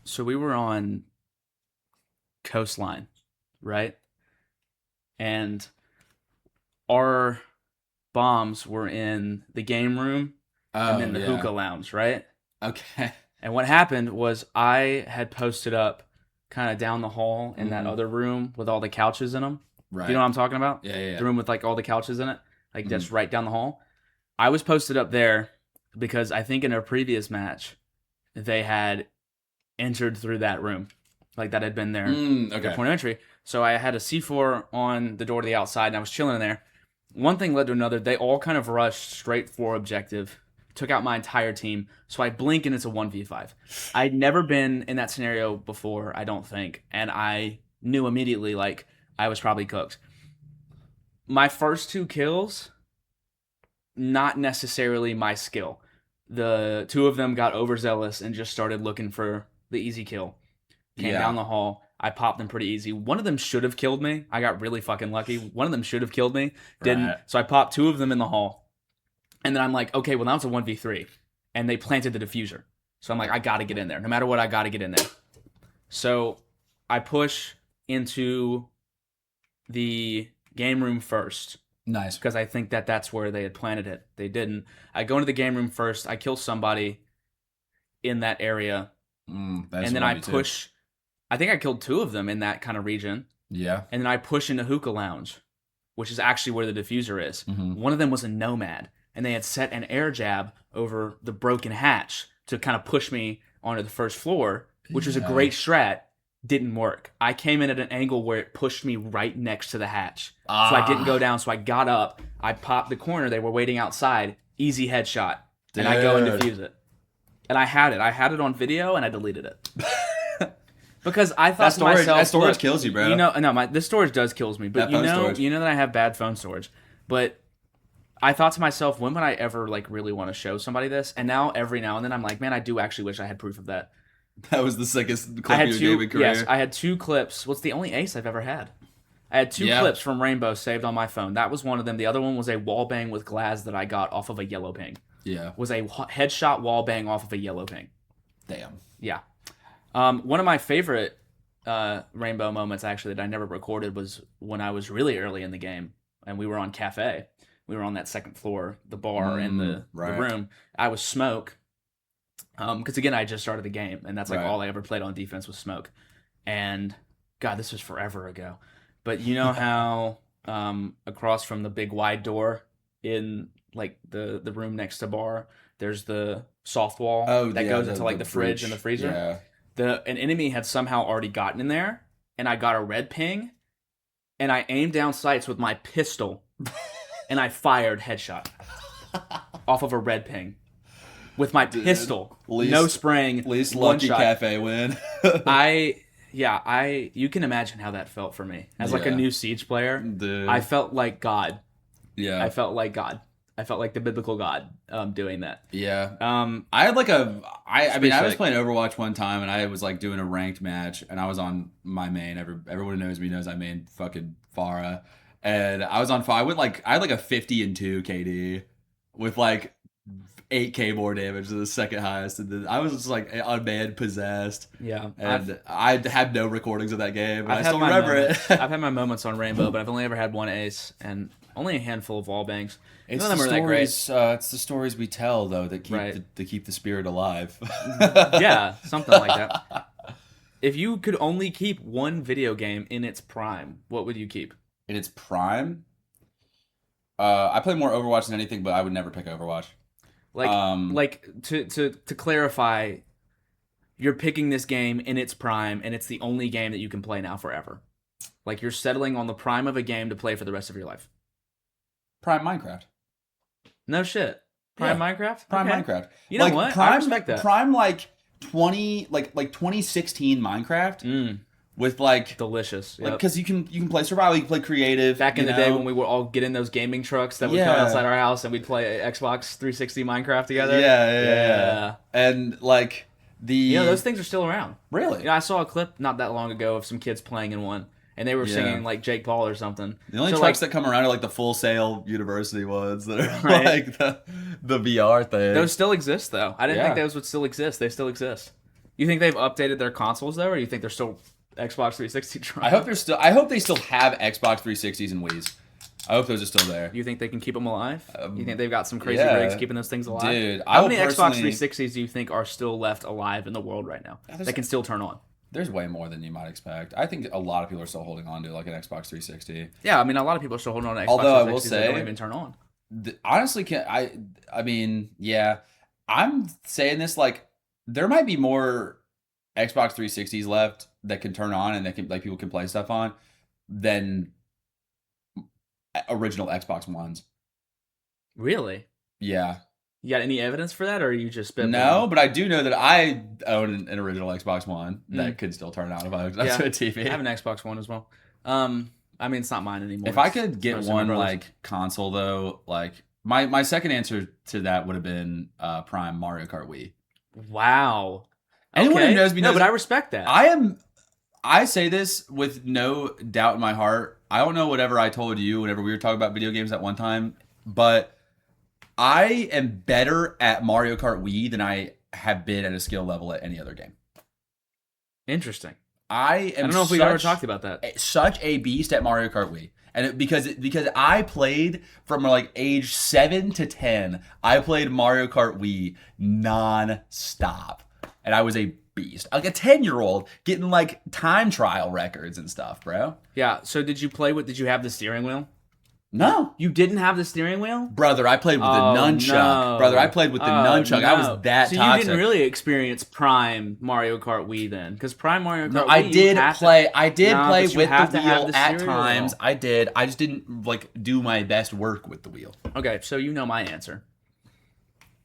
So we were on Coastline, right? And our bombs were in the game room and Oh then the hookah yeah. lounge, right? Okay. And what happened was I had posted up kind of down the hall in that Mm-hmm. other room with all the couches in them. Do you know Right. what I'm talking about? Yeah, yeah, The yeah. room with like all the couches in it, like Mm-hmm. just right down the hall. I was posted up there because I think in a previous match they had entered through that room, like that had been their Okay. point of entry. So I had a C4 on the door to the outside, and I was chilling in there. One thing led to another. They all kind of rushed straight for objective, took out my entire team. So I blink and it's a 1v5. I'd never been in that scenario before, I don't think, and I knew immediately like I was probably cooked. My first two kills, not necessarily my skill. The two of them got overzealous and just started looking for the easy kill. Came down Yeah. the hall. I popped them pretty easy. One of them should have killed me. I got really fucking lucky. One of them should have killed me. Didn't. Right. So I popped two of them in the hall. And then I'm like, okay, well, now it's a 1v3. And they planted the diffuser. So I'm like, I got to get in there. No matter what, I got to get in there. So I push into the game room first Nice. because I think that that's where they had planted it. They didn't. I go into the game room first. I kill somebody in that area. That's And then what I I do too. push. I think I killed two of them in that kind of region. Yeah. And then I push into hookah lounge, which is actually where the diffuser is. Mm-hmm. One of them was a nomad, and they had set an air jab over the broken hatch to kind of push me onto the first floor, which was a Yeah. great strat. Didn't work. I came in at an angle where it pushed me right next to the hatch. So I didn't go down. So I got up. I popped the corner. They were waiting outside. Easy headshot. And I go and Dude. defuse it. And I had it. I had it on video and I deleted it. Because I thought That to storage, myself, that storage look, kills you, bro. you know, no, this storage does kills me, but That phone storage. you know that I have bad phone storage. But I thought to myself, when would I ever like really want to show somebody this? And now every now and then I'm like, man, I do actually wish I had proof of that. That was the sickest I clip had you gave two, in career. yes, I had two clips. What's the only ace I've ever had? I had two Yeah. clips from Rainbow saved on my phone. That was one of them. The other one was a wall bang with glass that I got off of a yellow ping. Yeah. Was a headshot wall bang off of a yellow ping. Damn. Yeah. One of my favorite Rainbow moments actually that I never recorded was when I was really early in the game and we were on cafe. We were on that second floor, the bar and the right. room. I was smoke. Because again, I just started the game and that's like Right. all I ever played on defense was smoke. And God, this was forever ago. But you know how across from the big wide door in like the room next to bar, there's the soft wall that goes into like the fridge and the freezer. Yeah. An enemy had somehow already gotten in there, and I got a red ping, and I aimed down sights with my pistol, and I fired headshot off of a red ping with my pistol, no spraying, Least one lucky shot. cafe win. You can imagine how that felt for me as like a Yeah. new Siege player. Dude. I felt like God. Yeah. I felt like God. I felt like the biblical God doing that. Yeah. Um, I had like I mean, I was Specific. playing Overwatch one time and I was like doing a ranked match and I was on my main. Everyone who knows me knows I main fucking Pharah. And I was on fire. I had like a 50-2 KD with like 8k more damage than the second highest. And then I was just like unmanned, possessed. yeah, And I had no recordings of that game. And I I've still had my remember moments. it. I've had my moments on Rainbow, but I've only ever had one ace and only a handful of wall bangs. It's None of the them are that great. stories. It's the stories we tell, though, that keep Right. that keep the spirit alive. Yeah, something like that. If you could only keep one video game in its prime, what would you keep? In its prime, I play more Overwatch than anything, but I would never pick Overwatch. Like, Um, to clarify, you're picking this game in its prime, and it's the only game that you can play now forever. Like you're settling on the prime of a game to play for the rest of your life. Prime Minecraft. No shit. Prime Yeah. Minecraft. Prime Okay. Minecraft. You know like, what? Prime, I respect that. Prime like 2016 Minecraft with like Delicious. like Yep. because you can play survival, you can play creative. Back in you the day know? when we would all get in those gaming trucks that would come Yeah. outside our house and we'd play Xbox 360 Minecraft together. Yeah. And like the You know, those things are still around. really You know, I saw a clip not that long ago of some kids playing in one, and they were Yeah. singing like Jake Paul or something. the only So, trucks like, that come around are like the Full Sail University ones that are Right. like the VR thing. those still exist though. I didn't Yeah. think those would still exist. They still exist. You think they've updated their consoles though, or you think they're still Xbox 360 trying? I hope they still have Xbox 360s and Wii's. I hope those are still there. You think they can keep them alive? You think they've got some crazy yeah. rigs keeping those things alive? Dude, how many Xbox 360s do you think are still left alive in the world right now that can still turn on? There's way more than you might expect. I think a lot of people are still holding on to like an Xbox 360. Yeah, I mean, a lot of people are still holding on to Xbox 360s. Although I will say, that don't even turn on. Honestly, I mean, yeah, I'm saying this like there might be more Xbox 360s left that can turn on and that can like people can play stuff on than original Xbox Ones. Really? Yeah. You got any evidence for that, or are you just spitballing? No, but I do know that I own an original Xbox One that could still turn on if I hooked up to a TV. I have an Xbox One as well. I mean, it's not mine anymore. If I could get one like console though, like my second answer to that would have been Prime Mario Kart Wii. Wow. Anyone who knows me knows. No, but I respect that. I say this with no doubt in my heart. I don't know whatever I told you whenever we were talking about video games at one time, but I am better at Mario Kart Wii than I have been at a skill level at any other game. Interesting. I don't know if we've ever talked about that. Such a beast at Mario Kart Wii. And because I played from like age 7 to 10, I played Mario Kart Wii non-stop. And I was a beast. Like a 10-year-old getting like time trial records and stuff, bro. Yeah, so did you have the steering wheel? No. You didn't have the steering wheel? Brother, I played with the nunchuck. No. Brother, I played with the nunchuck. No. I was that so toxic. So you didn't really experience Prime Mario Kart Wii then? Because Prime Mario Kart Wii, I did play with the wheel the at times. I did. I just didn't like do my best work with the wheel. Okay, so you know my answer.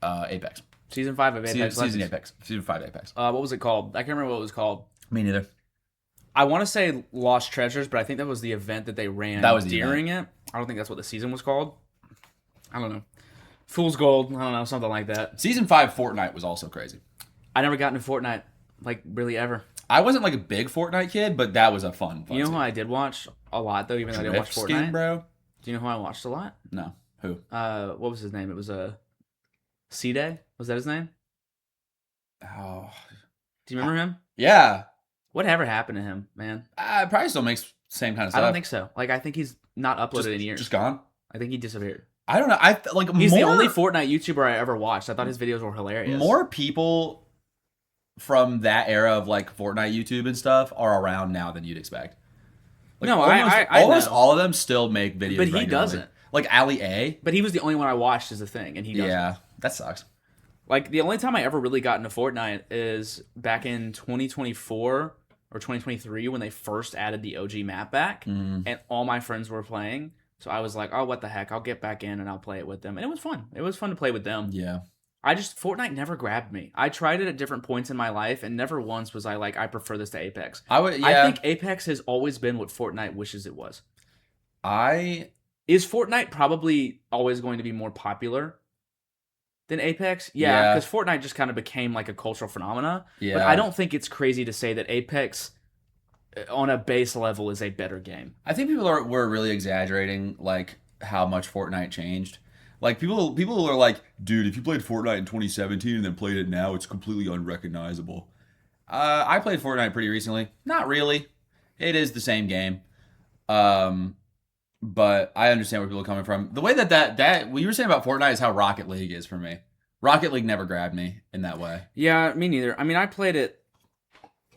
Apex. Season 5 of Apex. Season Apex. Season 5 Apex. What was it called? I can't remember what it was called. Me neither. I want to say Lost Treasures, but I think that was the event that they ran during it. I don't think that's what the season was called. I don't know. Fool's Gold. I don't know. Something like that. Season 5 Fortnite was also crazy. I never got into Fortnite, like, really ever. I wasn't, like, a big Fortnite kid, but that was a fun You know who I did watch a lot, though, even though I didn't watch Fortnite? Skin, bro? Do you know who I watched a lot? No. Who? What was his name? It was C-Day? Was that his name? Oh. Do you remember him? Yeah. Whatever happened to him, man? Probably still makes same kind of stuff. I don't think so. Like, I think he's not uploaded in years. Just gone? I think he disappeared. I don't know. He's the only Fortnite YouTuber I ever watched. I thought his videos were hilarious. More people from that era of like Fortnite YouTube and stuff are around now than you'd expect. Like, no, almost all of them still make videos. But he regularly. doesn't. Like Ali A. But he was the only one I watched as a thing, and he doesn't. Yeah, that sucks. Like, the only time I ever really got into Fortnite is back in 2024 or 2023 when they first added the OG map back, and all my friends were playing. So I was like, oh, what the heck? I'll get back in and I'll play it with them. And it was fun. It was fun to play with them. Yeah. Fortnite never grabbed me. I tried it at different points in my life, and never once was I like, I prefer this to Apex. I think Apex has always been what Fortnite wishes it was. Is Fortnite probably always going to be more popular than Apex? Yeah, because Fortnite just kind of became like a cultural phenomena. Yeah. But I don't think it's crazy to say that Apex on a base level is a better game. I think people were really exaggerating like how much Fortnite changed. Like people are like, dude, if you played Fortnite in 2017 and then played it now, it's completely unrecognizable. I played Fortnite pretty recently. Not really. It is the same game. But I understand where people are coming from. The way that what you were saying about Fortnite is how Rocket League is for me. Rocket League never grabbed me in that way. Yeah, me neither. I mean, I played it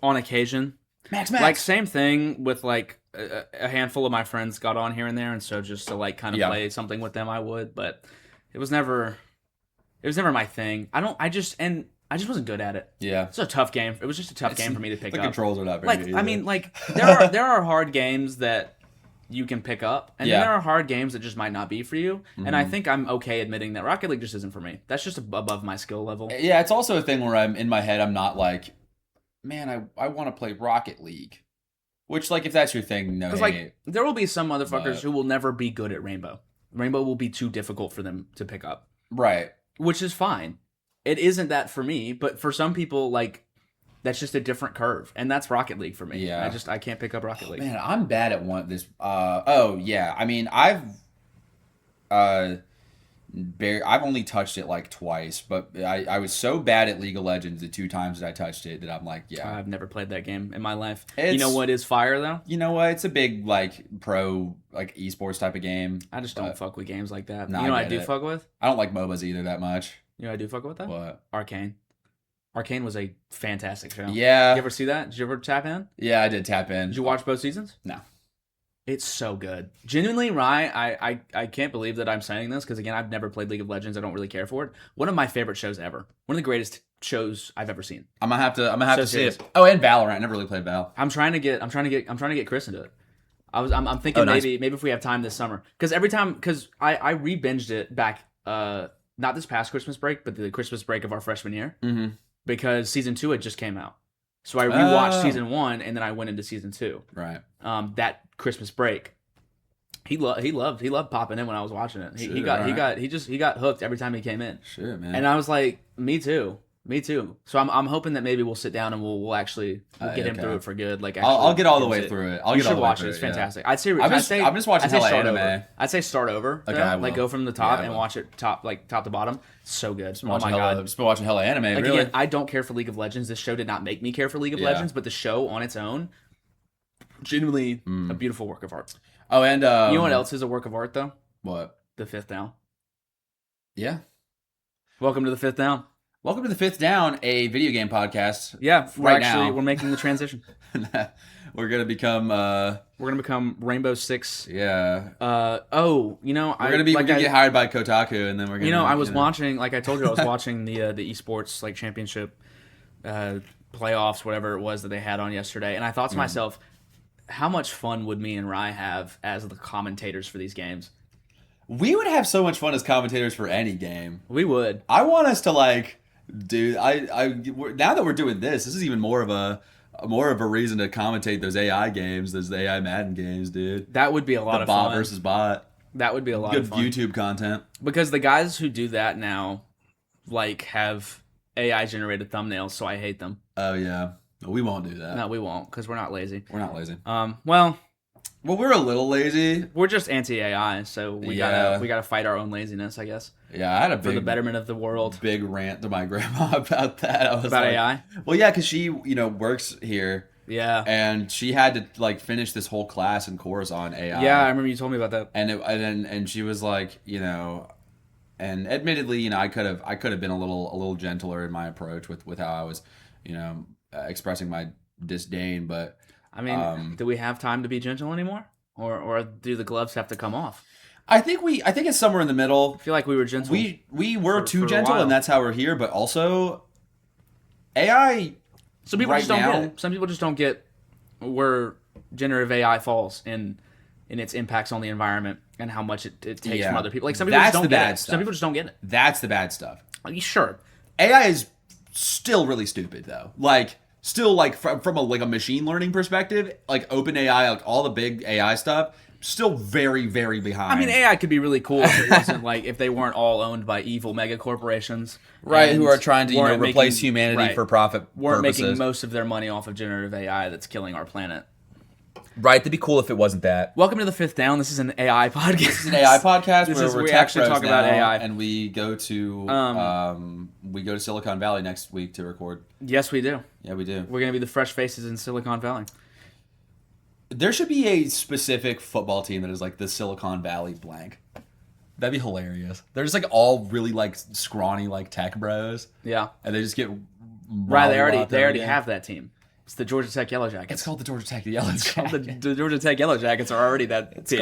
on occasion. Max. Like, same thing with, like, a handful of my friends got on here and there, and so just to, like, kind of play something with them, I would. But it was never my thing. I just wasn't good at it. Yeah. It's a tough game. It was just a tough game for me to pick up. The controls are not very good. Like, I mean, like, there are hard games that you can pick up, and then there are hard games that just might not be for you. Mm-hmm. And I think I'm okay admitting that Rocket League just isn't for me. That's just above my skill level. Yeah, it's also a thing where I'm in my head, I'm not like, man, I want to play Rocket League. Which, like, if that's your thing, no. Because, like, there will be some motherfuckers who will never be good at Rainbow. Rainbow will be too difficult for them to pick up. Right. Which is fine. It isn't that for me, but for some people, like, that's just a different curve. And that's Rocket League for me. Yeah. I can't pick up Rocket League. Man, I'm bad at this. I mean, I've I've only touched it like twice, but I was so bad at League of Legends the 2 times that I touched it that I'm like, yeah. I've never played that game in my life. It's, you know what is fire though? You know what? It's a big like pro like esports type of game. I just don't fuck with games like that. No, you know what I I get do it. fuck with? I don't like MOBAs either that much. You know what I do fuck with that? What? Arcane. Arcane was a fantastic show. Yeah. You ever see that? Did you ever tap in? Yeah, I did tap in. Did you watch both seasons? No. It's so good. Genuinely, Rye, I can't believe that I'm saying this because, again, I've never played League of Legends. I don't really care for it. One of my favorite shows ever. One of the greatest shows I've ever seen. I'm gonna have to see serious. it. Oh, and Valorant. I never really played Val. I'm trying to get Chris into it. I'm thinking nice. maybe if we have time this summer because I re-binged it back not this past Christmas break but the Christmas break of our freshman year because season 2 had just came out. So I rewatched season 1 and then I went into season 2. Right. That Christmas break. He loved popping in when I was watching it. He got hooked every time he came in. Sure, man. And I was like, me too. So I'm hoping that maybe we'll sit down and we'll get him through it for good. Like I'll get all the way through it. You should watch it. It's fantastic. Yeah. I'm just watching hella anime. I'd say start over. Okay, I will. Like go from the top and watch it top to bottom. It's so good. Oh my god. I've just been watching hella anime. Like, really. again, I don't care for League of Legends. This show did not make me care for League of Legends, but the show on its own, genuinely a beautiful work of art. Oh, and you know what else is a work of art though? What? The Fifth Down. Yeah. Welcome to the Fifth Down. Welcome to the Fifth Down, a video game podcast. Yeah, now we're making the transition. We're gonna become Rainbow Six. Yeah. We're gonna get hired by Kotaku, and then we're gonna. I was watching, like I told you, I was watching the esports like championship playoffs, whatever it was that they had on yesterday, and I thought to myself, how much fun would me and Rye have as the commentators for these games? We would have so much fun as commentators for any game. We would. I want us to now that we're doing this is even more of a reason to commentate those AI games, those AI Madden games, dude. That would be a lot of fun. Bot versus bot. That would be a lot of fun. Good YouTube content. Because the guys who do that now, like, have AI generated thumbnails, so I hate them. Oh yeah, we won't do that. No, we won't, because we're not lazy. We're not lazy. Well, we're a little lazy. We're just anti-AI, so we gotta fight our own laziness, I guess. Yeah, I had for the betterment of the world. Big rant to my grandma about that. I was about AI. Well, yeah, because she works here. Yeah. And she had to finish this whole class and course on AI. Yeah, I remember you told me about that. And she was like, and admittedly, I could have been a little gentler in my approach with how I was, expressing my disdain, but. I mean, do we have time to be gentle anymore, or do the gloves have to come off? I think it's somewhere in the middle. I feel like we were gentle. We were too gentle, and that's how we're here. But also, AI. Some people just don't get it. Some people just don't get where generative AI falls in its impacts on the environment and how much it takes from other people. Like some people just don't get it. Some people just don't get it. That's the bad stuff. Sure, AI is still really stupid though. Still, from a machine learning perspective, OpenAI, all the big AI stuff, still very, very behind. I mean, AI could be really cool if it wasn't if they weren't all owned by evil mega corporations, right? Who are trying to replace humanity for profit weren't purposes. Making most of their money off of generative AI that's killing our planet. Right, that'd be cool if it wasn't that. Welcome to the Fifth Down. This is an AI podcast. This is an AI podcast where we actually talk about AI, and we go to Silicon Valley next week to record. Yes, we do. Yeah, we do. We're gonna be the fresh faces in Silicon Valley. There should be a specific football team that is the Silicon Valley blank. That'd be hilarious. They're just all really scrawny tech bros. Yeah, and they just get right. They already have that team. It's the Georgia Tech Yellow Jackets. It's called the Georgia Tech Yellow Jackets. The Georgia Tech Yellow Jackets are already that team.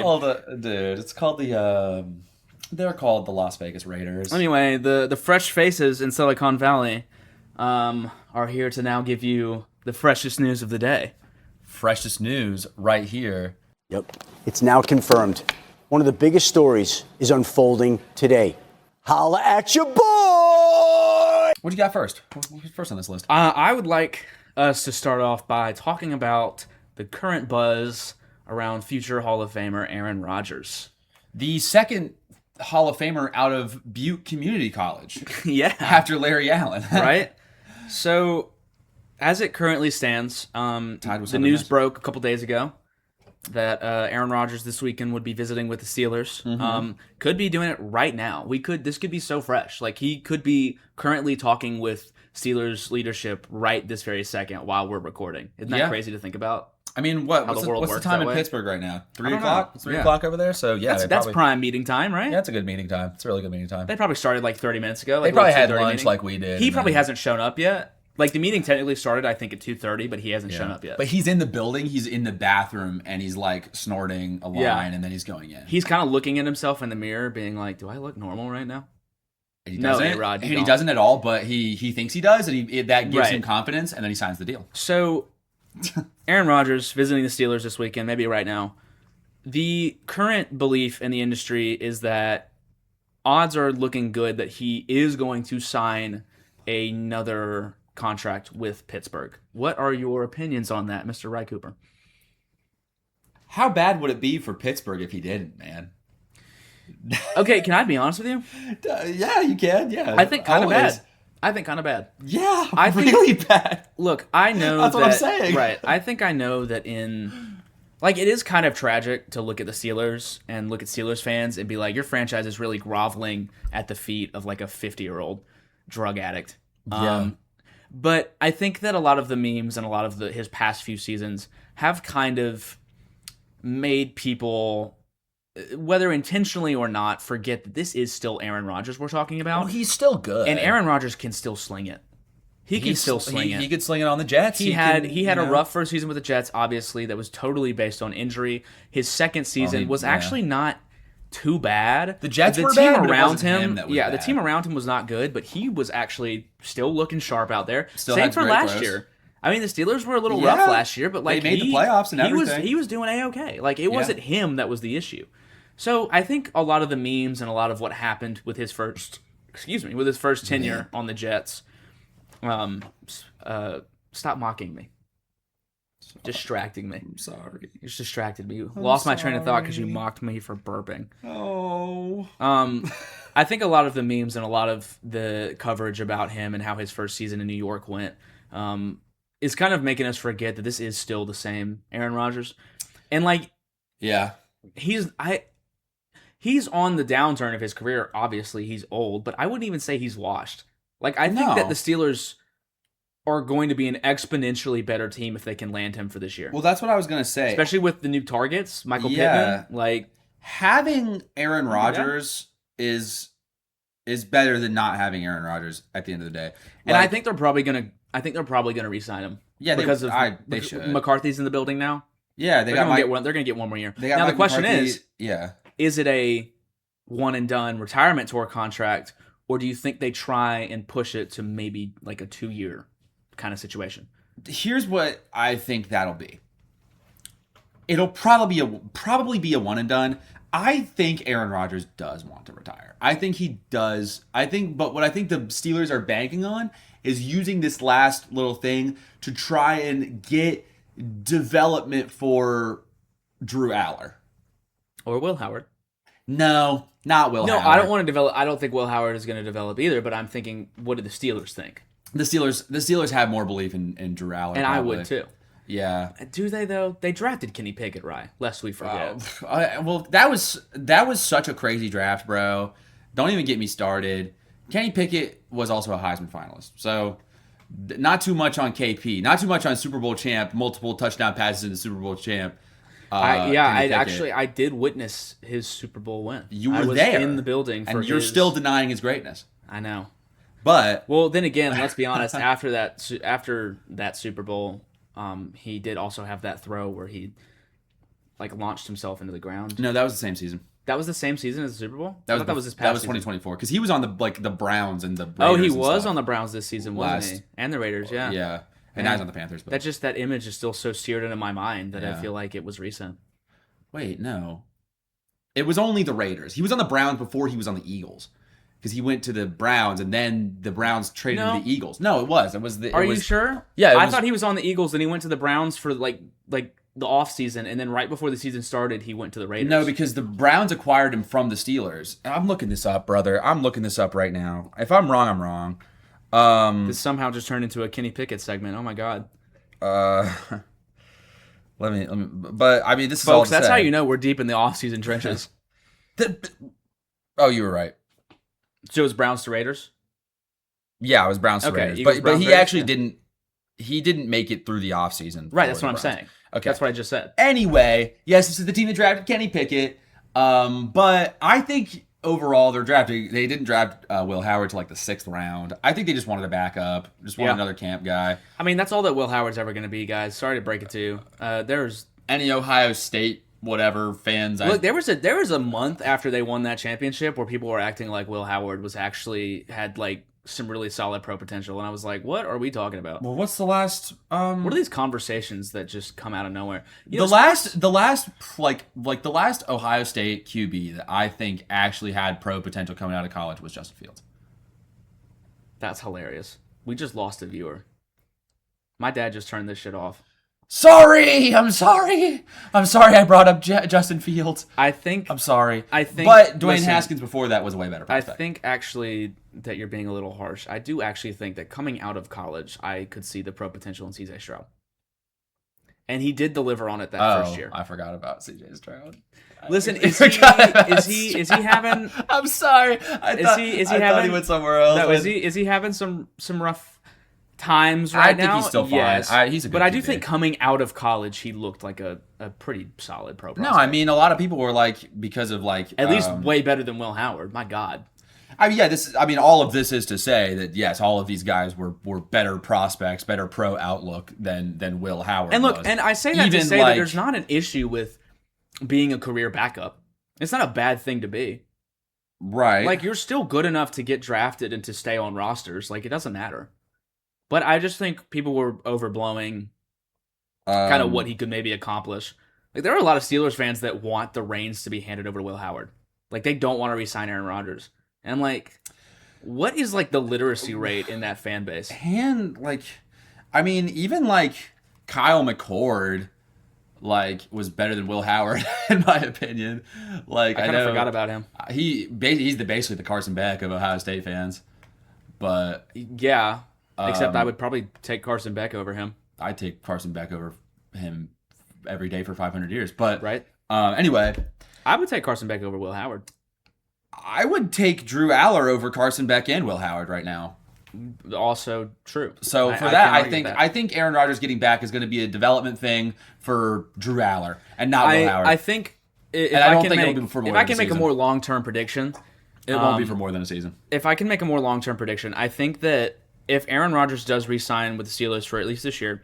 They're called the Las Vegas Raiders. Anyway, the fresh faces in Silicon Valley are here to now give you the freshest news of the day. Freshest news right here. Yep. It's now confirmed. One of the biggest stories is unfolding today. Holla at your boy! What you got first? What's first on this list? I would like us to start off by talking about the current buzz around future Hall of Famer Aaron Rodgers. The second Hall of Famer out of Butte Community College. Yeah. After Larry Allen. Right? So, as it currently stands, the news broke a couple days ago that Aaron Rodgers this weekend would be visiting with the Steelers. Could be doing it right now. This could be so fresh. Like, he could be currently talking with Steelers leadership right this very second while we're recording. Isn't that crazy to think about? I mean, what's the time in Pittsburgh right now? 3 o'clock? It's 3 o'clock over there? So, yeah. That's prime meeting time, right? Yeah, it's a good meeting time. It's a really good meeting time. They probably started like 30 minutes ago. They probably had lunch like we did. He probably hasn't shown up yet. Like, the meeting technically started, I think, at 2:30, but he hasn't shown up yet. But he's in the building, he's in the bathroom, and he's, like, snorting a line, and then he's going in. He's kind of looking at himself in the mirror, being like, do I look normal right now? And he doesn't. And he doesn't at all, but he thinks he does, and that gives him confidence, and then he signs the deal. So, Aaron Rodgers visiting the Steelers this weekend, maybe right now. The current belief in the industry is that odds are looking good that he is going to sign another contract with Pittsburgh. What are your opinions on that, Mr. Ry Cooper? How bad would it be for Pittsburgh if he didn't, man? Okay, can I be honest with you? Yeah, you can. Yeah, I think kind of bad. I think kind of bad. Yeah, I think really bad. Look, I know that's what I'm saying. Right. I think I know that it is kind of tragic to look at the Steelers and look at Steelers fans and be like, your franchise is really groveling at the feet of like a 50-year-old drug addict. Yeah. But I think that a lot of the memes and a lot of his past few seasons have kind of made people, whether intentionally or not, forget that this is still Aaron Rodgers we're talking about. Well, he's still good. And Aaron Rodgers can still sling it. He can still sling it. He could sling it on the Jets. He had a rough first season with the Jets, obviously, that was totally based on injury. His second season was actually not too bad. The Jets were team bad, but around him the team around him was not good, but he was actually still looking sharp out there. Same for last year. I mean, the Steelers were a little rough last year, but like they made the playoffs and everything. He was doing A-okay. Like, it wasn't him that was the issue. So I think a lot of the memes and a lot of what happened with his first tenure on the Jets. Stop mocking me. Distracting me. I'm sorry. You just distracted me. You lost my train of thought because you mocked me for burping. Oh. I think a lot of the memes and a lot of the coverage about him and how his first season in New York went is kind of making us forget that this is still the same Aaron Rodgers. And like, yeah, he's on the downturn of his career. Obviously, he's old, but I wouldn't even say he's washed. Like, I think that the Steelers are going to be an exponentially better team if they can land him for this year. Well, that's what I was going to say. Especially with the new targets, Michael Pittman. Like, having Aaron Rodgers is better than not having Aaron Rodgers at the end of the day. Like, and I think they're probably going to re-sign him. Yeah, because they should. McCarthy's in the building now. Yeah, they're going to get one more year. Now the question is it a one and done retirement tour contract, or do you think they try and push it to maybe like a 2-year kind of situation? Here's what I think that'll be. It'll probably be a one and done. I think Aaron Rodgers does want to retire. I think he does. But what I think the Steelers are banking on is using this last little thing to try and get development for Drew Aller. Or Will Howard. No, not Will Howard. No, I don't want to develop. I don't think Will Howard is going to develop either, but I'm thinking, what do the Steelers think? The Steelers have more belief in Drew Aller. And probably. I would too. Yeah. Do they though? They drafted Kenny Pickett, right? Lest we forget. Well, that was such a crazy draft, bro. Don't even get me started. Kenny Pickett was also a Heisman finalist. So not too much on KP. Not too much on Super Bowl champ, multiple touchdown passes in the Super Bowl champ. I did witness his Super Bowl win. You were I was there in the building, and you're still denying his greatness. I know, but then again, let's be honest. After that Super Bowl, he did also have that throw where he like launched himself into the ground. No, that was the same season. That was the same season as the Super Bowl? That was his past. That was 2024 because he was on the Browns and the Raiders. He was on the Browns this season, wasn't he? And the Raiders, yeah. Yeah. And now he's on the Panthers. But that image is still so seared into my mind that I feel like it was recent. Wait, no. It was only the Raiders. He was on the Browns before he was on the Eagles. Because he went to the Browns and then the Browns traded to the Eagles. No, it was. Are you sure? Yeah. I thought he was on the Eagles and he went to the Browns for like the offseason, and then right before the season started, he went to the Raiders. No, because the Browns acquired him from the Steelers. I'm looking this up, brother. I'm looking this up right now. If I'm wrong, I'm wrong. This somehow just turned into a Kenny Pickett segment. Oh, my God. Let me. But I mean, this is all Folks, to that's say. how you know we're deep in the off-season trenches. Oh, you were right. So it was Browns to Raiders? Yeah, it was Browns to Okay, Raiders. Eagles, But Browns, he Raiders, actually yeah. didn't. He didn't make it through the offseason. Right, that's what I'm saying. Okay. That's what I just said. Anyway, yes, this is the team that drafted Kenny Pickett. But I think overall they didn't draft Will Howard to like the 6th round. I think they just wanted a backup, just wanted another camp guy. I mean, that's all that Will Howard's ever going to be, guys. Sorry to break it to you. There's Any Ohio State whatever fans. Look, there was a month after they won that championship where people were acting like Will Howard had like some really solid pro potential, and I was like, what are we talking about? Well, what's the last? What are these conversations that just come out of nowhere? You The know, last the last Ohio State QB that I think actually had pro potential coming out of college was Justin Fields. That's hilarious. We just lost a viewer. My dad just turned this shit off. Sorry, I'm sorry I brought up Justin Fields. I'm sorry. But Dwayne Haskins before that was a way better prospect. I think actually that you're being a little harsh. I do actually think that coming out of college, I could see the pro potential in CJ Stroud. And he did deliver on it that first year. I forgot about CJ Stroud. Listen, is he having? I'm sorry. I thought he went somewhere else. No, is he having some rough times right now? I think he's still fine. Yes. He's a good but I do QB. think coming out of college, he looked like a pretty solid pro prospect. No, I mean a lot of people were like because of like at least way better than Will Howard. My God. All of this is to say that yes, all of these guys were better prospects, better pro outlook than Will Howard. And look, was. and I say that Even to say like, that there's not an issue with being a career backup. It's not a bad thing to be. right. Like, you're still good enough to get drafted and to stay on rosters. Like, it doesn't matter. But I just think people were overblowing kind of what he could maybe accomplish. Like, there are a lot of Steelers fans that want the reins to be handed over to Will Howard. Like, they don't want to re-sign Aaron Rodgers. And I'm like, what is, like, the literacy rate in that fan base? And like, I mean, even like Kyle McCord, like was better than Will Howard in my opinion. Like, I kind of forgot about him. He's basically the Carson Beck of Ohio State fans. But Yeah, except I would probably take Carson Beck over him. I'd take Carson Beck over him every day for 500 years. But Right? Anyway, I would take Carson Beck over Will Howard. I would take Drew Aller over Carson Beck and Will Howard right now. Also true. So for that, I think Aaron Rodgers getting back is going to be a development thing for Drew Aller and not Will Howard. I think if And I I don't can think it'll make, be for more if than I can a make a season. more long-term prediction, It won't be for more than a season. if I can make a more long-term prediction, I think that if Aaron Rodgers does re-sign with the Steelers for at least this year,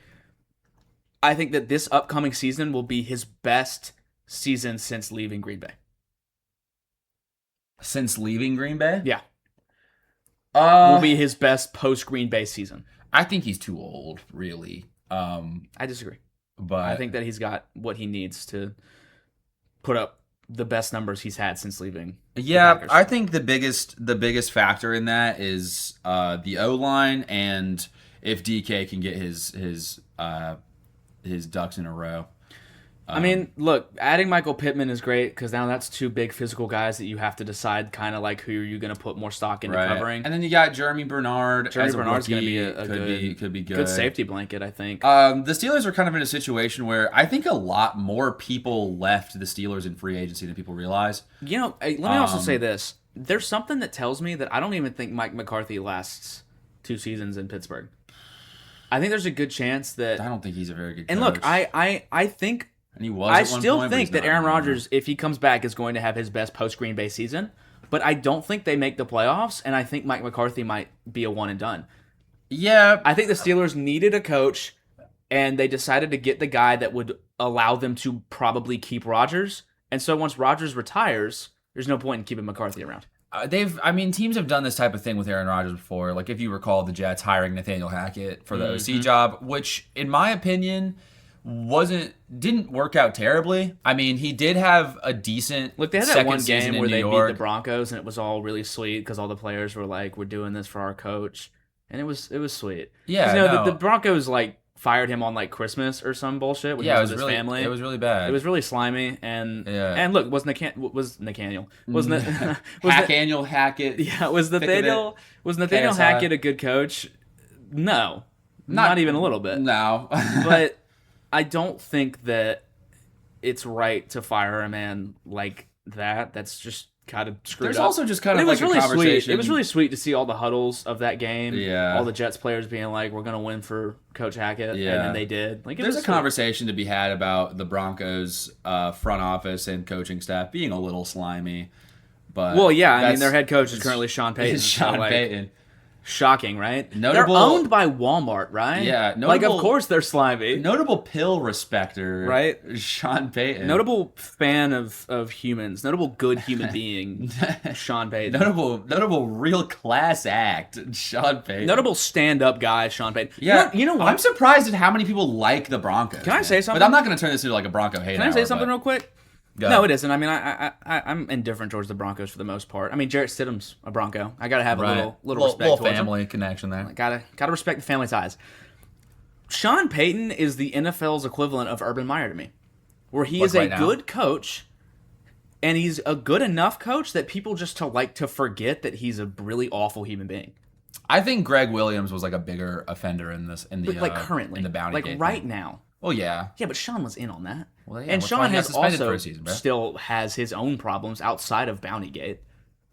I think that this upcoming season will be his best season since leaving Green Bay. Since leaving Green Bay? Yeah. Will be his best post-Green Bay season. I think he's too old, really. I disagree. But I think that he's got what he needs to put up the best numbers he's had since leaving. yeah, the Packers. I think the biggest factor in that is the O-line and if DK can get his ducks in a row. I mean, look, adding Michael Pittman is great because now that's two big physical guys that you have to decide kind of like who are you going to put more stock into covering. And then you got Jeremy Bernard. Jeremy Bernard's going to be could be good. good safety blanket, I think. The Steelers are kind of in a situation where I think a lot more people left the Steelers in free agency than people realize. You know, let me also say this. There's something that tells me that I don't even think Mike McCarthy lasts 2 seasons in Pittsburgh. I think there's a good chance that... I don't think he's a very good coach. And look, I think... And he was I at one still point, but think he's that not Aaron anymore. Rodgers, if he comes back, is going to have his best post-Green Bay season. But I don't think they make the playoffs, and I think Mike McCarthy might be a one and done. Yeah. I think the Steelers needed a coach, and they decided to get the guy that would allow them to probably keep Rodgers. And so once Rodgers retires, there's no point in keeping McCarthy around. Teams have done this type of thing with Aaron Rodgers before. Like, if you recall, the Jets hiring Nathaniel Hackett for the Mm-hmm. OC job, which, in my opinion, didn't work out terribly. I mean, he did have a decent Look, they had that second one season game in where New they York. beat the Broncos, and it was all really sweet because all the players were like, "We're doing this for our coach," and it was sweet. 'Cause, Yeah, the Broncos like fired him on like Christmas or some bullshit when he Yeah, it was was with his really family. It was really bad. It was really slimy, and Yeah. and look, was Nathaniel wasn't it? Nathaniel Hackett. Yeah, was thick of Nathaniel KSI. Hackett a good coach? No, not even a little bit. No. But I don't think that it's right to fire a man like that. That's just kind of screwed There's up. also just kind But of it was like a really conversation. sweet. It was really sweet to see all the huddles of that game. Yeah. All the Jets players being like, "We're gonna win for Coach Hackett," Yeah. and then they did. Like, There's a conversation to be had about the Broncos' front office and coaching staff being a little slimy. But well, yeah, I mean, their head coach is currently Sean Payton. It's Sean Payton. Shocking, right? Notable, they're owned by Walmart, right? Yeah. Like, of course they're slimy. Notable pill respecter. Right? Sean Payton. Notable fan of humans. Notable good human being, Sean Payton. Notable real class act, Sean Payton. Notable stand-up guy, Sean Payton. Yeah. You know what? I'm surprised at how many people like the Broncos. Can I say something? But I'm not going to turn this into like a Bronco hate Can I say something real quick? Go. No, it isn't. I mean, I'm indifferent towards the Broncos for the most part. I mean, Jarrett Stidham's a Bronco. I gotta have a little respect little towards family him. connection there. Gotta respect the family ties. Sean Payton is the NFL's equivalent of Urban Meyer to me, where he is a good coach, and he's a good enough coach that people just like to forget that he's a really awful human being. I think Greg Williams was like a bigger offender in the like currently in the bounty like gate right thing. now. Oh yeah. Yeah, but Sean was in on that. Well, yeah, and that's Sean why he got has suspended also for a season, bro. still has his own problems outside of Bountygate.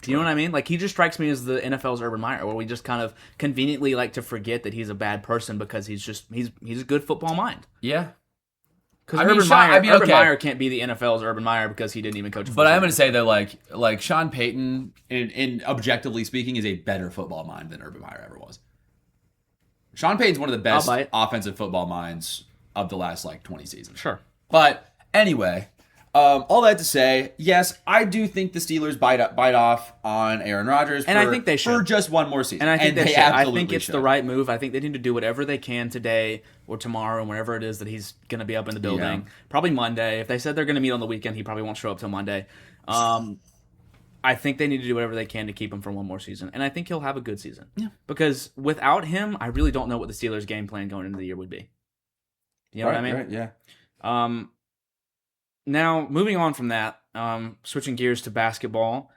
Do you know what I mean? Like, he just strikes me as the NFL's Urban Meyer, where we just kind of conveniently like to forget that he's a bad person because he's a good football mind. Yeah. Because Urban Meyer can't be the NFL's Urban Meyer because he didn't even coach. But I'm going to say that like Sean Payton, in objectively speaking, is a better football mind than Urban Meyer ever was. Sean Payton's one of the best offensive football minds of the last 20 seasons. Sure. But anyway, all that to say, yes, I do think the Steelers bite off on Aaron Rodgers, and I think they should for just one more season. And I think they should. I think it's should. the right move. I think they need to do whatever they can today or tomorrow, and whenever it is that he's going to be up in the building. Yeah. Probably Monday. If they said they're going to meet on the weekend, he probably won't show up till Monday. I think they need to do whatever they can to keep him for one more season, and I think he'll have a good season. Yeah. Because without him, I really don't know what the Steelers' game plan going into the year would be. You know what I mean? Right, yeah. Now, moving on from that, switching gears to basketball,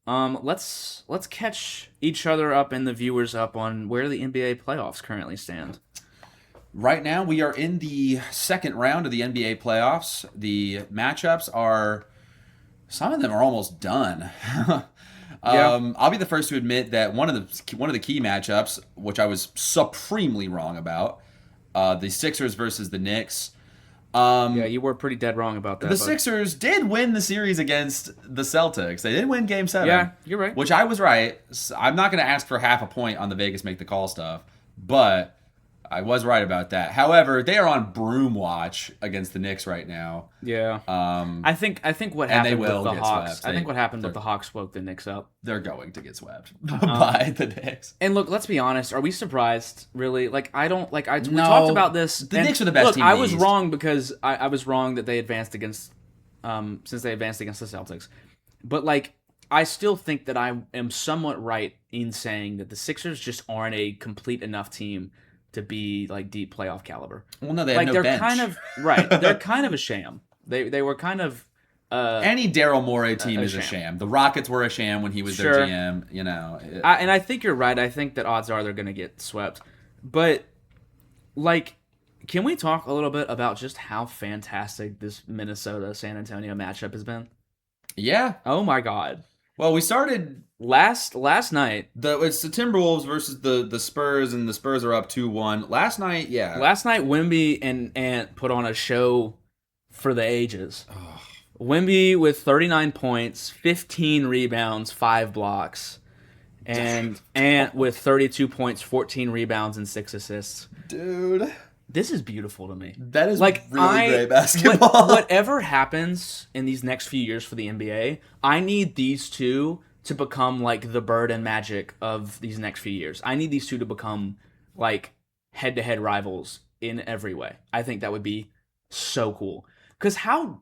let's catch each other up and the viewers up on where the NBA playoffs currently stand. Right now, we are in the second round of the NBA playoffs. The matchups are... Some of them are almost done. I'll be the first to admit that one of the key matchups, which I was supremely wrong about, the Sixers versus the Knicks. Yeah, you were pretty dead wrong about that. The Sixers did win the series against the Celtics. They did win Game 7. Yeah, you're right. Which I was right. I'm not going to ask for half a point on the Vegas make the call stuff, but I was right about that. However, they are on broom watch against the Knicks right now. Yeah. I think what happened with the Hawks. Swept. I think what happened with the Hawks woke the Knicks up. They're going to get swept by the Knicks. And look, let's be honest. Are we surprised? Really? We talked about this. The Knicks are the best team. I was wrong because I was wrong that they advanced against since they advanced against the Celtics. But I still think that I am somewhat right in saying that the Sixers just aren't a complete enough team to be deep playoff caliber. Well, no, they have no bench. Kind of right. They're kind of a sham. They were kind of any Daryl Morey team is a sham. The Rockets were a sham when he was their GM. You know, and I think you're right. I think that odds are they're going to get swept. But can we talk a little bit about just how fantastic this Minnesota-San Antonio matchup has been? Yeah. Oh my God. Well, we started last night. It's the Timberwolves versus the Spurs, and the Spurs are up 2-1. Last night, yeah. Last night, Wemby and Ant put on a show for the ages. Oh. Wemby with 39 points, 15 rebounds, 5 blocks, and Ant with 32 points, 14 rebounds, and 6 assists. Dude. This is beautiful to me. That is really great basketball. Whatever happens in these next few years for the NBA, I need these two to become the Bird and Magic of these next few years. I need these two to become head-to-head rivals in every way. I think that would be so cool. Because how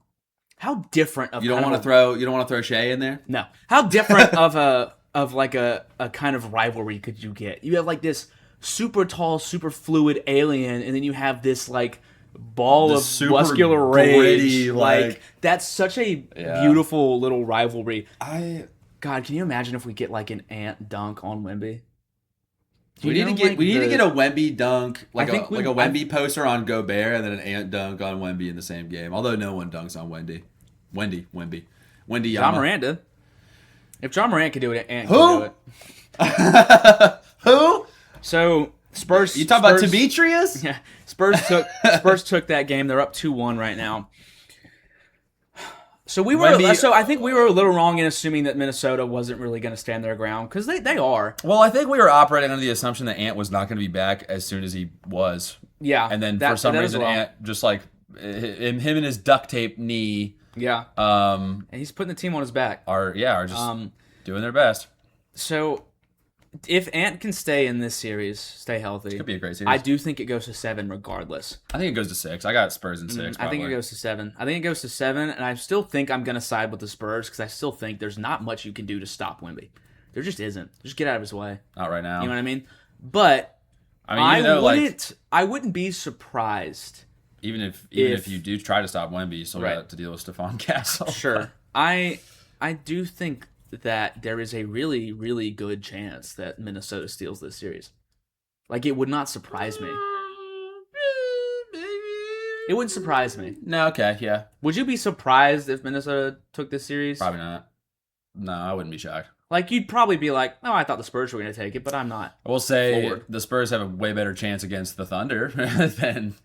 different of you don't want to throw Shea in there? No. How different of a kind of rivalry could you get? You have this super tall, super fluid alien, and then you have this ball of muscular rage. Gritty, that's such a beautiful little rivalry. God, can you imagine if we get an Ant dunk on Wemby? We need to get a Wemby dunk, like a Wemby poster on Gobert, and then an Ant dunk on Wemby in the same game. Although no one dunks on Wemby. Wemby. John Miranda. If John Morant could do it, Ant could do it. Who? So Spurs. You talking about Demetrius? Yeah. Spurs took that game. They're up 2-1 right now. So I think we were a little wrong in assuming that Minnesota wasn't really going to stand their ground because they are. Well, I think we were operating under the assumption that Ant was not going to be back as soon as he was. Yeah, and then for some reason, Ant just like him and his duct tape knee. Yeah. And he's putting the team on his back. Are just doing their best. So if Ant can stay in this series, stay healthy, it could be a great series. I do think it goes to 7 regardless. I think it goes to 6. I got Spurs in 6. I think it goes to 7. And I still think I'm going to side with the Spurs because I still think there's not much you can do to stop Wemby. There just isn't. Just get out of his way. Not right now. You know what I mean? But I wouldn't be surprised. Even if you do try to stop Wemby, you still got to deal with Stephon Castle. Sure. I do think that there is a really, really good chance that Minnesota steals this series. Like, it would not surprise me. It wouldn't surprise me. No, okay, yeah. Would you be surprised if Minnesota took this series? Probably not. No, I wouldn't be shocked. Like, you'd probably be like, oh, I thought the Spurs were going to take it, but I'm not. I will say the Spurs have a way better chance against the Thunder than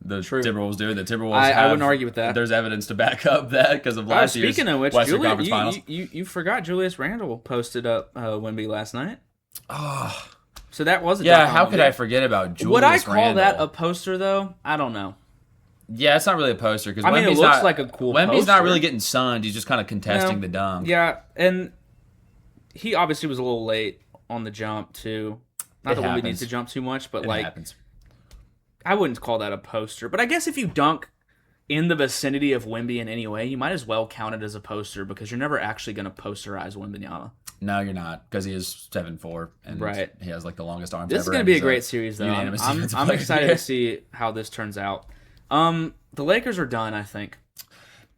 the Timberwolves do. The Timberwolves I wouldn't argue with that. There's evidence to back up that because of last year's Western Conference Finals. You forgot Julius Randle posted up Wemby last night. Oh. So that was a how could I forget about Julius Randle? Would I call that a poster, though? I don't know. Yeah, it's not really a poster. Because it looks like a cool poster. Wemby's not really getting sunned. He's just kind of contesting the dunk. Yeah, and he obviously was a little late on the jump, too. Not that Wemby needs to jump too much, but it happens. I wouldn't call that a poster. But I guess if you dunk in the vicinity of Wemby in any way, you might as well count it as a poster because you're never actually going to posterize Wembanyama. No, you're not, because he is 7'4", and he has like the longest arms ever. This is going to be a great series, though. I'm excited to see how this turns out. The Lakers are done, I think.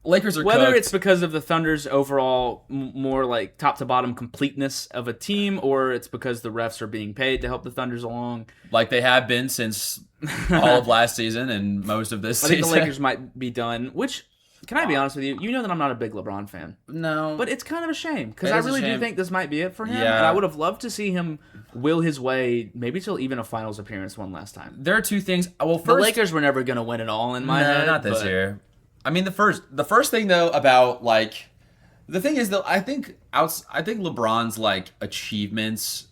Lakers are Whether cooked. It's because of the Thunder's overall more like top to bottom completeness of a team, or it's because the refs are being paid to help the Thunders along, like they have been since all of last season and most of this season. I think the Lakers might be done. Which, can I be honest with you? You know that I'm not a big LeBron fan. No, but it's kind of a shame because I really do think this might be it for him. Yeah. And I would have loved to see him will his way maybe till even a finals appearance one last time. There are two things. Well, first, the Lakers were never going to win it all in my head. Not this year. I mean, the first thing though about like the thing is though I think LeBron's like achievements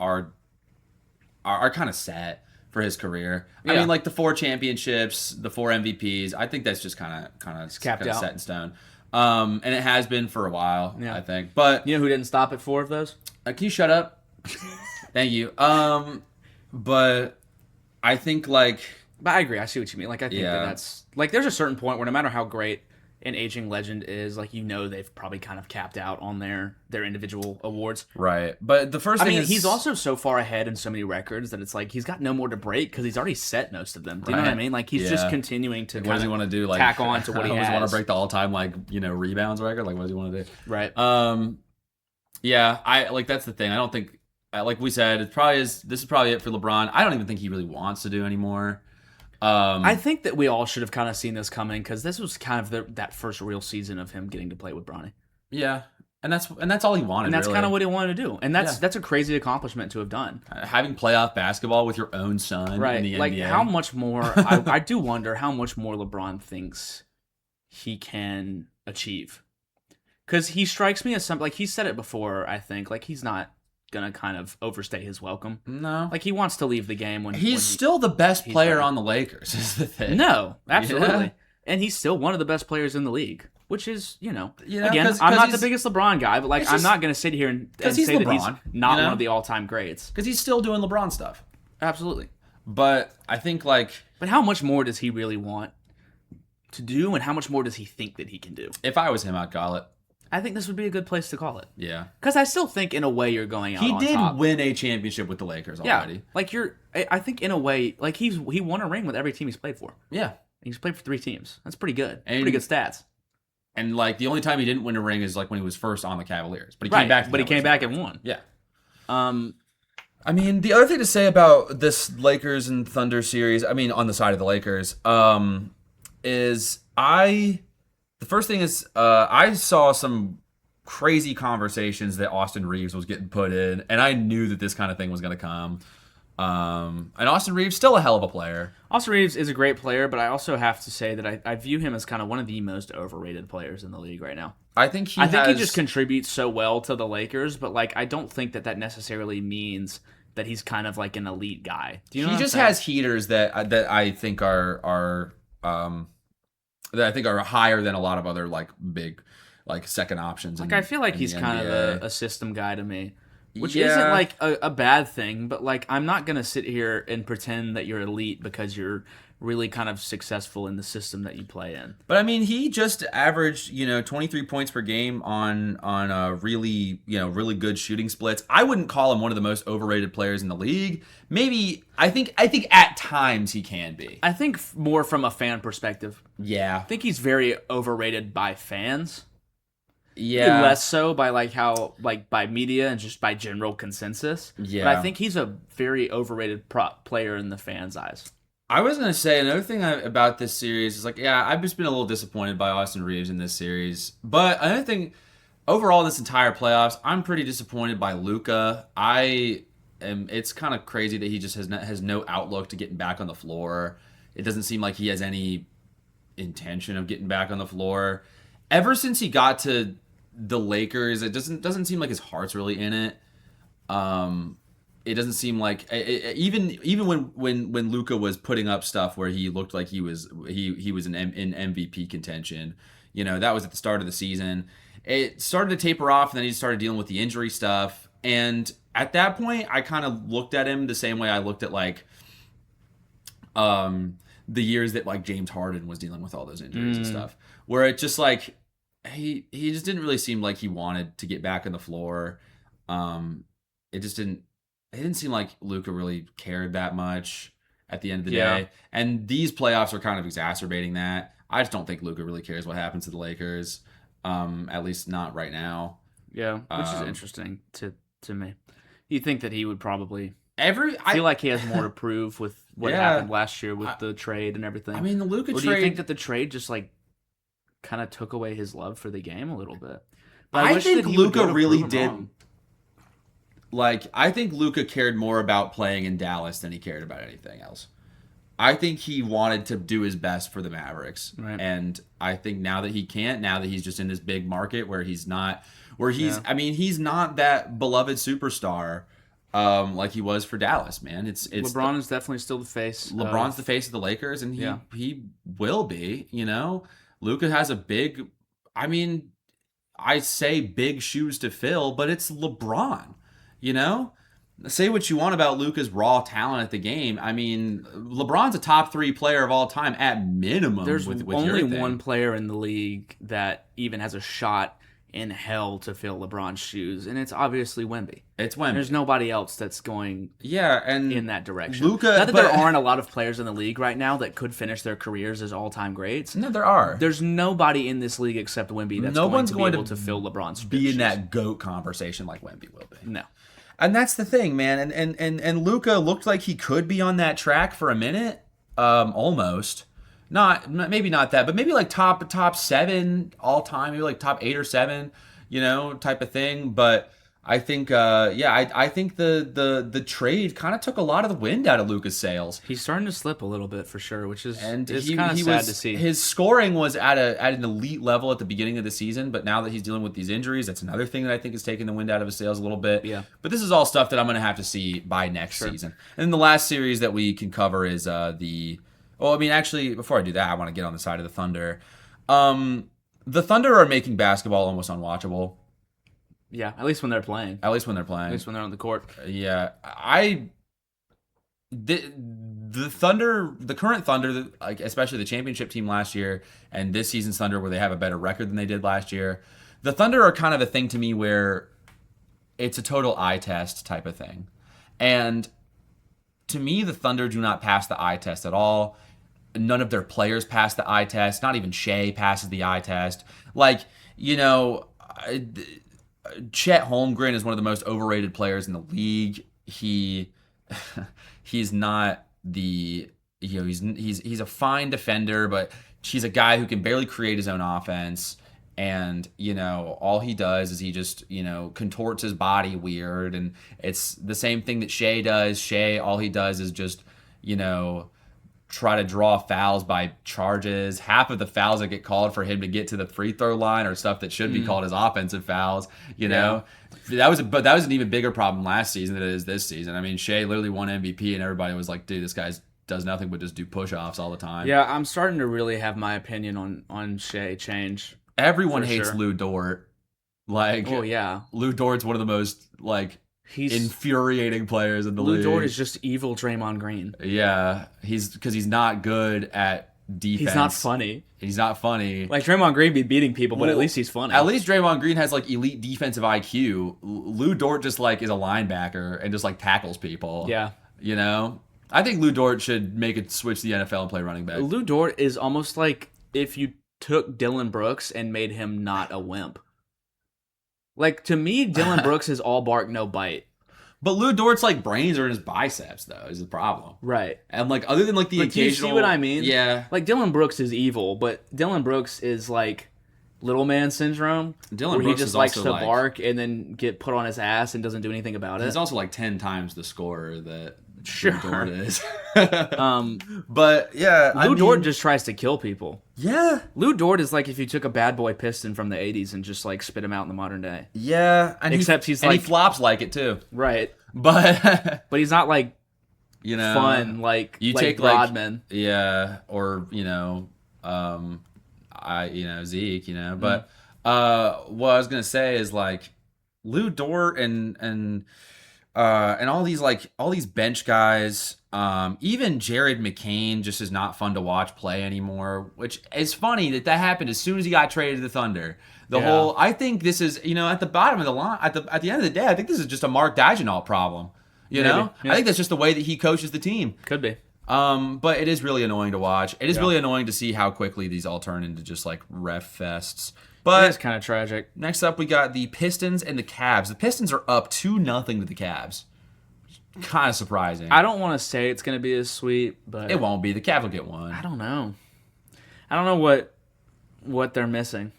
are kind of set for his career. Yeah. I mean, like the 4 championships, the 4 MVPs. I think that's just kind of set in stone. And it has been for a while. Yeah. I think. But you know who didn't stop at 4 of those? Can you shut up? Thank you. But I think like. But I agree. I see what you mean. Like, I think that's... Like, there's a certain point where no matter how great an aging legend is, like, you know they've probably kind of capped out on their individual awards. Right. But the first thing is... he's also so far ahead in so many records that it's like he's got no more to break because he's already set most of them. Do you know what I mean? Like, he's just continuing to what does he want to do? Like, tack on to what he has. Does he want to break the all-time, like, rebounds record? Like, what does he want to do? Right. Yeah, that's the thing. I don't think... Like we said, this is probably it for LeBron. I don't even think he really wants to do anymore. I think that we all should have kind of seen this coming because this was kind of that first real season of him getting to play with Bronny. Yeah, and that's all he wanted. And that's really. kind of what he wanted to do, and that's a crazy accomplishment to have done. Having playoff basketball with your own son, right? In the like NBA. How much more? I do wonder how much more LeBron thinks he can achieve because he strikes me as something like he said it before. I think like he's not gonna kind of overstay his welcome. No. Like he wants to leave the game when he's still the best player on the Lakers is the thing. No, absolutely. Yeah. And he's still one of the best players in the league, which is, again, cause I'm not the biggest LeBron guy, but like I'm not gonna sit here and say LeBron, that he's not one of the all-time greats. Because he's still doing LeBron stuff. Absolutely. But I think But how much more does he really want to do, and how much more does he think that he can do? If I was him, I'd call it. I think this would be a good place to call it. Yeah. Because I still think, in a way, you're going out on top. He did win a championship with the Lakers already. Yeah. Like, I think, in a way, like, he won a ring with every team he's played for. Yeah. He's played for 3 teams. That's pretty good. Pretty good stats. And, like, the only time he didn't win a ring is, like, when he was first on the Cavaliers. But he came back. But he came back and won. Yeah. I mean, the other thing to say about this Lakers and Thunder series, I mean, on the side of the Lakers, is the first thing is I saw some crazy conversations that Austin Reeves was getting put in, and I knew that this kind of thing was going to come. And Austin Reeves still a hell of a player. Austin Reeves is a great player, but I also have to say that I view him as kind of one of the most overrated players in the league right now. I think he just contributes so well to the Lakers, but like I don't think that necessarily means that he's kind of like an elite guy. Do you know? He just has heaters that I think are higher than a lot of other like big like second options. Like I feel like he's kind of a system guy to me. Which Yeah. isn't like a bad thing, but like I'm not gonna sit here and pretend that you're elite because you're really kind of successful in the system that you play in. But I mean, he just averaged 23 points per game on really really good shooting splits. I wouldn't call him one of the most overrated players in the league. Maybe I think at times he can be. I think more from a fan perspective. Yeah, I think he's very overrated by fans. yeah, Less so by like how like by media and just by general consensus. Yeah. But I think he's a very overrated player in the fans' eyes. I was gonna say another thing about this series is like, yeah, I've just been a little disappointed by Austin Reeves in this series. But another thing, overall, this entire playoffs, I'm pretty disappointed by Luka. It's kind of crazy that he just has no outlook to getting back on the floor. It doesn't seem like he has any intention of getting back on the floor. Ever since he got to the Lakers, it doesn't seem like his heart's really in it. It doesn't seem like even when Luka was putting up stuff where he looked like he was in MVP contention, that was at the start of the season. It started to taper off, and then he started dealing with the injury stuff. And at that point, I kind of looked at him the same way I looked at like the years that like James Harden was dealing with all those injuries and stuff, where it just like he just didn't really seem like he wanted to get back on the floor. It didn't seem like Luka really cared that much at the end of the day. And these playoffs are kind of exacerbating that. I just don't think Luka really cares what happens to the Lakers, at least not right now. Yeah, which is interesting to me. You think that he would probably I feel like he has more to prove with what happened last year with the trade and everything. I mean, the Luka or trade. do you think that the trade just like kind of took away his love for the game a little bit? But I wish think that he would Luka go to really prove him did. wrong. Like, I think Luka cared more about playing in Dallas than he cared about anything else. I think he wanted to do his best for the Mavericks. Right. And I think now that he can't, now that he's just in this big market where he's not that beloved superstar like he was for Dallas, man. It's LeBron is definitely still the face. LeBron's the face of the Lakers, and he will be, Luka has a big, I say big shoes to fill, but it's LeBron. Say what you want about Luka's raw talent at the game. I mean, LeBron's a top 3 player of all time at minimum. There's with only everything. one player in the league that even has a shot in hell to fill LeBron's shoes, and it's obviously Wemby. It's Wemby. There's nobody else that's going and in that direction. Luka, Not that there aren't a lot of players in the league right now that could finish their careers as all-time greats. No, there are. There's nobody in this league except Wemby that's going to be able to fill LeBron's be shoes. in that GOAT conversation like Wemby will be. No. And that's the thing, man. And Luka looked like he could be on that track for a minute, almost. Maybe not that, but maybe like top 7 all time, maybe like top 8 or 7, type of thing. But I think, I think the trade kind of took a lot of the wind out of Luka's sails. He's starting to slip a little bit for sure, which is And it's he kind of sad was, to see. His scoring was at an elite level at the beginning of the season, but now that he's dealing with these injuries, that's another thing that I think is taking the wind out of his sails a little bit. Yeah. But this is all stuff that I'm going to have to see by next season. And then the last series that we can cover is actually, before I do that, I want to get on the side of the Thunder. The Thunder are making basketball almost unwatchable. Yeah, at least when they're playing. At least when they're playing. At least when they're on the court. Yeah, the Thunder, the current Thunder, like especially the championship team last year, and this season's Thunder, where they have a better record than they did last year. The Thunder are kind of a thing to me where it's a total eye test type of thing, and to me, the Thunder do not pass the eye test at all. None of their players pass the eye test. Not even Shea passes the eye test. Chet Holmgren is one of the most overrated players in the league. he he's not the he's a fine defender, but he's a guy who can barely create his own offense. And all he does is he just contorts his body weird, and it's the same thing that Shea does. Shea, all he does is just try to draw fouls by charges. Half of the fouls that get called for him to get to the free throw line are stuff that should be called as offensive fouls. That was an even bigger problem last season than it is this season. I mean, Shea literally won MVP, and everybody was like, "Dude, this guy does nothing but just do push-offs all the time." Yeah, I'm starting to really have my opinion on Shea change. Everyone hates Lou Dort. Oh yeah, Lou Dort's one of the most he's infuriating players in the league. Lou Dort is just evil Draymond Green. Yeah, because he's not good at defense. He's not funny. He's not funny. Like Draymond Green be beating people, but at least he's funny. At least Draymond Green has elite defensive IQ. Lou Dort just is a linebacker and just tackles people. Yeah. I think Lou Dort should make a switch to the NFL and play running back. Lou Dort is almost like if you took Dylan Brooks and made him not a wimp. To me, Dylan Brooks is all bark, no bite. But Lou Dort's brains are in his biceps, though, is the problem. Right. And other than the occasional... Do you see what I mean? Yeah. Dylan Brooks is evil, but Dylan Brooks is little man syndrome. Where he just likes to bark and then get put on his ass and doesn't do anything about it. He's also 10 times the scorer that Lou Dort is. But yeah, Lou Dort just tries to kill people. Yeah. Lou Dort is if you took a bad boy Piston from the 80s and just spit him out in the modern day. Yeah. And Except he flops it too. Right. But he's not fun you take Rodman. Yeah, or Zeke, but what I was gonna say is Lou Dort and all these bench guys, even Jared McCain just is not fun to watch play anymore, which is funny that happened as soon as he got traded to the Thunder. I think this is at the bottom of the line at the end of the day, I think this is just a Mark Daigneault problem. Yeah. I think that's just the way that he coaches the team. Could be. But it is really annoying to watch. It is really annoying to see how quickly these all turn into just ref fests. But it is kind of tragic. Next up, we got the Pistons and the Cavs. The Pistons are up 2-0 to the Cavs. Kind of surprising. I don't want to say it's going to be as sweet, but it won't be. The Cavs will get one. I don't know. I don't know what they're missing.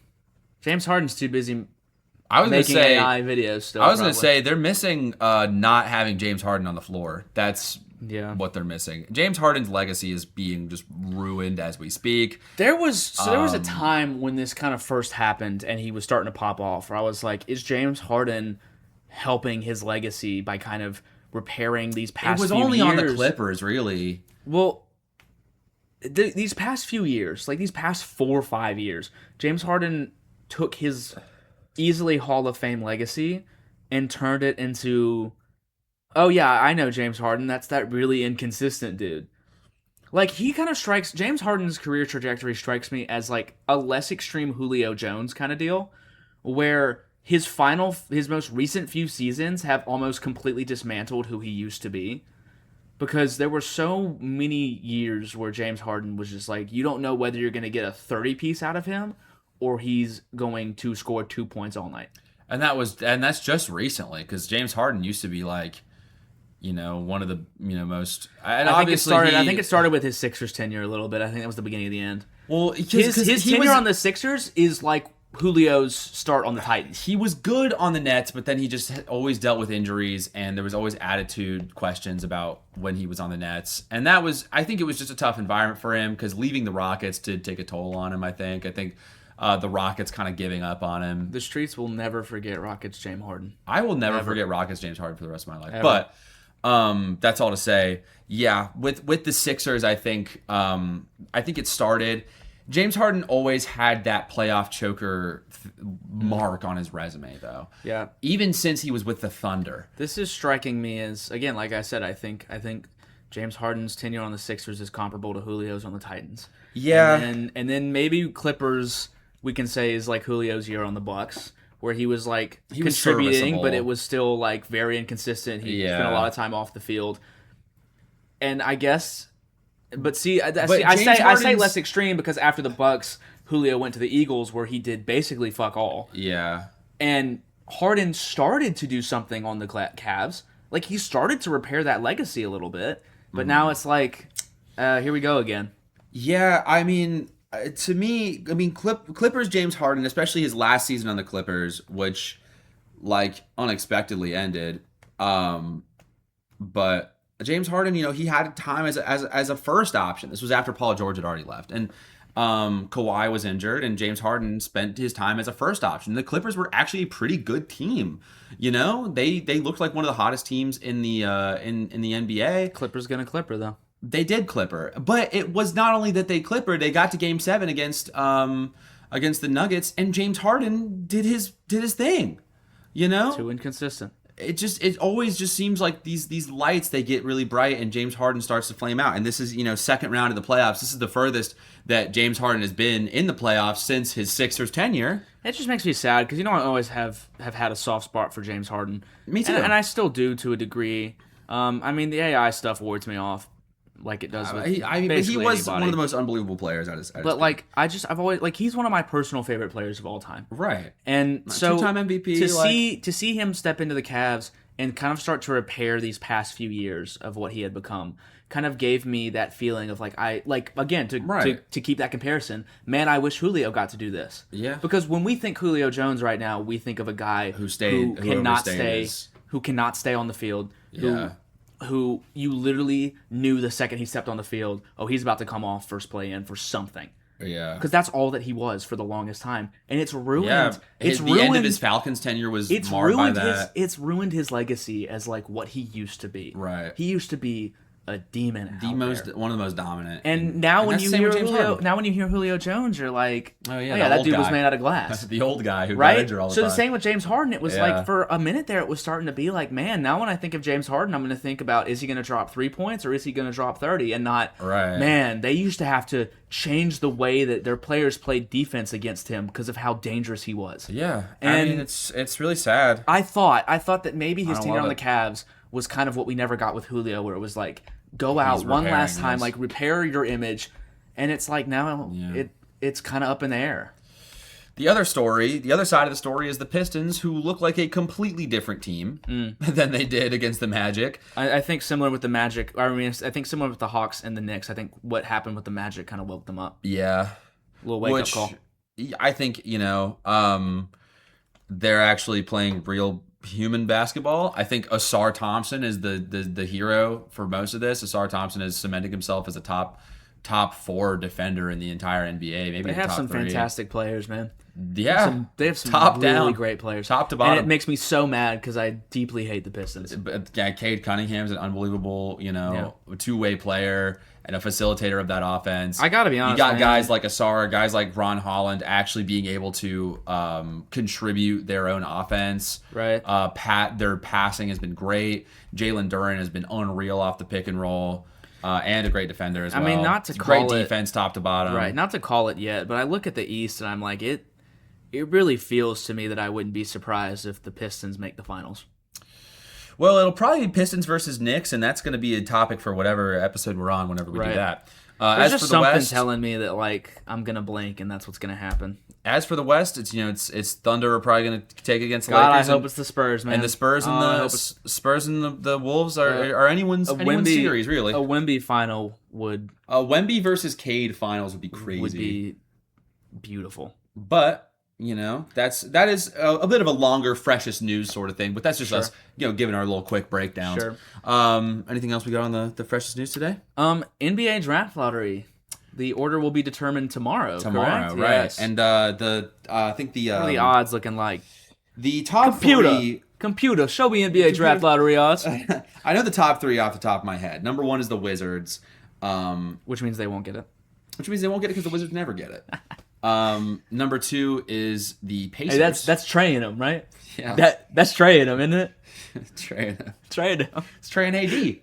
James Harden's too busy making AI videos still. I was going to say they're missing not having James Harden on the floor. That's what they're missing. James Harden's legacy is being just ruined as we speak. There was a time when this kind of first happened and he was starting to pop off where I was like, is James Harden helping his legacy by kind of repairing these past few years? It was only on the Clippers, really. Well, these past few years, these past 4 or 5 years, James Harden took his easily Hall of Fame legacy and turned it into, oh yeah, I know James Harden. That's that really inconsistent dude. He kind of strikes, James Harden's career trajectory strikes me as a less extreme Julio Jones kind of deal, where his most recent few seasons have almost completely dismantled who he used to be. Because there were so many years where James Harden was just you don't know whether you're going to get a 30-piece out of him or he's going to score 2 points all night. And that's just recently, because James Harden used to be one of the most. And I think it started with his Sixers tenure a little bit. I think that was the beginning of the end. Well, his tenure on the Sixers is Julio's start on the Titans. He was good on the Nets, but then he just always dealt with injuries, and there was always attitude questions about when he was on the Nets. And I think it was just a tough environment for him, because leaving the Rockets did take a toll on him, I think. The Rockets kind of giving up on him. The streets will never forget Rockets James Harden. I will never forget Rockets James Harden for the rest of my life. Ever. But that's all to say. Yeah, with the Sixers, I think it started. James Harden always had that playoff choker mark on his resume, though. Yeah. Even since he was with the Thunder. This is striking me as, again, like I said, I think James Harden's tenure on the Sixers is comparable to Julio's on the Titans. Yeah. And then maybe Clippers, we can say, is Julio's year on the Bucks, where he was contributing, but it was still very inconsistent. He spent a lot of time off the field. And I guess, but see, I say less extreme because after the Bucks, Julio went to the Eagles, where he did basically fuck all. Yeah. And Harden started to do something on the Cavs, like he started to repair that legacy a little bit, but now it's like, here we go again. Yeah, I mean, to me, Clippers James Harden, especially his last season on the Clippers, which like unexpectedly ended. But James Harden, he had time as a first option. This was after Paul George had already left, and Kawhi was injured, and James Harden spent his time as a first option. The Clippers were actually a pretty good team. They looked like one of the hottest teams in the NBA. Clippers gonna Clipper though. They did Clipper, but it was not only that they Clipper. They got to Game 7 against the Nuggets, and James Harden did his thing. Too inconsistent. It always just seems like these lights, they get really bright and James Harden starts to flame out. And this is, second round of the playoffs. This is the furthest that James Harden has been in the playoffs since his Sixers tenure. It just makes me sad because I always have had a soft spot for James Harden. Me too. And I still do to a degree. The AI stuff wards me off like it does with he was anybody. one of the most unbelievable players at his But like I've always he's one of my personal favorite players of all time. Right. And so two-time MVP to see him step into the Cavs and kind of start to repair these past few years of what he had become kind of gave me that feeling of to keep that comparison. Man, I wish Julio got to do this. Yeah. Because when we think Julio Jones right now, we think of a guy who cannot stay on the field. Yeah. Who you literally knew the second he stepped on the field, he's about to come off first play in for something. Yeah. Because that's all that he was for the longest time. And it's ruined. Yeah. The end of his Falcons tenure was marred by that. It's ruined his legacy as what he used to be. Right. He used to be a demon. One of the most dominant. And now when you hear Julio Jones, you're like, that dude was made out of glass. The old guy who got injured all the time. So the same with James Harden. It was for a minute there, it was starting to be like, man, now when I think of James Harden, I'm going to think about, is he going to drop 3 points or is he going to drop 30 and not, man, they used to have to change the way that their players played defense against him because of how dangerous he was. Yeah. And it's really sad. I thought that maybe his tenure on the Cavs was kind of what we never got with Julio, where it was like, go out one last time, repair your image, and it's like now it's kind of up in the air. The other side of the story is the Pistons, who look like a completely different team than they did against the Magic. I think similar with the Magic. I think similar with the Hawks and the Knicks. I think what happened with the Magic kind of woke them up. Yeah, a little wake up call. I think they're actually playing real human basketball. I think Asar Thompson is the hero for most of this. Asar Thompson is cementing himself as a top 4 defender in the entire NBA. Maybe they have top some 3. Fantastic players, man. Yeah, they have some top really down, great players, top to bottom. And it makes me so mad because I deeply hate the Pistons. But Cade Cunningham's an unbelievable, two-way player and a facilitator of that offense. I gotta be honest, you got guys like Asar, guys like Ron Holland actually being able to contribute their own offense. Right. Their passing has been great. Jalen Duren has been unreal off the pick and roll. And a great defender as well. I mean, not to call great defense top to bottom. Right, not to call it yet, but I look at the East and I'm like, it really feels to me that I wouldn't be surprised if the Pistons make the finals. Well, it'll probably be Pistons versus Knicks, and that's going to be a topic for whatever episode we're on whenever we do that. There's just something telling me that I'm gonna blink and that's what's gonna happen. As for the West, it's Thunder are probably gonna take against the God, Lakers. I hope it's the Spurs, man. And the Spurs and the Wolves are anyone's series, really. A Wemby final would Wemby versus Cade finals would be crazy. Would be beautiful. But that is a bit of a longer, freshest news sort of thing. But that's just us, giving our little quick breakdowns. Sure. Anything else we got on the freshest news today? NBA draft lottery. The order will be determined tomorrow. Correct? Right? Yes. And I think what are the odds looking like? The top Computer, show me NBA draft lottery odds. I know the top 3 off the top of my head. Number 1 is the Wizards, which means they won't get it. Which means they won't get it because the Wizards never get it. Number 2 is the Pacers. Hey, that's traying them, right? Yeah. That's traying them, isn't it? Traying them. It's Trey and AD.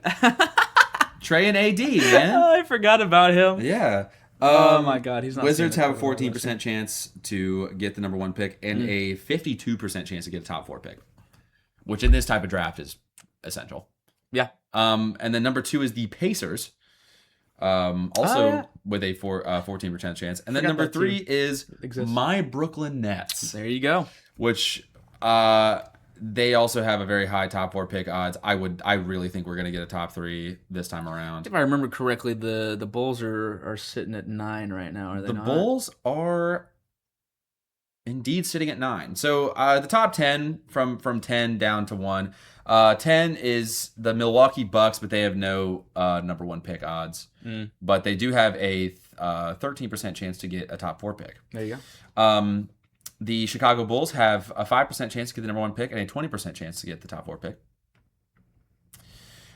Trey and AD, man. I forgot about him. Yeah. Oh my God, he's not. Wizards have a 14% chance to get the number 1 pick and a 52% chance to get a top 4 pick, which in this type of draft is essential. Yeah. And then number 2 is the Pacers. With a 14% chance. And then number 3 is my Brooklyn Nets. There you go. Which they also have a very high top 4 pick odds. I really think we're going to get a top 3 this time around. If I remember correctly, the Bulls are sitting at 9 right now. Are they The not? Bulls are indeed sitting at 9. So the top 10 from 10 down to 1. 10 is the Milwaukee Bucks, but they have no number 1 pick odds. But they do have a 13% chance to get a top 4 pick. There you go. The Chicago Bulls have a 5% chance to get the number 1 pick and a 20% chance to get the top 4 pick.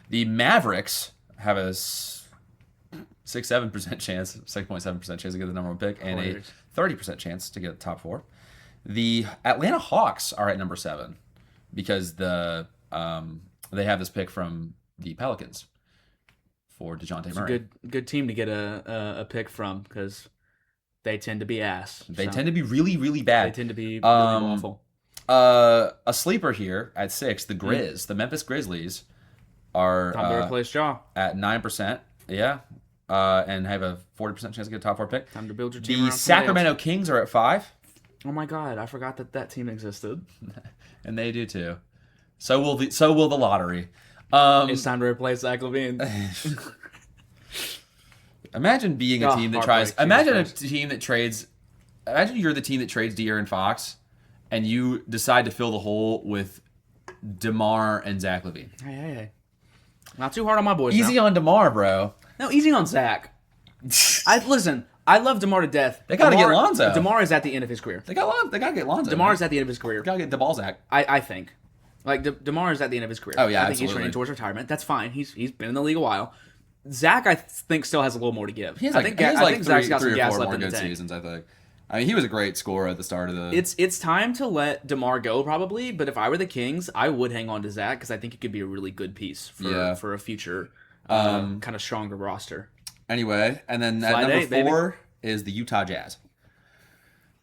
The Mavericks have a 6.7% chance to get the number 1 pick and a 30% chance to get the top 4. The Atlanta Hawks are at number 7 because they have this pick from the Pelicans for DeJounte Murray. It's a good team to get a pick from because they tend to be ass. They tend to be really, really bad. They tend to be really awful. A sleeper here at 6, the Grizz, the Memphis Grizzlies, are Time to replace Jaw. at 9%. Yeah. And have a 40% chance to get a top 4 pick. Time to build your team The around somebody Sacramento Kings are at 5. Oh my God, I forgot that team existed. And they do too. So will the lottery. It's time to replace Zach LaVine. Imagine being a team that tries. heartbreak. Imagine a Jesus team that trades. Imagine you're the team that trades De'Aaron Fox, and you decide to fill the hole with DeMar and Zach LaVine. Hey. Not too hard on my boys. Easy on DeMar, bro. No, easy on Zach. Listen. I love DeMar to death. They gotta get Lonzo. DeMar is at the end of his career. They gotta get Lonzo. DeMar is at the end of his career. They gotta get DeBalzac. I think. Like DeMar is at the end of his career. Oh, yeah, I think he's absolutely. running towards retirement. That's fine. He's been in the league a while. Zach, I think, still has a little more to give. He has I think Zach's got some three or gas four left more in the good tank. seasons. I think. I mean, he was a great scorer at the start of the. It's time to let DeMar go, probably. But if I were the Kings, I would hang on to Zach because I think it could be a really good piece for a future kind of stronger roster. Anyway, and then at Slide number 8, 4 is the Utah Jazz.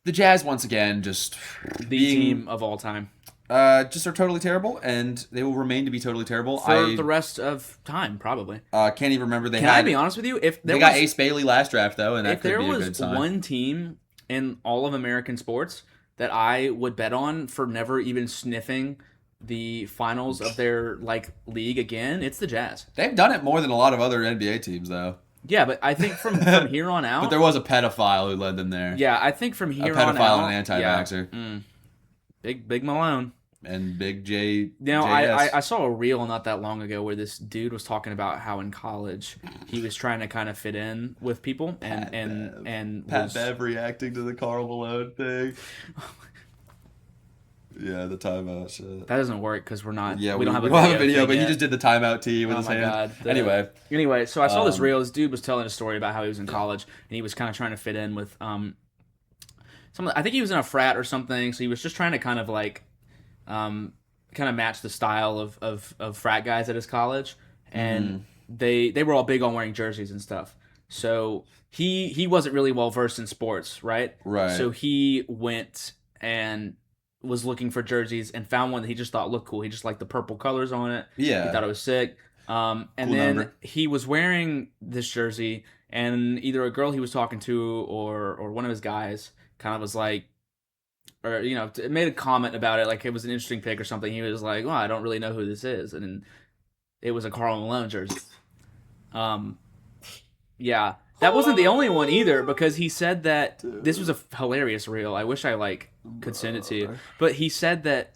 The Jazz, once again, just The team of all time. just are totally terrible, and they will remain to be totally terrible. For the rest of time, probably. Can't even remember Can I be honest with you? If they got Ace Bailey last draft, though, and that if could there be a good was sign. one team in all of American sports that I would bet on for never even sniffing the finals of their league again, it's the Jazz. They've done it more than a lot of other NBA teams, though. Yeah, but I think from here on out. But there was a pedophile who led them there. Yeah, I think from here A pedophile on out. and an anti-vaxxer. Yeah, Big Malone. And Big J. Now, JS. I saw a reel not that long ago where this dude was talking about how in college he was trying to kind of fit in with people and Pat was, Bev reacting to the Karl Malone thing. Yeah, the timeout shit. that doesn't work because we don't have we a don't have a video, thing but he yet. just did the timeout tee with Oh his my hand. God. Anyway, so I saw this Um, reel. This dude was telling a story about how he was in college and he was kind of trying to fit in with I think he was in a frat or something. So he was just trying to kind of kind of match the style of frat guys at his college, and they were all big on wearing jerseys and stuff. So he wasn't really well versed in sports, right? Right. So he went and was looking for jerseys and found one that he just thought looked cool. He just liked the purple colors on it. Yeah. He thought it was sick. And Cool then number. he was wearing this jersey, and either a girl he was talking to or one of his guys kind of was like, or made a comment about it, like it was an interesting pick or something. He was like, "Well, I don't really know who this is," and then it was a Karl Malone jersey. Yeah, that wasn't the only one either, because he said that this was a hilarious reel. I wish I could send it to you, but he said that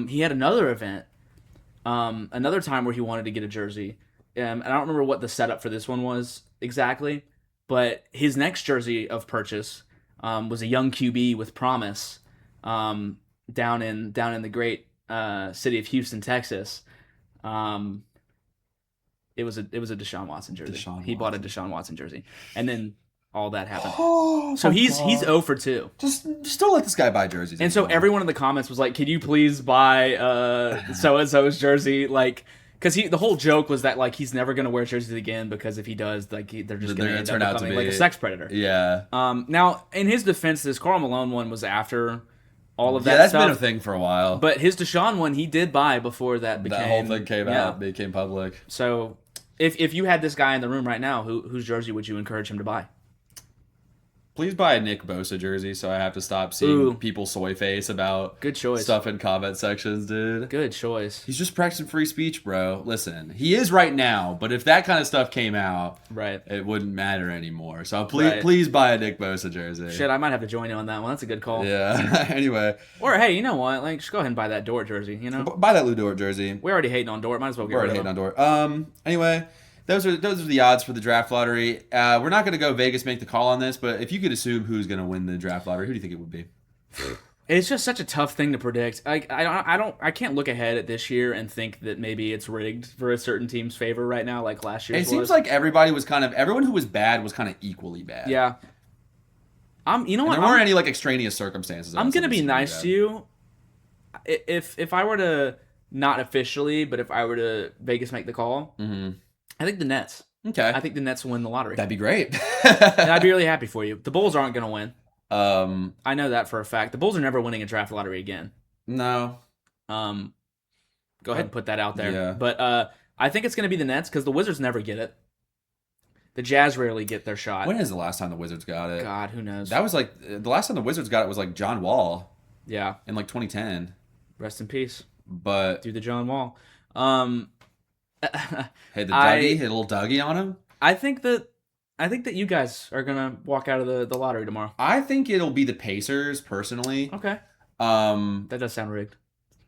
he had another event, another time where he wanted to get a jersey, and I don't remember what the setup for this one was exactly, but his next jersey of purchase was a young QB with promise down in the great city of Houston, Texas. It was a Deshaun Watson jersey. He bought a Deshaun Watson jersey, and then all that happened. So he's 0 for 2. Just don't let this guy buy jerseys. And so anymore. everyone in the comments was like, "Can you please buy so and so's jersey?" Because the whole joke was that he's never gonna wear jerseys again, because if he does, they're just gonna end turn up out to becoming be like a sex predator. Yeah. Now, in his defense, this Karl Malone one was after all of that Yeah, that's stuff. been a thing for a while. But his Deshaun one, he did buy before that became... That whole thing came out, became public. So, if you had this guy in the room right now, whose jersey would you encourage him to buy? Please buy a Nick Bosa jersey so I have to stop seeing people soy face about Good choice. stuff in comment sections, dude. Good choice. He's just practicing free speech, bro. Listen, he is right now, but if that kind of stuff came out, Right. it wouldn't matter anymore. So please buy a Nick Bosa jersey. Shit, I might have to join you on that one. That's a good call. Yeah. Anyway. Or, hey, you know what? Like, just go ahead and buy that Dort jersey, you know? Buy that Lou Dort jersey. We're already hating on Dort. Might as well get We're rid already of hating him. on Dort. Anyway, those are the odds for the draft lottery. We're not going to go Vegas make the call on this, but if you could assume who's going to win the draft lottery, who do you think it would be? It's just such a tough thing to predict. I can't look ahead at this year and think that maybe it's rigged for a certain team's favor right now, like last year. It seems like everyone who was bad was kind of equally bad. Yeah. You know what? There weren't any like extraneous circumstances. I'm gonna be nice to you. If I were to, not officially, but if I were to Vegas make the call, I think the Nets. Okay. I think the Nets will win the lottery. That'd be great. And I'd be really happy for you. The Bulls aren't gonna win. No. I know that for a fact. The Bulls are never winning a draft lottery again. Go ahead and put that out there. Yeah. But I think it's going to be the Nets because the Wizards never get it. The Jazz rarely get their shot. When is the last time the Wizards got it? God, who knows? That was like the last time the Wizards got it was like John Wall Yeah. in like 2010. Rest in peace. But Do the John Wall. hey, the Dougie, hit a little Dougie on him. I think that you guys are gonna walk out of the lottery tomorrow. I think it'll be the Pacers personally. Okay. That does sound rigged.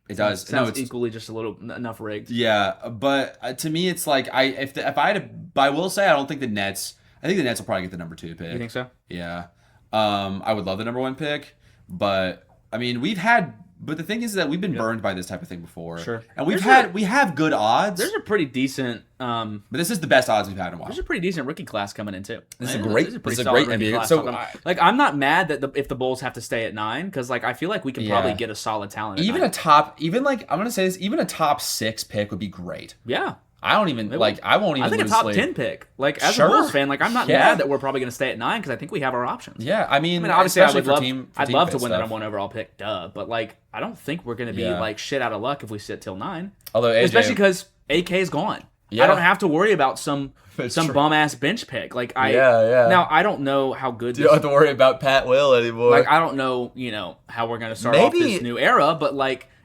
It does. Sounds it's equally just a little enough rigged. Yeah, but to me, it's like if I had to, I will say I don't think the Nets. I think the Nets will probably get the number 2 pick. You think so? Yeah. I would love the number 1 pick, but I mean but the thing is that we've been burned by this type of thing before. Sure. And we have good odds. There's a pretty decent. But this is the best odds we've had in a while. There's a pretty decent rookie class coming in too. This is a great solid rookie NBA. class. So I'm not mad that if the Bulls have to stay at 9 because I feel like we can probably get a solid talent. Even I'm gonna say this. Even a top 6 pick would be great. Yeah. I won't even I think a top 10 pick. As a Bulls fan, I'm not mad that we're probably going to stay at 9 because I think we have our options. Yeah, I mean obviously, I'd love to win the stuff. number 1 overall pick, duh. But I don't think we're going to be shit out of luck if we sit till 9. Although AJ, especially because AK is gone. Yeah. I don't have to worry about some bum ass bench pick. Now I don't know how good. You don't have to worry about Pat Will anymore. I don't know, how we're going to start off this new era, but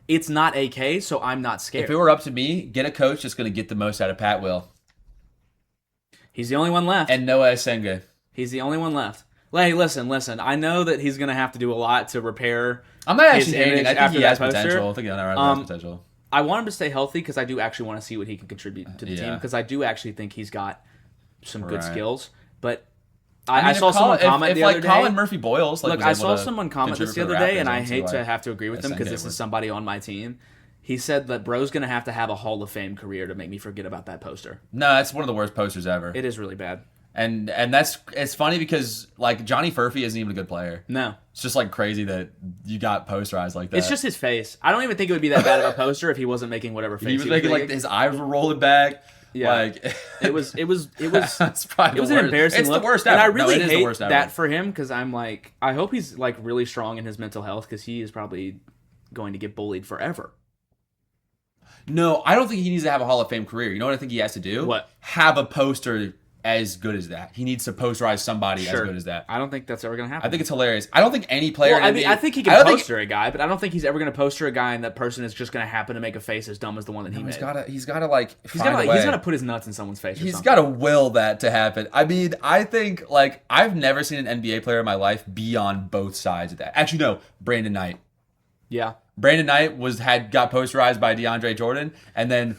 it's not AK, so I'm not scared. If it were up to me, get a coach that's going to get the most out of Pat Will. He's the only one left. And Noah Senga. He's the only one left. Hey, listen. I know that he's going to have to do a lot to repair. I'm not actually his hating. image I think after he has that poster. potential. I think he has potential. I want him to stay healthy because I do actually want to see what he can contribute to the team because I do actually think he's got some good skills. But I saw someone comment the other day. Colin Murphy Boyles. I saw someone comment this the other day, and I hate to have to agree with him because this is somebody on my team. He said that bro's going to have a Hall of Fame career to make me forget about that poster. No, that's one of the worst posters ever. It is really bad. And it's funny because Johnny Furphy isn't even a good player. No. It's just crazy that you got posterized like that. It's just his face. I don't even think it would be that bad of a poster if he wasn't making whatever face he was making. His eyes were rolling back. Yeah. It was That's probably it was an embarrassing it's look. the worst ever. And I really it is hate the worst ever. that for him because I'm I hope he's really strong in his mental health because he is probably going to get bullied forever. No, I don't think he needs to have a Hall of Fame career. You know what I think he has to do? What? Have a poster as good as that. He needs to posterize somebody as good as that. I don't think that's ever going to happen. I think it's hilarious. I don't think any player. Well, I think he can poster a guy, but I don't think he's ever going to poster a guy, and that person is just going to happen to make a face as dumb as the one that he made. He's got to put his nuts in someone's face. He's got to will that to happen. I mean, I think I've never seen an NBA player in my life be on both sides of that. Actually, no, Brandon Knight. Yeah. Brandon Knight got posterized by DeAndre Jordan, and then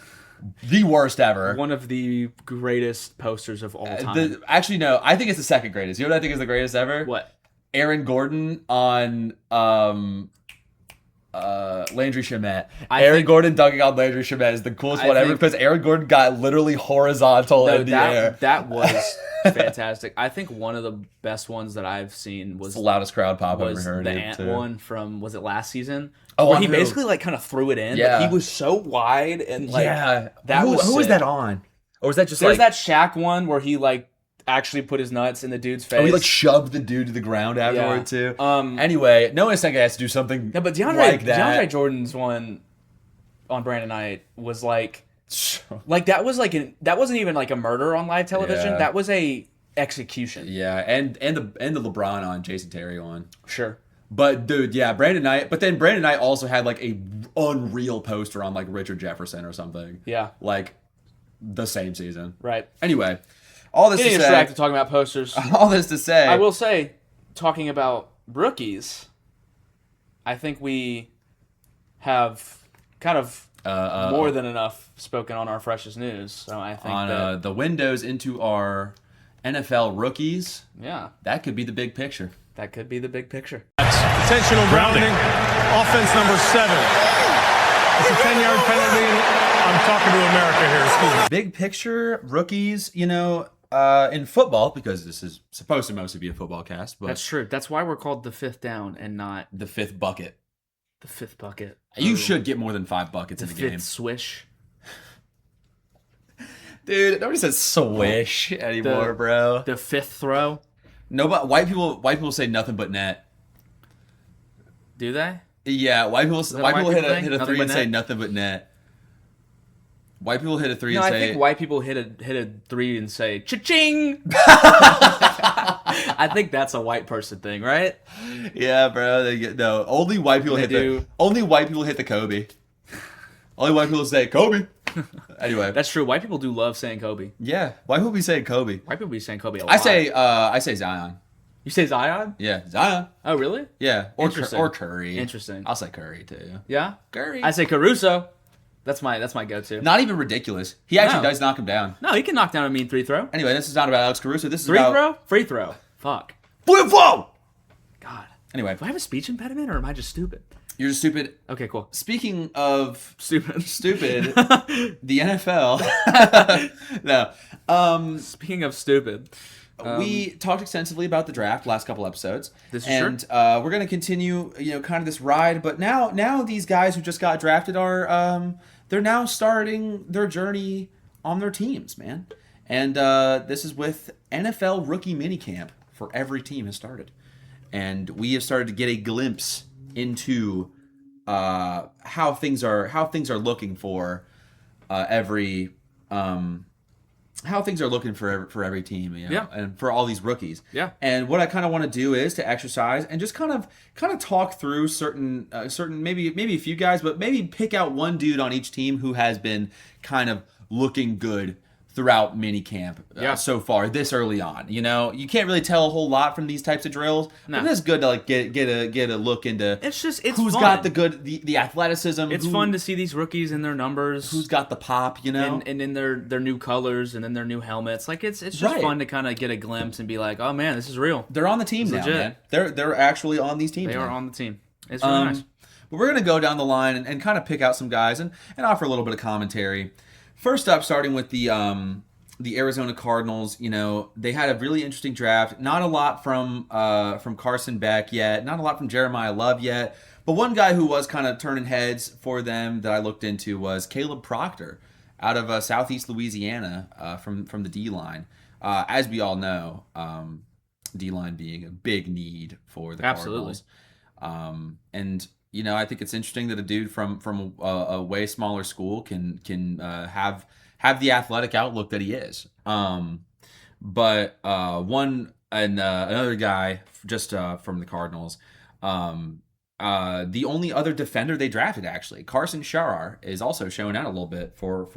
the worst ever. One of the greatest posters of all time. Actually, no, I think it's the second greatest. You know what I think is the greatest ever? What? Aaron Gordon on Landry Shamet. Aaron Gordon dunking on Landry Shamet is the coolest one ever because Aaron Gordon got literally horizontal in the air. That was fantastic. I think one of the best ones that I've seen was it's the loudest crowd pop I've ever was heard. The Ant one from, was it last season? Oh, where he basically kind of threw it in. Yeah. But he was so wide and who was that on? Or was that just There's that Shaq one where he actually put his nuts in the dude's face. Oh, he shoved the dude to the ground afterward too. Anyway, Noah Senga has to do something. Yeah, but DeAndre Jordan's one on Brandon Knight was that was that wasn't even a murder on live television. Yeah. That was a execution. Yeah, and the LeBron on Jason Terry on. Sure. But dude, yeah, Brandon Knight. But then Brandon Knight also had like a unreal poster on like Richard Jefferson or something. Yeah. Like the same season. Right. Anyway, all this Getting to say, distracted talking about posters. all this to say, I will say, talking about rookies, I think we have kind of more than enough spoken on our freshest news. So I think on that the windows into our NFL rookies, yeah, that could be the big picture. that could be the big picture. Intentional grounding. Offense number 7. It's a 10-yard penalty. I'm talking to America here. Excuse me. Big picture rookies, in football, because this is supposed to mostly be a football cast, but That's true. That's why we're called the fifth down and not the fifth bucket. the fifth bucket. You should get more than 5 buckets The in a fifth game. swish. Dude, nobody says swish anymore, bro. The fifth throw. Nobody, white people say nothing but net. Do they? Yeah, white people that a white white people people hit thing? a Nothing three but and say net? nothing but net. White people hit a three No, and I say think white people hit a three and say cha-ching. I think that's a white person thing, right? yeah, bro. No, only white people hit the Kobe. Only white people say Kobe. Anyway, That's true. White people do love saying Kobe. yeah, white people be saying Kobe. White people be saying Kobe a lot. I say Zion. You say Zion? Yeah, Zion. Oh, really? Yeah, Interesting. or Curry. Interesting. I'll say Curry too. Yeah? Curry. I say Caruso. That's my go-to. Not even ridiculous. He actually No. does knock him down. No, he can knock down a mean free throw. Anyway, this is not about Alex Caruso. This is Free about throw? Free throw. Fuck. Whoa! God. Anyway, Do I have a speech impediment or am I just stupid? you're just stupid. Okay, cool. Speaking of Stupid. the NFL. No. Speaking of stupid. We talked extensively about the draft last couple episodes. This is and we're going to continue, kind of this ride. But now these guys who just got drafted are they're now starting their journey on their teams, man. And this is with NFL rookie minicamp for every team has started, and we have started to get a glimpse into how things are looking for every. How things are looking for every team, Yeah. and for all these rookies. Yeah. And what I kind of want to do is to exercise and just kind of talk through certain maybe a few guys, but maybe pick out one dude on each team who has been kind of looking good throughout minicamp so far this early on. You can't really tell a whole lot from these types of drills, No. but it's good to like get a look into It's who's fun. got the athleticism. It's fun to see these rookies in their numbers. Who's got the pop, and in their new colors and in their new helmets. Like it's just Right. fun to kind of get a glimpse and be like, oh man, this is real. They're on the team now, legit. man. They're actually on these teams. They are now. on the team. It's really nice. But we're going to go down the line and kind of pick out some guys and offer a little bit of commentary. First up, starting with the Arizona Cardinals. They had a really interesting draft. Not a lot from Carson Beck yet. Not a lot from Jeremiah Love yet. But one guy who was kind of turning heads for them that I looked into was Caleb Proctor out of Southeast Louisiana from the D-line. As we all know, D-line being a big need for the Absolutely. Cardinals. And I think it's interesting that a dude from a way smaller school can have the athletic outlook that he is. But another guy just from the Cardinals. The only other defender they drafted, actually, Carson Sharar, is also showing out a little bit for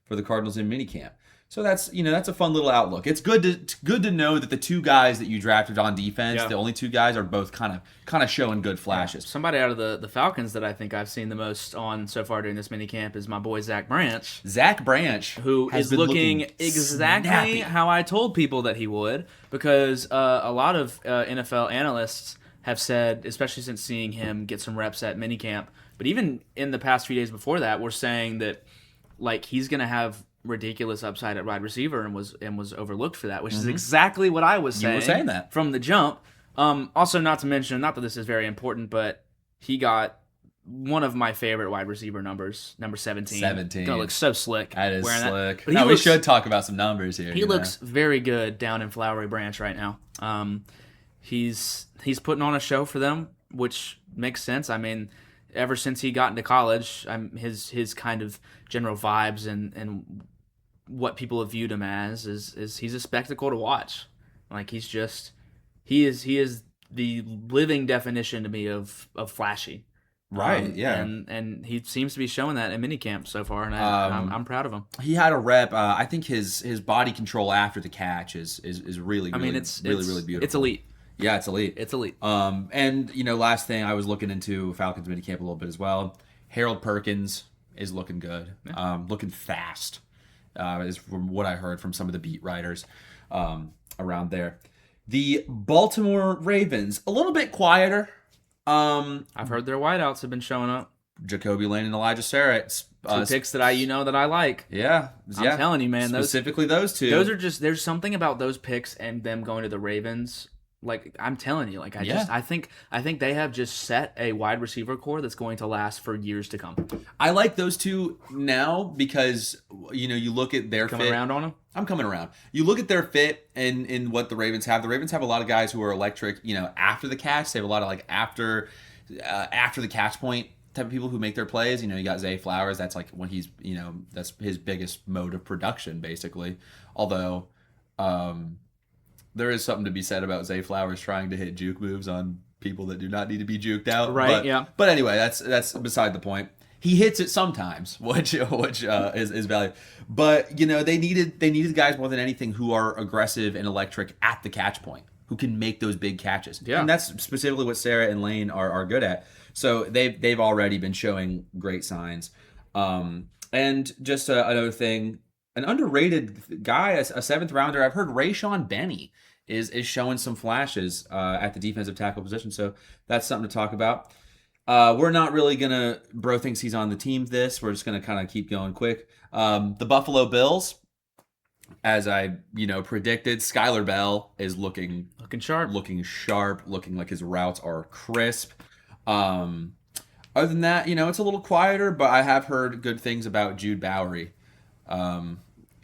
the Cardinals in minicamp. So that's a fun little outlook. It's good to know that the two guys that you drafted on defense, the only two guys, are both kind of showing good flashes. Somebody out of the Falcons that I think I've seen the most on so far during this minicamp is my boy Zach Branch. Zach Branch, Who has is been looking looking exactly snappy. how I told people that he would, because a lot of NFL analysts have said, especially since seeing him get some reps at minicamp, but even in the past few days before that, we're saying that like he's going to have ridiculous upside at wide receiver and was overlooked for that, which is exactly what I was saying. You were saying that from the jump. Also, not to mention, not that this is very important, but he got one of my favorite wide receiver numbers, number 17. 17. Gonna look so slick. That is wearing slick. But No, we looks- should talk about some numbers here. He looks very good down in Flowery Branch right now. He's putting on a show for them, which makes sense. I mean, ever since he got into college, his kind of general vibes and what people have viewed him as is he's a spectacle to watch. Like he is the living definition to me of flashy. Right, yeah. And he seems to be showing that in minicamp so far, and I'm proud of him. He had a rep. I think his body control after the catch is really, really, really beautiful. It's elite. Yeah, it's elite. It's elite. And last thing, I was looking into Falcons minicamp a little bit as well. Harold Perkins is looking good, looking fast, is from what I heard from some of the beat writers around there. The Baltimore Ravens, a little bit quieter. I've heard their wideouts have been showing up. Jacoby Lane and Elijah Sarrett. Two picks that I like. Yeah. I'm telling you, man. Specifically those two. Those are just, there's something about those picks and them going to the Ravens. Like, I'm telling you, like, I think they have just set a wide receiver core that's going to last for years to come. I like those two now because, you look at their Coming fit. around on them? I'm coming around. You look at their fit and in what the Ravens have. The Ravens have a lot of guys who are electric, after the catch. They have a lot of, like, after the catch point type of people who make their plays. You got Zay Flowers. That's, like, when he's, that's his biggest mode of production, basically. Although, there is something to be said about Zay Flowers trying to hit juke moves on people that do not need to be juked out. Right, yeah. But anyway, that's beside the point. He hits it sometimes, which is valuable. But they needed guys more than anything who are aggressive and electric at the catch point, who can make those big catches. Yeah. And that's specifically what Sarah and Lane are good at. So they've already been showing great signs. And just another thing, an underrated guy, a seventh rounder. I've heard Rayshon Benny is showing some flashes at the defensive tackle position. So that's something to talk about. We're not really going to bro thinks he's on the team this. We're just going to kind of keep going quick. The Buffalo Bills, as I predicted, Skylar Bell is looking sharp, looking like his routes are crisp. Other than that, it's a little quieter, but I have heard good things about Jude Bowery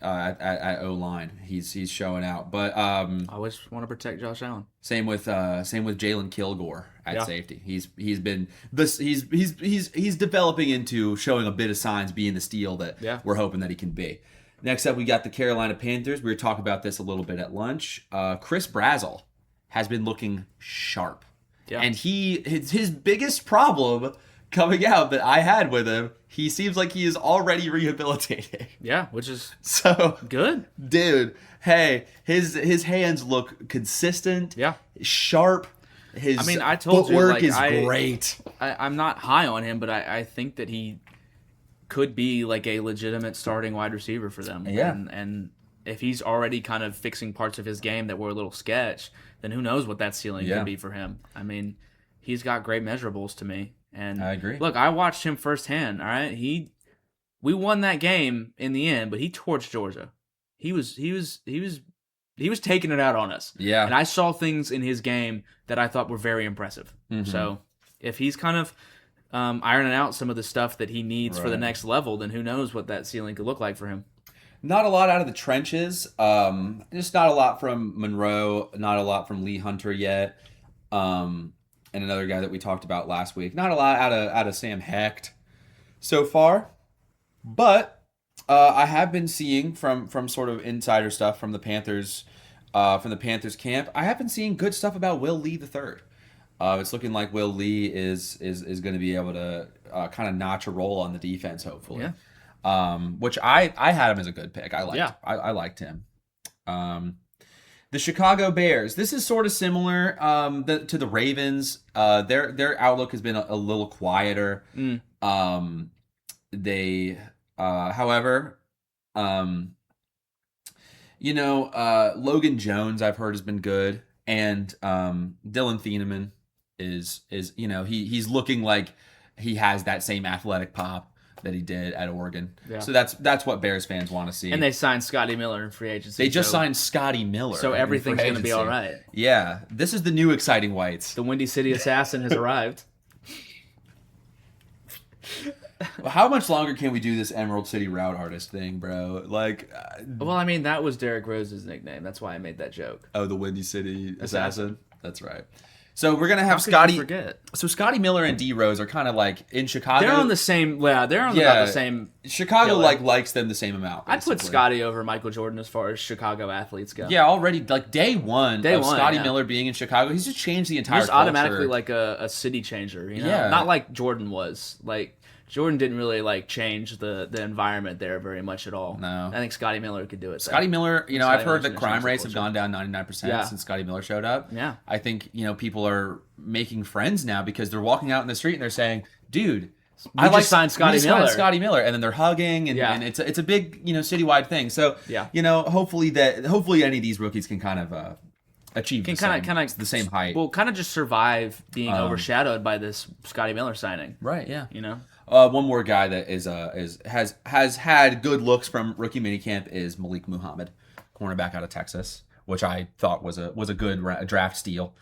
at O-line. He's showing out, but I always want to protect Josh Allen. Same with Jalen Kilgore at safety. He's developing into showing a bit of signs, being the steal that we're hoping that he can be. Next up, we got the Carolina Panthers. We were talking about this a little bit at lunch. Chris Brazzell has been looking sharp, and his biggest problem coming out that I had with him, he seems like he is already rehabilitated. Yeah, which is so good. Dude, hey, his hands look consistent, sharp. I told footwork you, is great. I'm not high on him, but I think that he could be like a legitimate starting wide receiver for them. Yeah. And if he's already kind of fixing parts of his game that were a little sketch, then who knows what that ceiling can be for him. I mean, he's got great measurables to me. And I agree. Look, I watched him firsthand. All right, we won that game in the end, but he torched Georgia. He was taking it out on us. Yeah, and I saw things in his game that I thought were very impressive. Mm-hmm. So if he's kind of ironing out some of the stuff that he needs for the next level, then who knows what that ceiling could look like for him. Not a lot out of the trenches. Just not a lot from Monroe. Not a lot from Lee Hunter yet. And another guy that we talked about last week. Not a lot out of Sam Hecht so far, but I have been seeing from sort of insider stuff from the Panthers camp. I have been seeing good stuff about Will Lee III. It's looking like Will Lee is going to be able to kind of notch a role on the defense, hopefully. Yeah. Which I had him as a good pick. I liked him. The Chicago Bears. This is sort of similar to the Ravens. Their outlook has been a little quieter. However, Logan Jones I've heard has been good, and Dylan Thieneman is he's looking like he has that same athletic pop that he did at Oregon. Yeah. So that's what Bears fans want to see. And they signed Scotty Miller in free agency. They just signed Scotty Miller. So everything's going to be all right. Yeah. This is the new exciting whites. The Windy City Assassin has arrived. How much longer can we do this Emerald City route artist thing, bro? Well, I mean, that was Derrick Rose's nickname. That's why I made that joke. Oh, the Windy City Assassin? That's right. So we're gonna have How could you Scotty. forget? So Scotty Miller and D Rose are kind of like in Chicago. They're on the same. Yeah, they're on about the same. Chicago killer. likes them the same amount. I'd put basically. Scotty over Michael Jordan as far as Chicago athletes go. Yeah, already like day one of Scotty yeah. Miller being in Chicago, he's just changed the entire. He's culture. automatically like a city changer. You know, Yeah. not like Jordan was. Like Jordan didn't really like change the environment there very much at all. No. I think Scotty Miller could do it. Scotty Miller, I've Scotty heard Miller's that gonna crime change the rates have culture. gone down 99% Yeah. since Scotty Miller showed up. Yeah. I think, people are making friends now because they're walking out in the street and they're saying, dude, We just signed Scotty Miller. Scotty Miller, and then they're hugging, and, Yeah. and it's a big, citywide thing. So, Yeah. hopefully any of these rookies can kind of achieve the same height. Well, kind of just survive being overshadowed by this Scotty Miller signing. Right, yeah. One more guy that has had good looks from rookie minicamp is Malik Muhammad, cornerback out of Texas, which I thought was a good draft steal.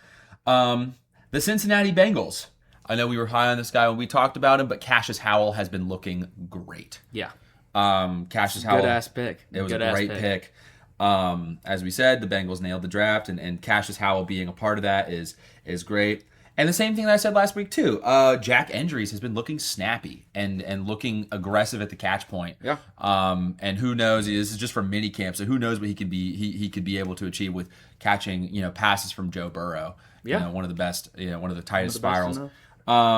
The Cincinnati Bengals. I know we were high on this guy when we talked about him, but Cassius Howell has been looking great. Yeah. Cassius Howell. Good ass pick. It was a great pick. As we said, the Bengals nailed the draft, and Cassius Howell being a part of that is great. And the same thing that I said last week too. Jack Endries has been looking snappy and looking aggressive at the catch point. Yeah. And who knows? This is just from mini camp, so who knows what he could be? He could be able to achieve with catching passes from Joe Burrow. Yeah. One of the best. One of the tightest One of the best spirals.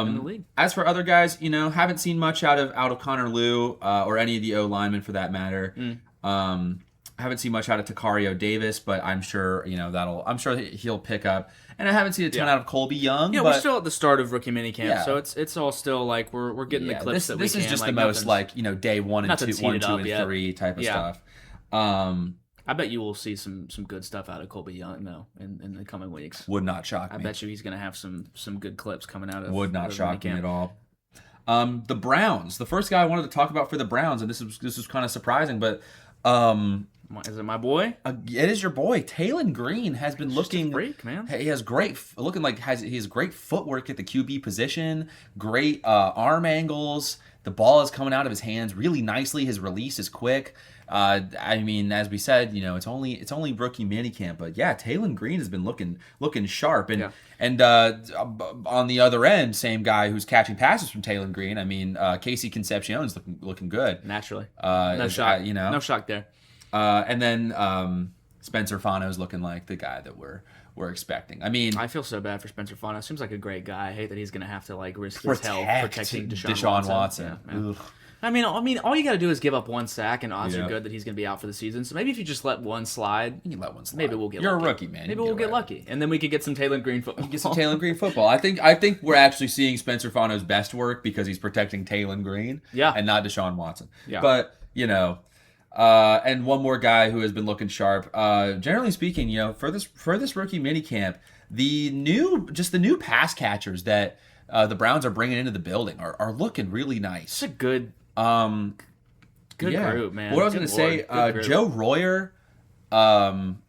in the league. As for other guys, haven't seen much out of Connor Liu or any of the O linemen for that matter. Haven't seen much out of Takario Davis, but I'm sure I'm sure he'll pick up. And I haven't seen a ton out of Colby Young. Yeah, but we're still at the start of rookie minicamp, Yeah. so it's all still like we're getting the clips that we can. This is just like, the most day 1 and nothing's 2, 1, heated 2, up and yet. 3 type of Yeah. stuff. I bet you will see some good stuff out of Colby Young though in the coming weeks. Would not shock me. I bet you he's gonna have some good clips coming out of. Would not shock me minicamp. at all. The Browns. The first guy I wanted to talk about for the Browns, and this was kind of surprising, but Is it my boy? it is your boy Taylon Green has been looking Just a freak, man. He has he has great footwork at the QB position, great arm angles. The ball is coming out of his hands really nicely. His release is quick. I mean, as we said, it's only rookie minicamp, but yeah, Taylon Green has been looking sharp, and on the other end, same guy who's catching passes from Taylon Green. I mean, Casey Concepcion's looking good Naturally, no shock. no shock there. and then Spencer Fano's looking like the guy that we're expecting. I mean, I feel so bad for Spencer Fano. Seems like a great guy. I hate that he's gonna have to risk his health protecting Deshaun Watson. Yeah. I mean, all you got to do is give up one sack, and odds Yeah. are good that he's going to be out for the season. So maybe if you just let one slide, you can let one slide. maybe we'll get. You're lucky. a rookie, man. Maybe we'll get lucky, and then we could get some Taylon Green football. Get some Taylon Green football. I think we're actually seeing Spencer Fano's best work because he's protecting Taylon Green, Yeah. and not Deshaun Watson. Yeah. But and one more guy who has been looking sharp. Generally speaking, for this rookie minicamp, the new pass catchers that the Browns are bringing into the building are looking really nice. It's a good group, man. What I was Good going to say, Lord. Good group. Joe Royer,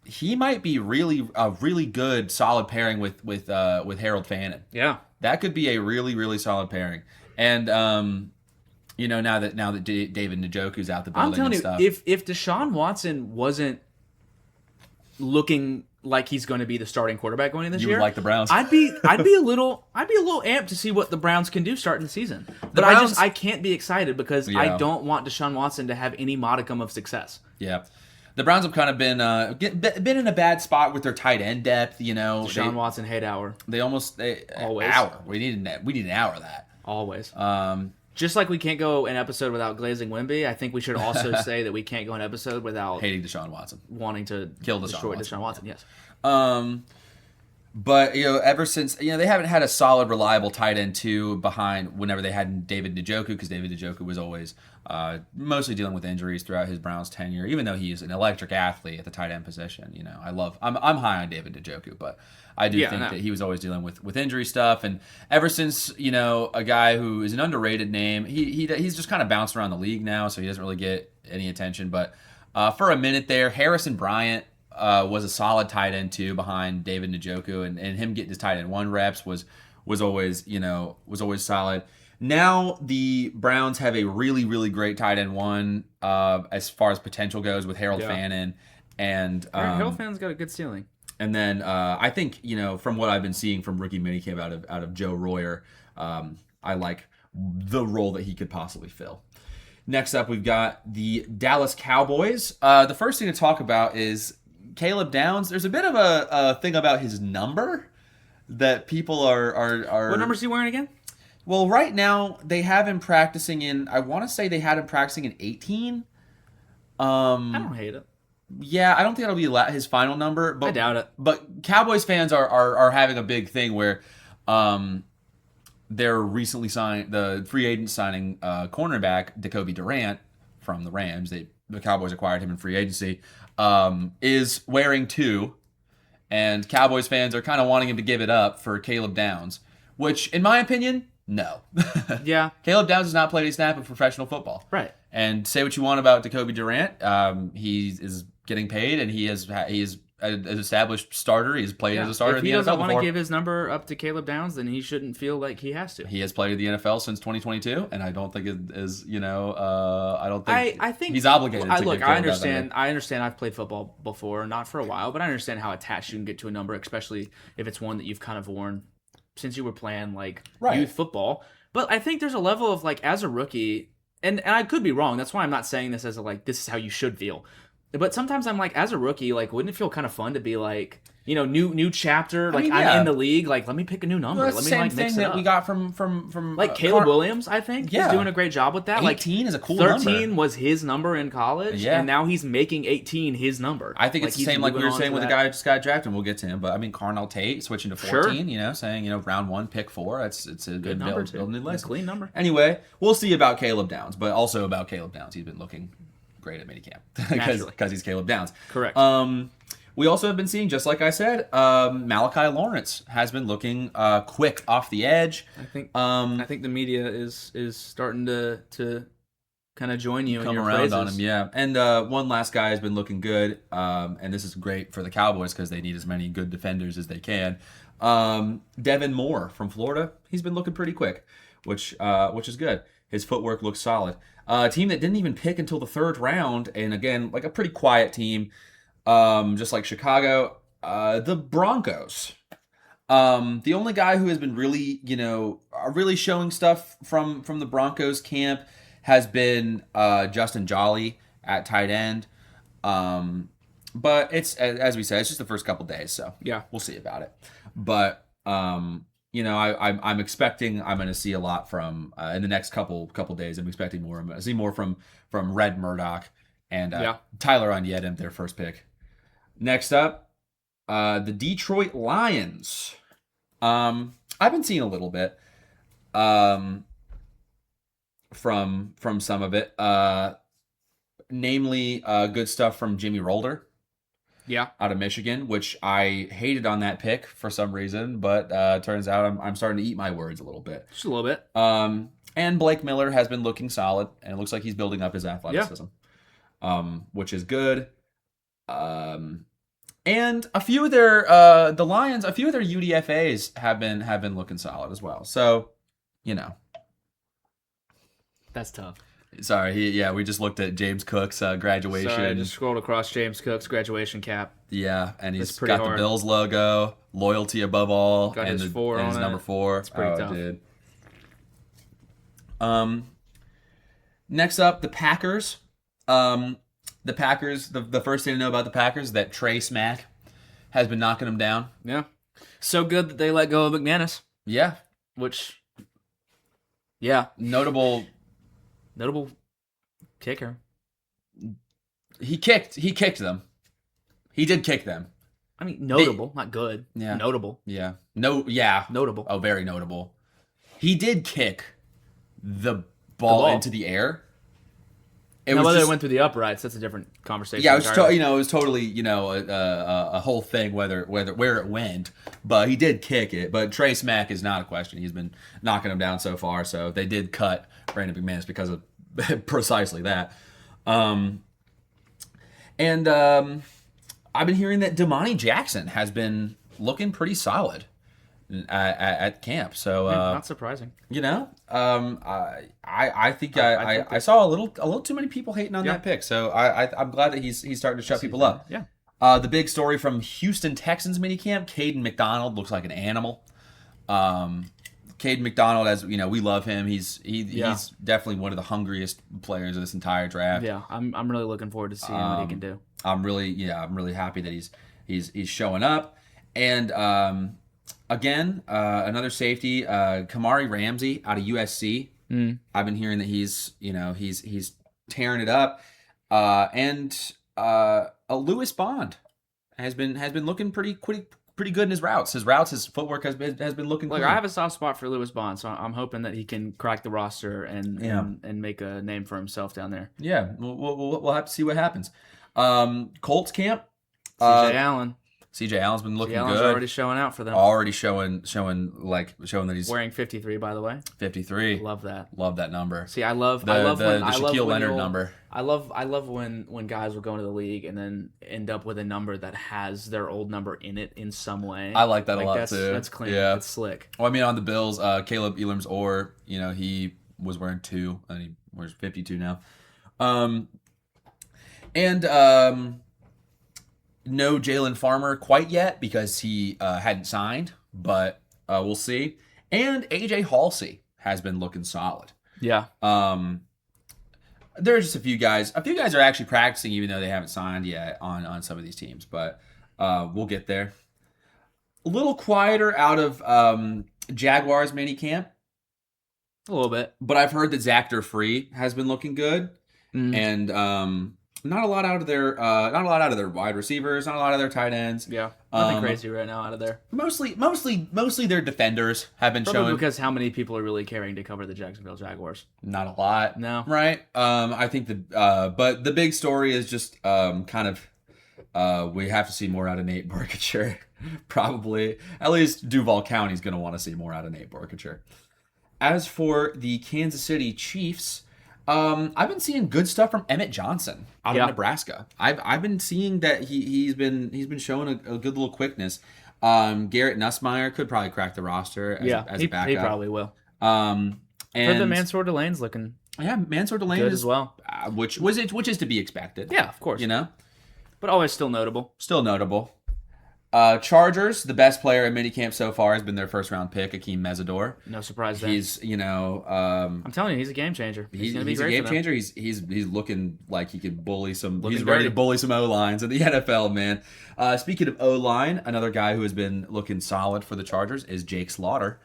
he might be a really good solid pairing with Harold Fannin. Yeah. That could be a really, really solid pairing. And now that David Njoku's out the building, I'm telling and you, stuff, if Deshaun Watson wasn't looking like he's going to be the starting quarterback going into this you year, would like the Browns. I'd be a little amped to see what the Browns can do starting the season. But Browns- I can't be excited because Yeah. I don't want Deshaun Watson to have any modicum of success. Yeah. The Browns have kind of been in a bad spot with their tight end depth. Deshaun Watson hate hour They almost Always. hour. We need an hour of that. always. Just like we can't go an episode without glazing Wimby, I think we should also say that we can't go an episode without Hating Deshaun Watson. wanting to Kill Deshaun destroy Watson. Deshaun Watson. Yes. But ever since they haven't had a solid, reliable tight end two behind whenever they had David Njoku, because David Njoku was always mostly dealing with injuries throughout his Browns tenure. Even though he's an electric athlete at the tight end position, I'm high on David Njoku, but I do think that he was always dealing with injury stuff. And ever since a guy who is an underrated name, he's just kind of bounced around the league now, so he doesn't really get any attention. But for a minute there, Harrison Bryant was a solid tight end too behind David Njoku, and him getting his tight end one reps was always solid. Now the Browns have a really, really great tight end one as far as potential goes with Harold Fannin, and Harold Fann's got a good ceiling. And then I think, from what I've been seeing from rookie minicamp out of Joe Royer, I like the role that he could possibly fill. Next up, we've got the Dallas Cowboys. The first thing to talk about is Caleb Downs. There's a bit of a thing about his number that people are. What number is he wearing again? Well, right now they have him practicing in. I want to say they had him practicing in 18. I don't hate it. Yeah, I don't think that'll be his final number. But, I doubt it. But Cowboys fans are having a big thing where they're recently signed the free agent signing cornerback Jacoby Durant from the Rams. The Cowboys acquired him in free agency. Is wearing 2, and Cowboys fans are kind of wanting him to give it up for Caleb Downs, which, in my opinion, no. Yeah. Caleb Downs has not played a snap of professional football. Right. And say what you want about Jacoby Durant, he is getting paid, and he is an established starter. He's played as a starter in the NFL before. If he doesn't want to give his number up to Caleb Downs, then he shouldn't feel like he has to. He has played in the NFL since 2022, and I don't think it is. I don't think I think he's obligated. Look, I understand. I understand. I've played football before, not for a while, but I understand how attached you can get to a number, especially if it's one that you've kind of worn since you were playing youth football. But I think there's a level of as a rookie, and I could be wrong. That's why I'm not saying this as this is how you should feel. But sometimes I'm as a rookie, wouldn't it feel kind of fun to be new chapter? I'm in the league. Let me pick a new number. Well, let me same thing mix it that up. we got from Caleb Williams, I think, is doing a great job with that. 18 is a cool 13 number. was his number in college, and now he's making 18 his number. I think it's the same we were saying with the guy who just got drafted, and we'll get to him. But Carnell Tate switching to 14, saying round 1, pick 4. It's a good number building list. Clean number. Anyway, we'll see about Caleb Downs, but also about Caleb Downs. He's been looking great at minicamp because he's Caleb Downs. Correct. We also have been seeing, just like I said, Malachi Lawrence has been looking quick off the edge. I think the media is starting to kind of join you come in your around praises. on him, yeah. And one last guy has been looking good, and this is great for the Cowboys because they need as many good defenders as they can. Devin Moore from Florida, he's been looking pretty quick, which is good. His footwork looks solid. A team that didn't even pick until the 3rd round, and again, a pretty quiet team, just like Chicago. The Broncos. The only guy who has been really, really showing stuff from the Broncos camp has been Justin Jolly at tight end. But it's, as we said, it's just the first couple days, so yeah, we'll see about it. But I'm expecting I'm going to see a lot from in the next couple days. I'm expecting more. I'm going to see more from Red Murdoch and Tyler Onyedem, their first pick. Next up, the Detroit Lions. I've been seeing a little bit from some of it, namely good stuff from Jimmy Rolder. Yeah, out of Michigan, which I hated on that pick for some reason, but turns out I'm starting to eat my words a little bit. Just a little bit. And Blake Miller has been looking solid, and it looks like he's building up his athleticism, which is good. And a few of their the Lions, a few of their UDFAs have been looking solid as well. So, that's tough. Sorry, we just looked at James Cook's graduation. Sorry, I just scrolled across James Cook's graduation cap. Yeah, and he's got the Bills logo, loyalty above all, got and his 4 and on his it. number 4. It's pretty tough. Dude. Next up, the Packers. The Packers. The first thing to know about the Packers is that Trey Smack has been knocking them down. Yeah, so good that they let go of McManus. Yeah, which, notable kicker. He kicked them. He did kick them. I mean, notable, not good. Yeah. Notable. Yeah. Notable. Oh, very notable. He did kick the ball into the air. Whether it went through the uprights, that's a different conversation. Yeah, it was totally a whole thing where it went, but he did kick it. But Trey Smack is not a question. He's been knocking him down so far, so they did cut Brandon McManus because of precisely that. And I've been hearing that Damani Jackson has been looking pretty solid at camp. So not surprising. I think I saw a little too many people hating on that pick. So I'm glad that he's starting to shut people up. Yeah. The big story from Houston Texans minicamp, Caden McDonald looks like an animal. Caden McDonald, as you know, we love him. He's definitely one of the hungriest players of this entire draft. Yeah, I'm really looking forward to seeing what he can do. I'm really happy that he's showing up. And again, another safety, Kamari Ramsey out of USC. I've been hearing that he's tearing it up. And a Lewis Bond has been looking pretty good in his routes. His footwork has been looking. Look, clean. I have a soft spot for Lewis Bond, so I'm hoping that he can crack the roster and make a name for himself down there. Yeah, we'll have to see what happens. Colts camp. CJ Allen. CJ Allen's been looking Allen's good. already showing out for them. Already showing that he's Wearing 53, by the way. 53. Love that. Love that number. See, I love the Shaquille Leonard number. I love when guys will go into the league and then end up with a number that has their old number in it in some way. I like that a lot too. That's clean. Yeah. It's slick. Well, I mean, on the Bills, Caleb Elam's he was wearing 2 and he wears 52 now. No Jalen Farmer quite yet because he hadn't signed, but we'll see. And AJ Halsey has been looking solid. Yeah. There's just a few guys. A few guys are actually practicing even though they haven't signed yet on some of these teams, but we'll get there. A little quieter out of Jaguars minicamp. A little bit. But I've heard that Zach Free has been looking good. And not a lot out of their wide receivers, not a lot of their tight ends. Yeah, nothing crazy right now out of there. Mostly their defenders have been Probably showing. because how many people are really caring to cover the Jacksonville Jaguars? Not a lot. No. Right. I think but the big story is just we have to see more out of Nate Barkacher. Probably. At least Duval County's going to want to see more out of Nate Barkacher. As for the Kansas City Chiefs, I've been seeing good stuff from Emmett Johnson out of Nebraska. I've been seeing that he's been showing a good little quickness. Garrett Nussmeier could probably crack the roster as a backup. He probably will. And the Mansour Delane's looking Mansour Delane good as well. Which is to be expected. Yeah, of course. But always still notable. Still notable. Chargers, the best player in minicamp so far has been their first round pick, Akeem Mesidor. No surprise there. He's, I'm telling you, he's a game changer. He's going to be great. He's a game changer. He's looking like he could bully some. Looking he's ready dirty. to bully some O lines in the NFL, man. Speaking of O line, another guy who has been looking solid for the Chargers is Jake Slaughter.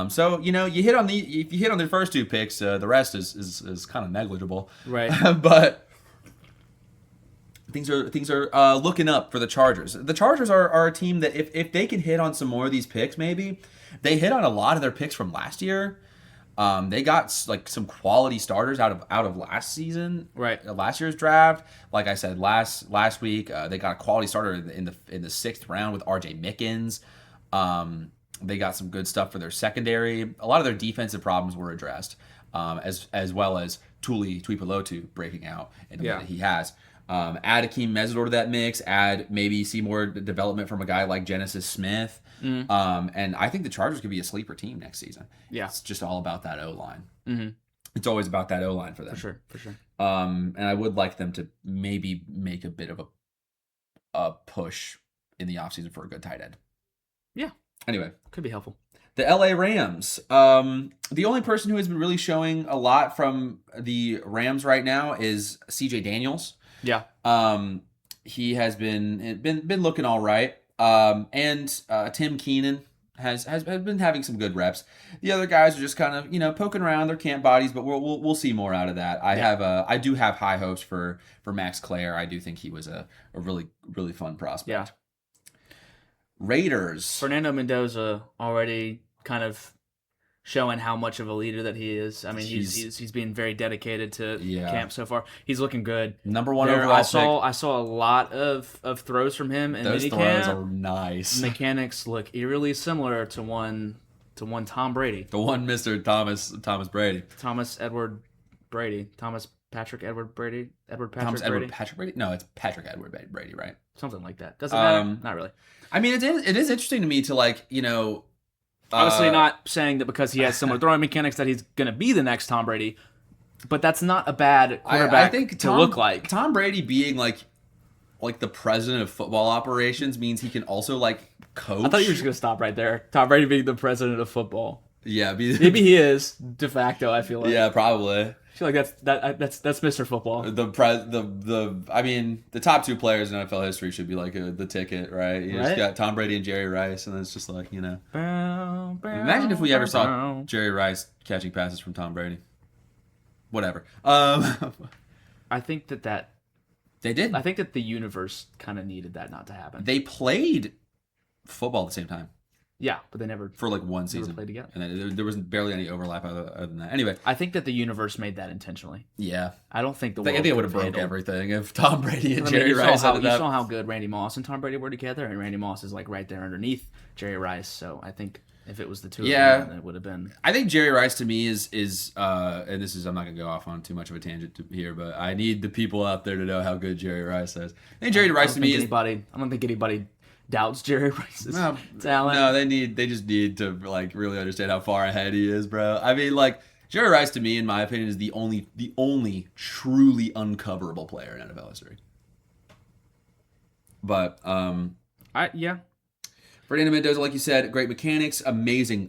So if you hit on their first 2 picks, the rest is kind of negligible. Right. But things are looking up for the Chargers. The Chargers are a team that if they can hit on some more of these picks, maybe they hit on a lot of their picks from last year. They got like some quality starters out of last season, right? Last year's draft. Like I said last week, they got a quality starter in the 6th round with R.J. Mickens. They got some good stuff for their secondary. A lot of their defensive problems were addressed, as well as Tuli Tuipulotu breaking out in the way that he has. Add Akeem Mesidor to that mix. Add maybe see more development from a guy like Genesis Smith. And I think the Chargers could be a sleeper team next season. Yeah, it's just all about that O-line. Mm-hmm. It's always about that O-line for them. For sure. And I would like them to maybe make a bit of a push in the offseason for a good tight end. Yeah. Anyway. Could be helpful. The LA Rams. The only person who has been really showing a lot from the Rams right now is CJ Daniels. Yeah. He has been looking all right. And Tim Keenan has been having some good reps. The other guys are just kind of, poking around their camp bodies, but we'll see more out of that. I do have high hopes for Max Clare. I do think he was a really, really fun prospect. Yeah. Raiders. Fernando Mendoza already kind of showing how much of a leader that he is. I mean, he's being very dedicated to camp so far. He's looking good. Number 1 overall pick. I saw a lot of throws from him in those minicamp. Throws are nice. Mechanics look eerily similar to one Tom Brady. The one Mr. Thomas Brady. Thomas Edward Brady. Thomas Patrick Edward Brady. Edward Patrick Thomas Brady. Edward Patrick Brady? No, it's Patrick Edward Brady, right? Something like that. Doesn't matter. Not really. I mean, it is interesting to me to obviously not saying that because he has similar throwing mechanics that he's going to be the next Tom Brady, but that's not a bad quarterback I think to look like. Tom Brady being like the president of football operations means he can also like coach. I thought you were just gonna stop right there. Tom Brady being the president of football. Yeah, Maybe he is de facto. I feel like. Yeah, probably. I feel like that's Mr. Football. I mean, the top 2 players in NFL history should be like the ticket, right? You just got Tom Brady and Jerry Rice, and it's just like, you know. Imagine if we ever saw Jerry Rice catching passes from Tom Brady. Whatever. I think that they did. I think that the universe kind of needed that not to happen. They played football at the same time. Yeah, but they never for like one season played together, and then there was barely any overlap other than that. Anyway, I think that the universe made that intentionally. Yeah, I don't think the world. I think it would have broke everything if Tom Brady and Jerry Rice. You saw how good Randy Moss and Tom Brady were together, and Randy Moss is like right there underneath Jerry Rice. So I think if it was the two of them, then it would have been. I think Jerry Rice to me is and this is, I'm not gonna go off on too much of a tangent here, but I need the people out there to know how good Jerry Rice is. I think Jerry Rice to me is. I don't think anybody doubts Jerry Rice's talent. No, they just need to like really understand how far ahead he is, bro. I mean, like Jerry Rice to me, in my opinion, is the only truly uncoverable player in NFL history. But Fernando Mendoza, like you said, great mechanics, amazing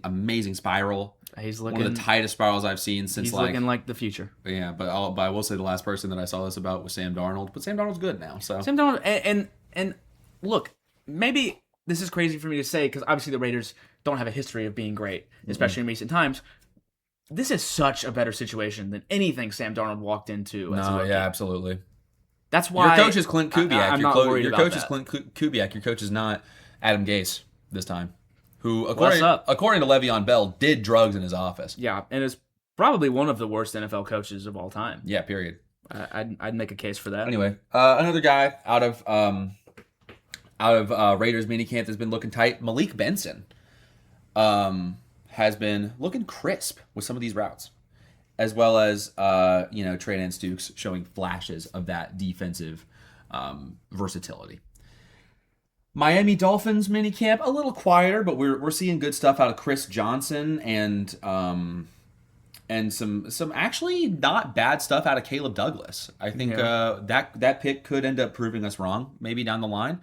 spiral. He's looking one of the tightest spirals I've seen since he's looking like the future. Yeah, but I will say the last person that I saw this about was Sam Darnold. But Sam Darnold's good now. So Sam Darnold and look. Maybe this is crazy for me to say because obviously the Raiders don't have a history of being great, especially in recent times. This is such a better situation than anything Sam Darnold walked into. Absolutely. That's why your coach is Clint Kubiak. I'm not worried your about coach that. is Clint Kubiak. Your coach is not Adam Gase this time, who according to Le'Veon Bell did drugs in his office. Yeah, and is probably one of the worst NFL coaches of all time. Yeah, period. I'd make a case for that. Anyway, another guy out of Raiders minicamp that's been looking tight. Malik Benson has been looking crisp with some of these routes, as well as Trey Lance Dukes showing flashes of that defensive versatility. Miami Dolphins minicamp a little quieter, but we're seeing good stuff out of Chris Johnson and some actually not bad stuff out of Caleb Douglas. I think that pick could end up proving us wrong maybe down the line.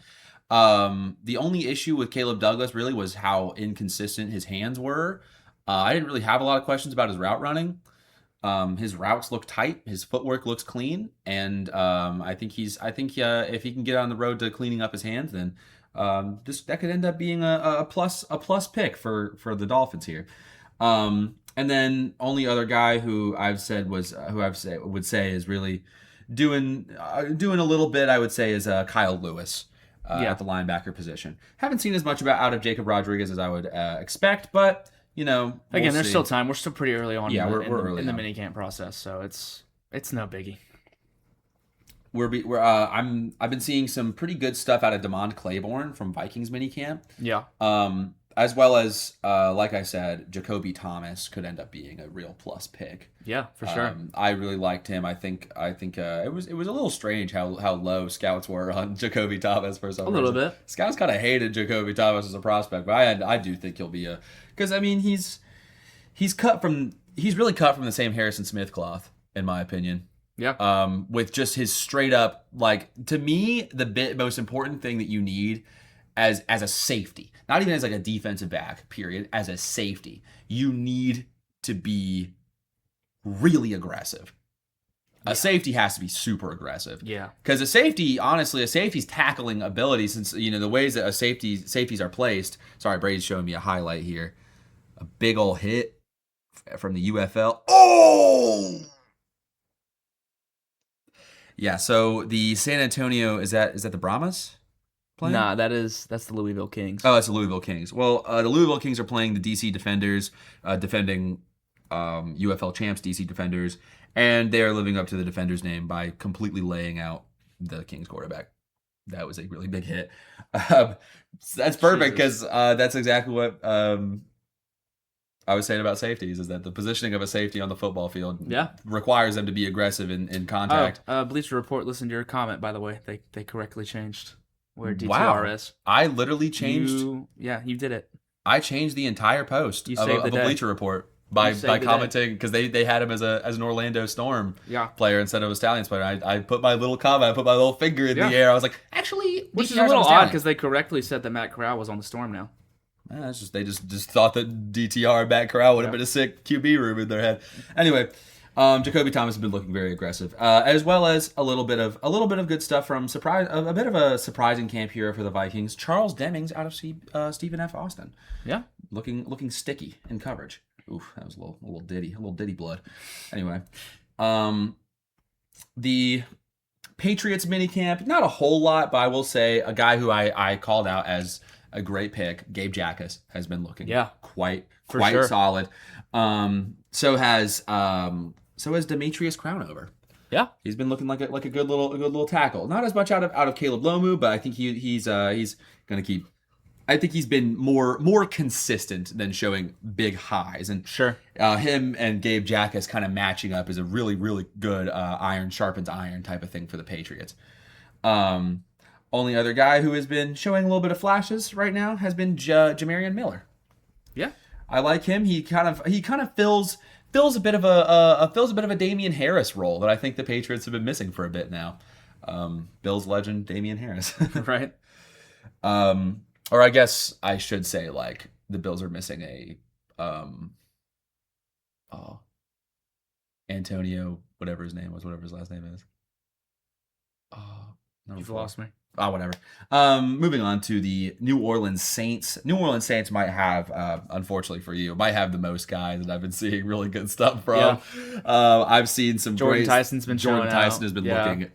The only issue with Caleb Douglas really was how inconsistent his hands were. I didn't really have a lot of questions about his route running. His routes look tight, his footwork looks clean, and I think if he can get on the road to cleaning up his hands, then that could end up being a plus pick for the Dolphins here. And then only other guy who would say is really doing a little bit, I would say, is Kyle Lewis. At the linebacker position. Haven't seen as much out of Jacob Rodriguez as I would expect, but we'll there's see. Still time. We're still pretty early on. We're early in the minicamp process, so it's no biggie. I've been seeing some pretty good stuff out of DeMond Claiborne from Vikings minicamp. Yeah. As well as like I said, Jacoby Thomas could end up being a real plus pick. Yeah, for sure. I really liked him. I think it was a little strange how low scouts were on Jacoby Thomas for some reason. A little bit. Scouts kind of hated Jacoby Thomas as a prospect, but I do think he'll be because I mean he's really cut from the same Harrison Smith cloth in my opinion. Yeah. With just his straight up, like, to me, the most important thing that you need as a safety, not even as like a defensive back, period, as a safety, you need to be really aggressive. A safety has to be super aggressive. Yeah. Because a safety's tackling ability, since, the ways that safeties are placed. Sorry, Brady's showing me a highlight here. A big ol' hit from the UFL. Oh! Yeah, so the San Antonio, is that the Brahmas playing? Nah, that's the Louisville Kings. Oh, that's the Louisville Kings. Well, the Louisville Kings are playing the DC Defenders, defending UFL champs, DC Defenders, and they are living up to the Defenders' name by completely laying out the Kings quarterback. That was a really big hit. That's perfect because that's exactly what I was saying about safeties, is that the positioning of a safety on the football field requires them to be aggressive in contact. Bleacher Report listened to your comment, by the way. They correctly changed where DTR wow. is. I literally changed. You did it. I changed the entire post of a Bleacher Report. by saved the day. commenting because they had him as an Orlando Storm player instead of a Stallions player. I put my little comment, I put my little finger in the air. I was like, actually, which is DTR's a little on the odd because they correctly said that Matt Corral was on the Storm now. That's just they just thought that DTR and Matt Corral would have been a sick QB room in their head. Anyway, Jacoby Thomas has been looking very aggressive, as well as a little bit of good stuff from a bit of a surprising camp here for the Vikings. Charles Demings out of Stephen F. Austin. Yeah, looking sticky in coverage. Oof, that was a little ditty blood. Anyway, the Patriots minicamp, not a whole lot, but I will say a guy who I called out as a great pick, Gabe Jackas, has been looking quite sure. solid. So has Demetrius Crownover. Yeah, he's been looking like a good little tackle. Not as much out of Caleb Lomu, but I think he's gonna keep. I think he's been more consistent than showing big highs, and him and Gabe Jackas kind of matching up is a really good iron sharpens iron type of thing for the Patriots. Only other guy who has been showing a little bit of flashes right now has been Jamarian Miller. Yeah, I like him. He kind of fills a bit of a Damian Harris role that I think the Patriots have been missing for a bit now. Bills legend Damian Harris, right? Or I guess I should say, like, the Bills are missing a Antonio, whatever his name was, whatever his last name is. You've lost me. Whatever. Moving on to the New Orleans Saints. New Orleans Saints might have, unfortunately for you, might have the most guys that I've been seeing really good stuff from. Yeah. I've seen some Jordan Tyson's been Jordan showing Tyson out. has been looking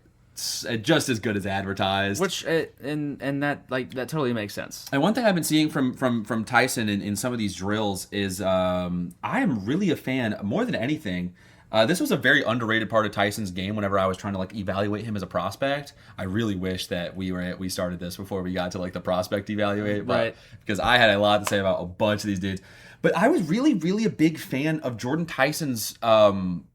just as good as advertised. Which and that totally makes sense. And one thing I've been seeing from Tyson in some of these drills is I am really a fan more than anything. This was a very underrated part of Tyson's game whenever I was trying to evaluate him as a prospect. I really wish that we started this before we got to the prospect evaluate, right? Because I had a lot to say about a bunch of these dudes. But I was really a big fan of Jordan Tyson's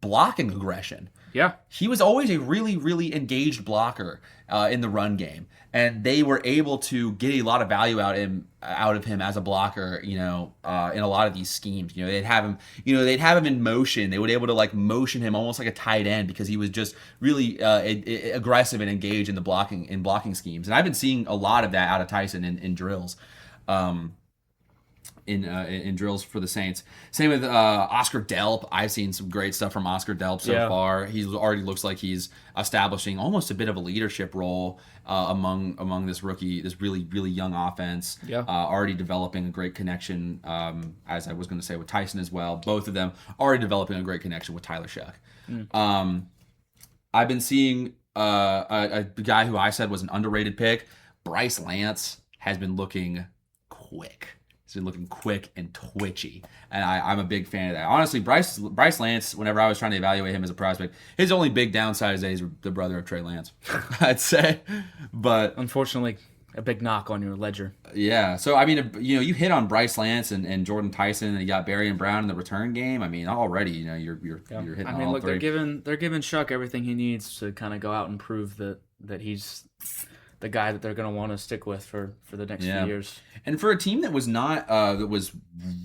blocking aggression. Yeah. He was always a really engaged blocker in the run game. And they were able to get a lot of value out of him as a blocker, in a lot of these schemes. They'd have him in motion. They would be able to motion him almost like a tight end because he was just really aggressive and engaged in the blocking schemes. And I've been seeing a lot of that out of Tyson in drills. In drills for the Saints. Same with Oscar Delp. I've seen some great stuff from Oscar Delp so far. He already looks like he's establishing almost a bit of a leadership role among this really young offense. Yeah. Already developing a great connection, as I was going to say, with Tyson as well. Both of them already developing a great connection with Tyler Shuck. I've been seeing a guy who I said was an underrated pick. Bryce Lance has been looking quick. He's been looking quick and twitchy, and I'm a big fan of that. Honestly, Bryce Lance, whenever I was trying to evaluate him as a prospect, his only big downside is that he's the brother of Trey Lance, I'd say. But unfortunately, a big knock on your ledger. Yeah, so I mean, you hit on Bryce Lance and Jordan Tyson, and you got Barry and Brown in the return game. I mean, already you're hitting. I mean, all three. they're giving Shuck everything he needs to kind of go out and prove that he's the guy that they're going to want to stick with for the next few years. And for a team that was not that was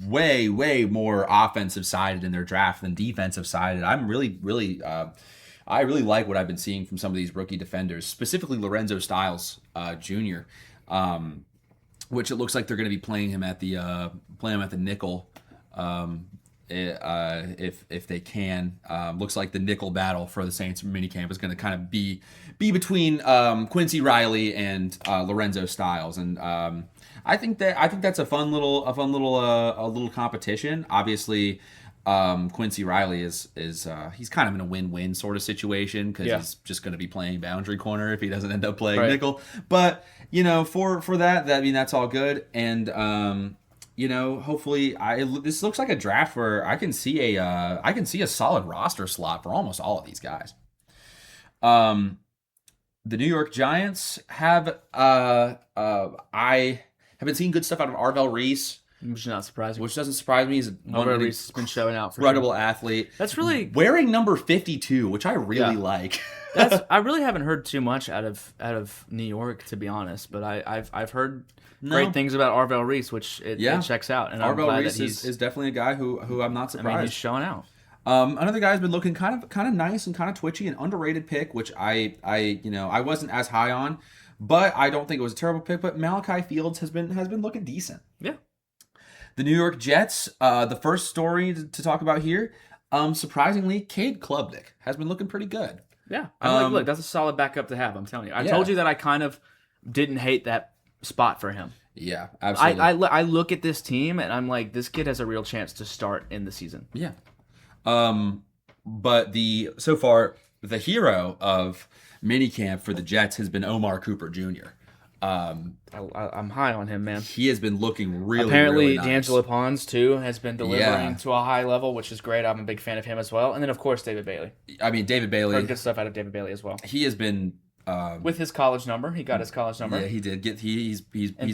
way more offensive sided in their draft than defensive sided, I'm really I really like what I've been seeing from some of these rookie defenders, specifically Lorenzo Styles Jr., which it looks like they're going to be playing him at the nickel. If they can. Looks like the nickel battle for the Saints minicamp is going to kind of be between Quincy Riley and Lorenzo Styles, and I think that's a fun little competition. Obviously, Quincy Riley is he's kind of in a win-win sort of situation because he's just going to be playing boundary corner if he doesn't end up playing nickel. But for that, I mean, that's all good, and hopefully, this looks like a draft where I can see a solid roster slot for almost all of these guys. The New York Giants have I have been seeing good stuff out of Arvell Reese, which is not surprising. Which doesn't surprise me. He's Arvell Reese has been showing out. Incredible athlete. That's really wearing number 52, which I really like. I really haven't heard too much out of New York, to be honest. But I've heard great things about Arvell Reese, which it checks out. And I'm Arvell glad Reese that he's is definitely a guy who I'm not surprised. he's showing out. Another guy's been looking kind of nice and kind of twitchy, an underrated pick, which I wasn't as high on, but I don't think it was a terrible pick. But Malachi Fields has been looking decent. Yeah. The New York Jets, the first story to talk about here, surprisingly, Cade Klubnik has been looking pretty good. Yeah. Look, that's a solid backup to have. I'm telling you. I told you that I kind of didn't hate that spot for him. Yeah, absolutely. I look at this team and I'm like, this kid has a real chance to start in the season. Yeah. But so far the hero of minicamp for the Jets has been Omar Cooper Jr. I'm high on him, man. He has been looking really, apparently really nice. D'Angelo Pons too has been delivering to a high level, which is great. I'm a big fan of him as well. And then of course David Bailey. I mean, David Bailey. Heard good stuff out of David Bailey as well. He has been with his college number. He got his college number. Yeah, he did get. He's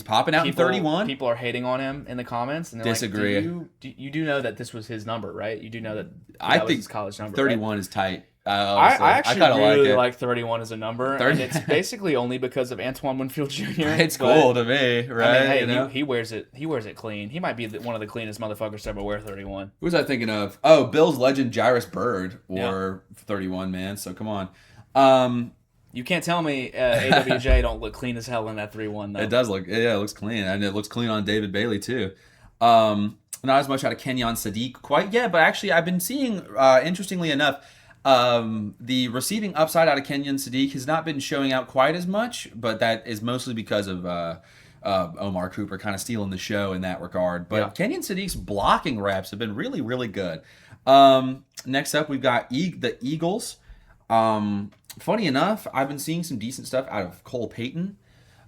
popping out in 31. People are hating on him in the comments, and they're disagree. Like, you do know that this was his number, right? You do know that I was think his college number. 31 right? is tight. I actually really like 31 as a number, 30. and it's basically only because of Antoine Winfield Jr. It's cool to me, right? I mean, hey, he wears it. He wears it clean. He might be one of the cleanest motherfuckers to ever wear 31. Who was I thinking of? Oh, Bills legend Jairus Byrd wore 31, man. So come on. You can't tell me AWJ don't look clean as hell in that 3-1 though. It does look, it looks clean, and it looks clean on David Bailey too. Not as much out of Kenyon Sadiq quite yet, but actually I've been seeing, interestingly enough, the receiving upside out of Kenyon Sadiq has not been showing out quite as much, but that is mostly because of Omar Cooper kind of stealing the show in that regard. But Kenyon Sadiq's blocking reps have been really, really good. Next up, we've got the Eagles. Funny enough, I've been seeing some decent stuff out of Cole Payton.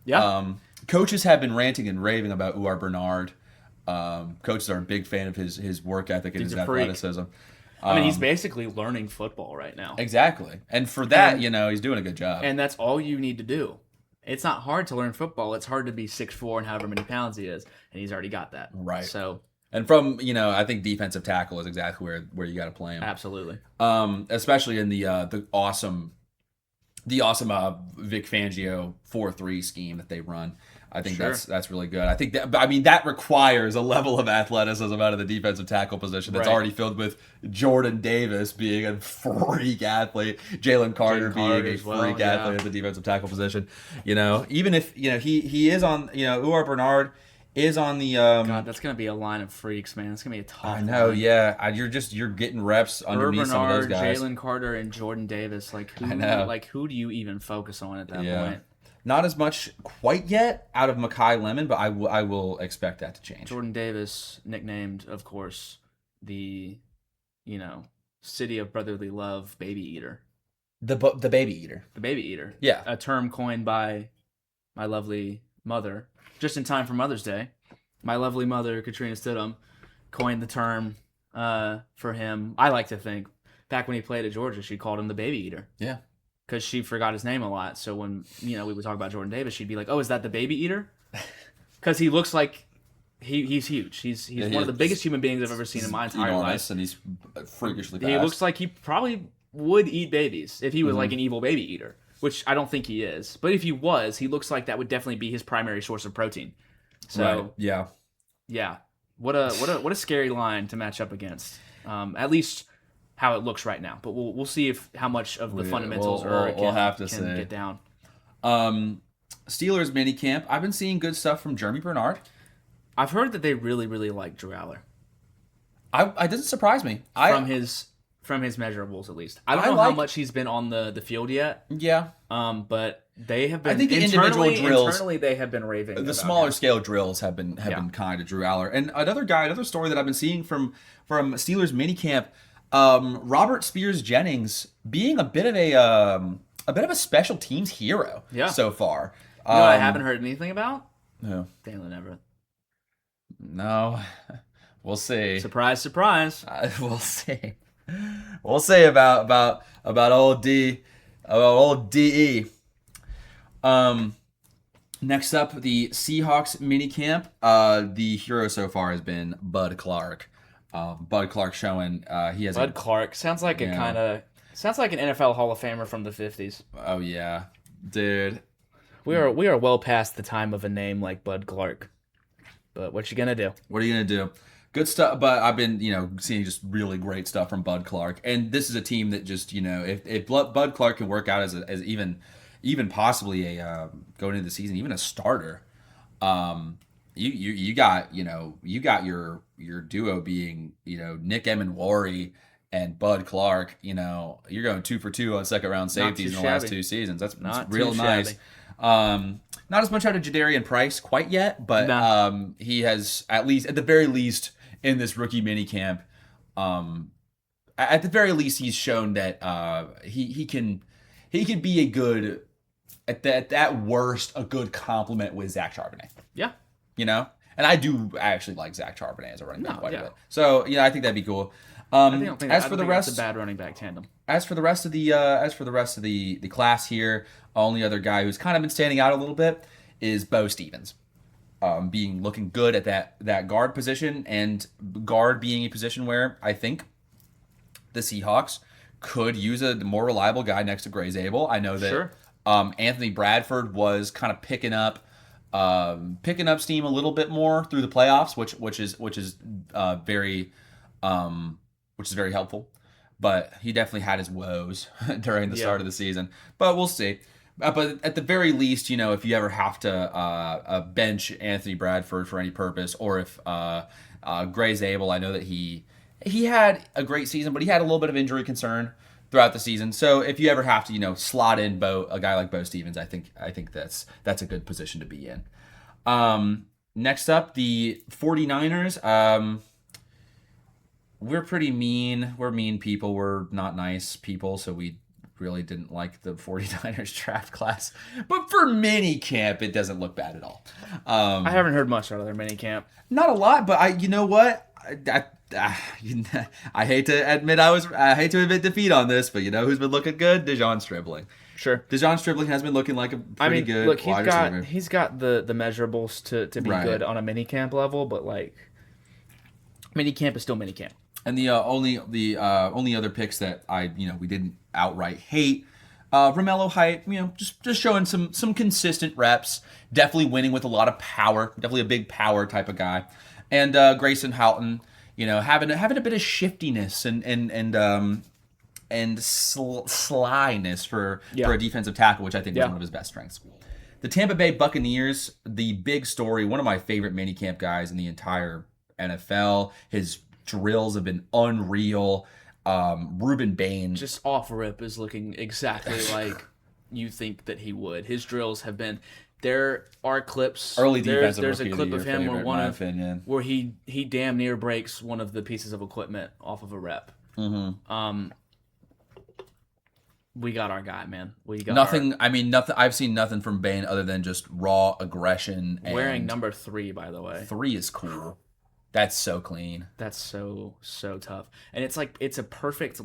Yeah. Coaches have been ranting and raving about Uar Bernard. Coaches are a big fan of his work ethic and his athleticism. I mean, he's basically learning football right now. Exactly. And for that, he's doing a good job. And that's all you need to do. It's not hard to learn football. It's hard to be 6'4" and however many pounds he is. And he's already got that. Right. So... And from, I think defensive tackle is exactly where you got to play him. Absolutely. Especially in the awesome Vic Fangio 4-3 scheme that they run. I think that's really good. I think that requires a level of athleticism out of the defensive tackle position that's already filled with Jordan Davis being a freak athlete, Jalen Carter being a freak athlete at the defensive tackle position. Even if he is on, Uar Bernard is on the God, that's gonna be a line of freaks, man. It's gonna be a tough. I know, line. yeah. You're getting reps underneath some of those guys. Jalen Carter and Jordan Davis. Who do you even focus on at that point? Not as much quite yet out of Mekhi Lemon, but I will expect that to change. Jordan Davis, nicknamed, of course, the city of brotherly love, baby eater. The baby eater. The baby eater. Yeah, a term coined by my lovely mother. Just in time for Mother's Day, my lovely mother, Katrina Stidham, coined the term for him. I like to think back when he played at Georgia, she called him the baby eater. Yeah. Because she forgot his name a lot. So when we would talk about Jordan Davis, she'd be like, "Oh, is that the baby eater?" Because he looks like he's huge. He's one of the biggest human beings I've ever seen in my entire life. And he's freakishly fast. He looks like he probably would eat babies if he was like an evil baby eater. Which I don't think he is. But if he was, he looks like that would definitely be his primary source of protein. So right. Yeah. What a scary line to match up against. At least how it looks right now. But we'll see how much of the fundamentals can get down. Steelers minicamp. I've been seeing good stuff from Jeremy Bernard. I've heard that they really, really like Drew Aller. I didn't surprise me. From his measurables, at least. I don't know how much he's been on the field yet. Yeah. But they have been. I think the individual drills. Internally, they have been raving. The smaller scale drills have been kind of Drew Aller. And another story that I've been seeing from Steelers minicamp, Robert Spears Jennings being a bit of a special teams hero. So far. You know what I haven't heard anything about? No. Dalen Everett. No. We'll see. Surprise, surprise. We'll see. We'll say about old DE. Next up, the Seahawks minicamp. The hero so far has been Bud Clark. Bud Clark showing he has. Bud Clark sounds like a kind of Sounds like an NFL Hall of Famer from the 50s. Oh yeah, dude. We are well past the time of a name like Bud Clark. But what you gonna do? What are you gonna do? Good stuff, but I've been, seeing just really great stuff from Bud Clark, and this is a team that just, if Bud Clark can work out as even possibly a going into the season, even a starter, you got your duo being Nick Emenwari and Bud Clark. You're going 2 for 2 on second round safeties in the last 2 seasons. That's real nice. Not as much out of Jadarian Price quite yet, but he has at the very least in this rookie minicamp, at the very least he's shown that he can be a good at worst a good complement with Zach Charbonnet. Yeah, and I actually like Zach Charbonnet as a running back quite a bit. So I think that'd be cool. As for the rest, it's a bad running back tandem. As for the rest of the class here, only other guy who's kind of been standing out a little bit is Bo Stevens, looking good at that guard position, and guard being a position where I think the Seahawks could use a more reliable guy next to Gray Zabel. I know that Anthony Bradford was kind of picking up steam a little bit more through the playoffs, which is very helpful. But he definitely had his woes during the start of the season. But we'll see. But at the very least, if you ever have to bench Anthony Bradford for any purpose, or if Gray Zabel, I know that he had a great season, but he had a little bit of injury concern throughout the season. So if you ever have to, slot in a guy like Bo Stevens, I think that's a good position to be in. Next up, the 49ers. We're pretty mean. We're mean people. We're not nice people, so we really didn't like the 49ers draft class. But for mini camp, it doesn't look bad at all. I haven't heard much out of their mini camp. Not a lot, but you know what? I hate to admit defeat on this, but who's been looking good? Dejon Stribling. Sure. Dejon Stribling has been looking like a pretty good wide receiver. He's got the measurables to be good on a mini camp level, but mini camp is still mini camp. And the only other picks that we didn't outright hate, Romello Height, just showing some consistent reps, definitely winning with a lot of power, definitely a big power type of guy, and Grayson Houghton, having a bit of shiftiness and slyness for a defensive tackle, which I think was one of his best strengths. The Tampa Bay Buccaneers, the big story, one of my favorite minicamp guys in the entire NFL. His drills have been unreal. Ruben Bain, just off rip, is looking exactly like you think that he would. His drills have been. There are clips. Early defensive. There's a clip of him where he damn near breaks one of the pieces of equipment off of a rep. Mm-hmm. We got our guy, man. We got nothing. Nothing. I've seen nothing from Bain other than just raw aggression. Wearing number 3, by the way. 3 is cool. That's so clean. That's so tough. And it's a perfect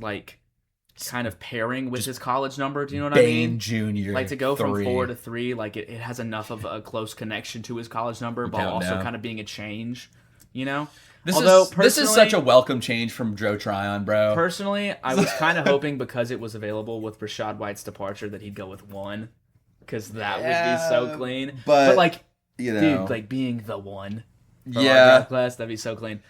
kind of pairing with his college number. Do you know what I mean? Bain Jr. To go from 4 to 3, it has enough of a close connection to his college number, but also kind of being a change, This is such a welcome change from Joe Tryon, bro. Personally, I was kind of hoping because it was available with Rashad White's departure that he'd go with 1, because that would be so clean. But dude, being the 1. For our draft class, that'd be so clean.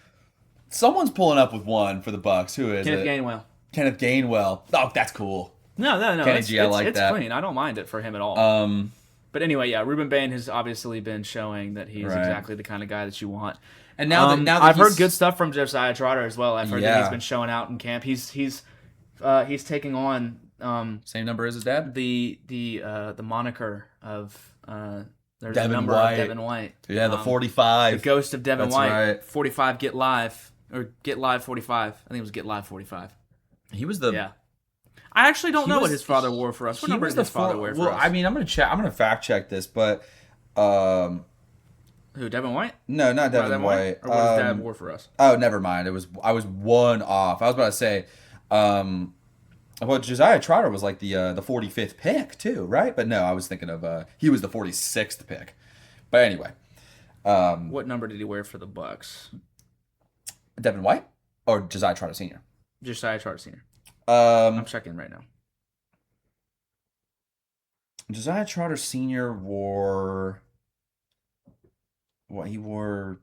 Someone's pulling up with 1 for the Bucks. Who is Kenneth it? Gainwell. Kenneth Gainwell. Oh, that's cool. No. Kenny G, I like it's that. clean. I don't mind it for him at all. But anyway, Ruben Bain has obviously been showing that he's exactly the kind of guy that you want. And now that I've heard good stuff from Josiah Trotter as well. I've heard that he's been showing out in camp. He's taking on same number as his dad. The moniker of there's Devin a number White. of Devin White. Yeah, the 45. The ghost of Devin White. Right. 45 Get Live. Or Get Live 45. I think it was Get Live 45. He was the... Yeah. I actually don't know what his father wore for us. What number did his father wear for us? I'm going to fact check this, but... Who, Devin White? No, not Devin White. Or what his dad wore for us? Oh, never mind. I was 1 off. I was about to say... Josiah Trotter was the 45th pick too, right? But no, I was thinking of he was the 46th pick. But anyway, what number did he wear for the Bucks? Devin White or Josiah Trotter Sr.? Josiah Trotter Sr. I'm checking right now. Josiah Trotter Sr. wore what he wore,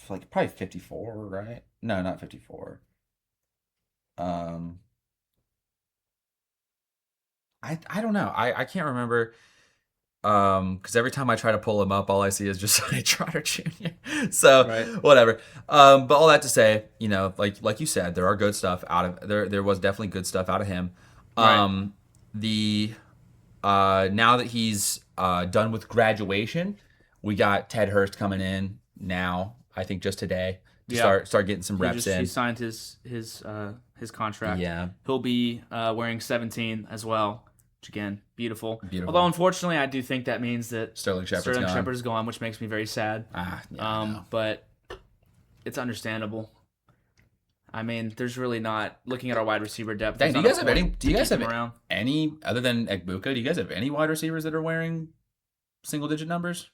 like probably 54, right? No, not 54. I don't know. I can't remember. Because every time I try to pull him up, all I see is Josiah Trotter Jr. So Right. whatever. But all that to say, like you said, there are good stuff out of there. There was definitely good stuff out of him. Right. Now that he's done with graduation, we got Ted Hurst coming in now. I think just today to start getting some reps in. He signed his contract. Yeah. He'll be wearing 17 as well. Which again, beautiful. Although unfortunately, I do think that means that Sterling Shepard is gone, which makes me very sad. But it's understandable. I mean, there's really not looking at our wide receiver depth. Dang, do you guys have any? Do you guys have around? any other than Egbuka? Do you guys have any wide receivers that are wearing single-digit numbers?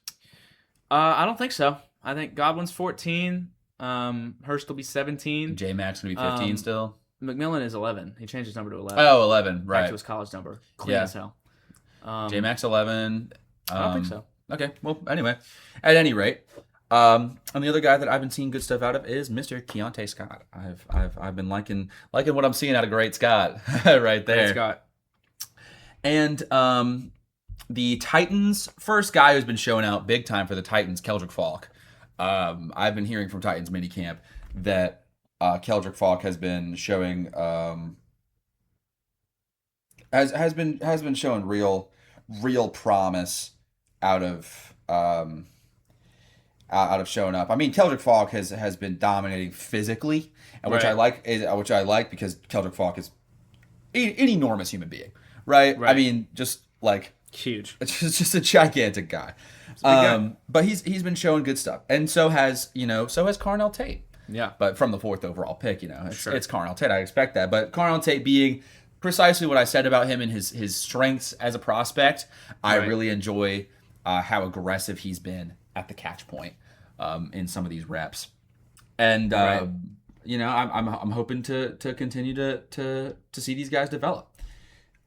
I don't think so. I think Godwin's 14. Hurst will be 17. J Max gonna be 15 still. McMillan is 11. He changed his number to 11. Oh, 11, right. Back to his college number. Clean as hell. J Max 11. I don't think so. Okay. Well, anyway, at any rate, and the other guy that I've been seeing good stuff out of is Mr. Keontae Scott. I've been liking what I'm seeing out of Great Scott right there. Great Scott. And the Titans first guy who's been showing out big time for the Titans, Keldrick Falk. I've been hearing from Titans minicamp that Keldrick Falk has been showing has been showing real promise out of showing up. I mean, Keldrick Falk has been dominating physically, and which I like because Keldrick Falk is an enormous human being, right? I mean, just like huge. It's just a gigantic guy. But he's been showing good stuff, and so has Carnell Tate. Yeah. But from the 4th overall pick, it's Carnell Tate. I expect that. But Carnell Tate being precisely what I said about him and his strengths as a prospect, I really enjoy how aggressive he's been at the catch point in some of these reps. And I'm hoping to continue to see these guys develop.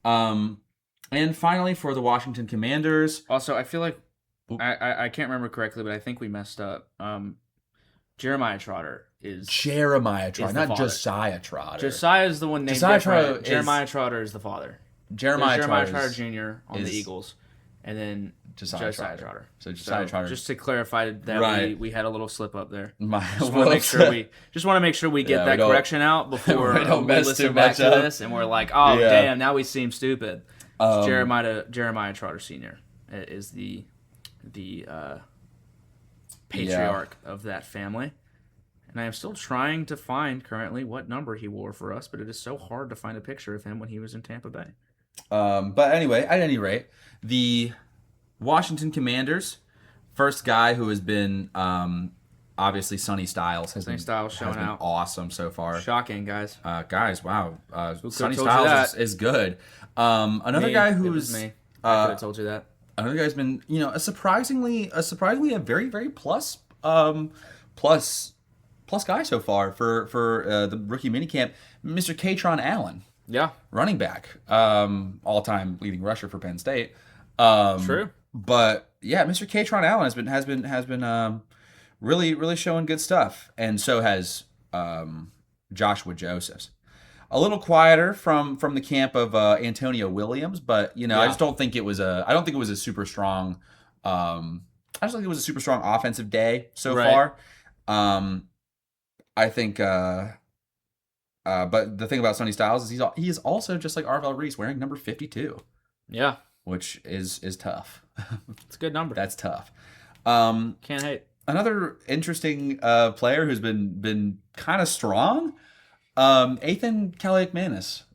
And finally, for the Washington Commanders. Also, I feel like I can't remember correctly, but I think we messed up. Jeremiah Trotter is not Josiah Trotter. Josiah is the one named different. Jeremiah Trotter is the father. Jeremiah Trotter Jr. on the Eagles, and then Josiah Trotter. So Josiah Trotter. Just to clarify that we had a little slip up there. Just want to make sure we get that correction out before we listen back to this, and we're like, damn, now we seem stupid. Jeremiah Trotter Sr. is the patriarch of that family. And I am still trying to find currently what number he wore for us, but it is so hard to find a picture of him when he was in Tampa Bay. But anyway, at any rate, the Washington Commanders, first guy who has been obviously Sonny Styles has been showing out awesome so far. Shocking, guys. Wow. Sonny Styles is good. Another guy who's me. I could have told you that. Another guy's been, a surprisingly a very, very plus guy so far for the rookie minicamp, Mr. Katron Allen. Yeah. Running back. All-time leading rusher for Penn State. True. But yeah, Mr. Katron Allen has been really, really showing good stuff. And so has Joshua Josephs. A little quieter from the camp of Antonio Williams, but I just don't think it was a super strong offensive day so far. I think but the thing about Sonny Styles is he is also just like Arvell Reese wearing number 52. Yeah. Which is tough. It's a good number. That's tough. Can't hate. Another interesting player who's been kind of strong, Ethan Kaliakmanis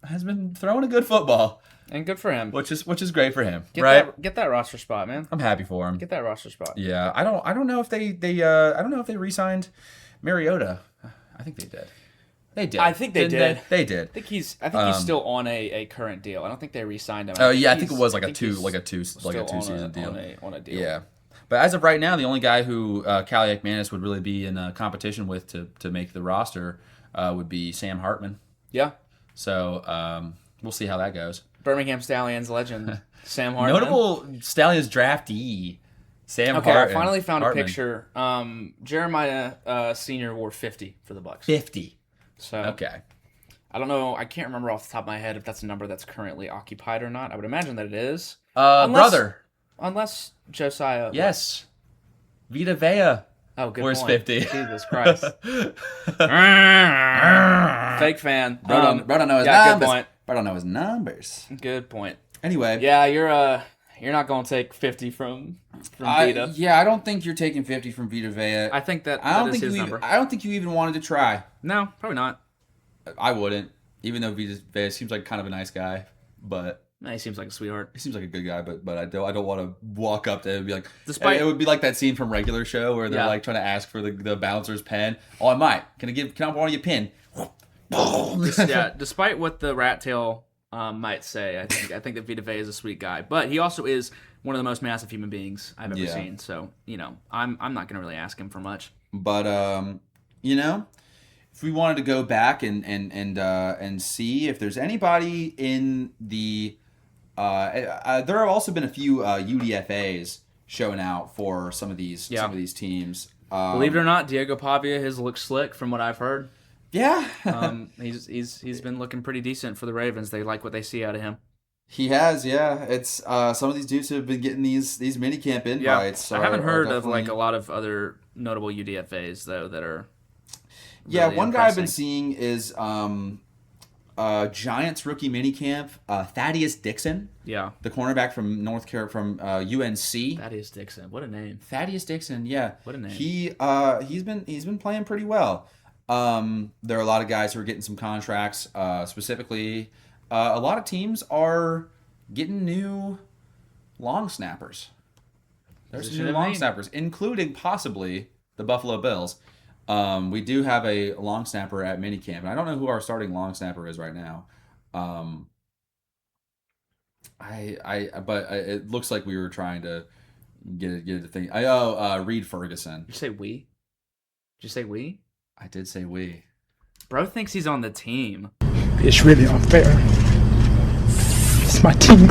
has been throwing a good football. And good for him. Which is great for him. Get that roster spot, man. I'm happy for him. Get that roster spot. Yeah. I don't know if they re-signed Mariota. I think they did. They did. I think they did. They did. I think he's still on a current deal. I don't think they re-signed him. Oh yeah, I think it was like a two season deal. On a deal. Yeah. But as of right now, the only guy who Kaliakmanis would really be in a competition with to make the roster would be Sam Hartman. Yeah. So we'll see how that goes. Birmingham Stallions legend Sam Hartman. Notable Stallions draftee Sam Okay, Hartman. I finally found Hartman. a picture. Jeremiah Senior wore 50 for the Bucks. 50. So Okay. I don't know. I can't remember off the top of my head if that's a number that's currently occupied or not. I would imagine that it is. Brother. Unless Josiah. Yes. Vita Vea. Oh, good Wears point. 50. Jesus Christ. Fake fan. Bro don't know his yeah, numbers. good point. Bro don't know his numbers. Good point. Anyway. Yeah, you're not going to take 50 from Vita. Yeah, I don't think you're taking 50 from Vita Vea. I think that I don't is think his you number. even, I don't think you even wanted to try. No, probably not. I wouldn't. Even though Vita Vea seems like kind of a nice guy, but Nah, he seems like a sweetheart. he seems like a good guy. But I don't want to walk up to him and be like. Despite- it would be like that scene from Regular Show where they're Yeah. like trying to ask for the bouncer's pen. Oh, I might. Can I borrow your pen? Yeah, despite what the rat tail might say, I think that Vita Vea is a sweet guy, but he also is one of the most massive human beings I've ever Yeah. seen. So I'm not gonna really ask him for much. But if we wanted to go back and see if there's anybody in the there have also been a few UDFAs showing out for some of these teams. Believe it or not, Diego Pavia has looked slick from what I've heard. Yeah, He's been looking pretty decent for the Ravens. They like what they see out of him. he has. Yeah, it's some of these dudes have been getting these minicamp invites. I haven't heard of definitely- like a lot of other notable UDFAs though that are. Yeah, really one guy I've been impressing. seeing is Giants rookie minicamp, Thaddeus Dixon, Yeah, the cornerback from North Carolina from UNC. Thaddeus Dixon. What a name. Thaddeus Dixon, yeah. What a name. He's been playing pretty well. There are a lot of guys who are getting some contracts. Specifically, a lot of teams are getting new long snappers. There's some new Position of long need. snappers, including possibly the Buffalo Bills. We do have a long snapper at minicamp, and I don't know who our starting long snapper is right now. But it looks like we were trying to get it to think. Reed Ferguson. Did you say we? Did you say we? I did say we. Bro thinks he's on the team. It's really unfair. It's my team.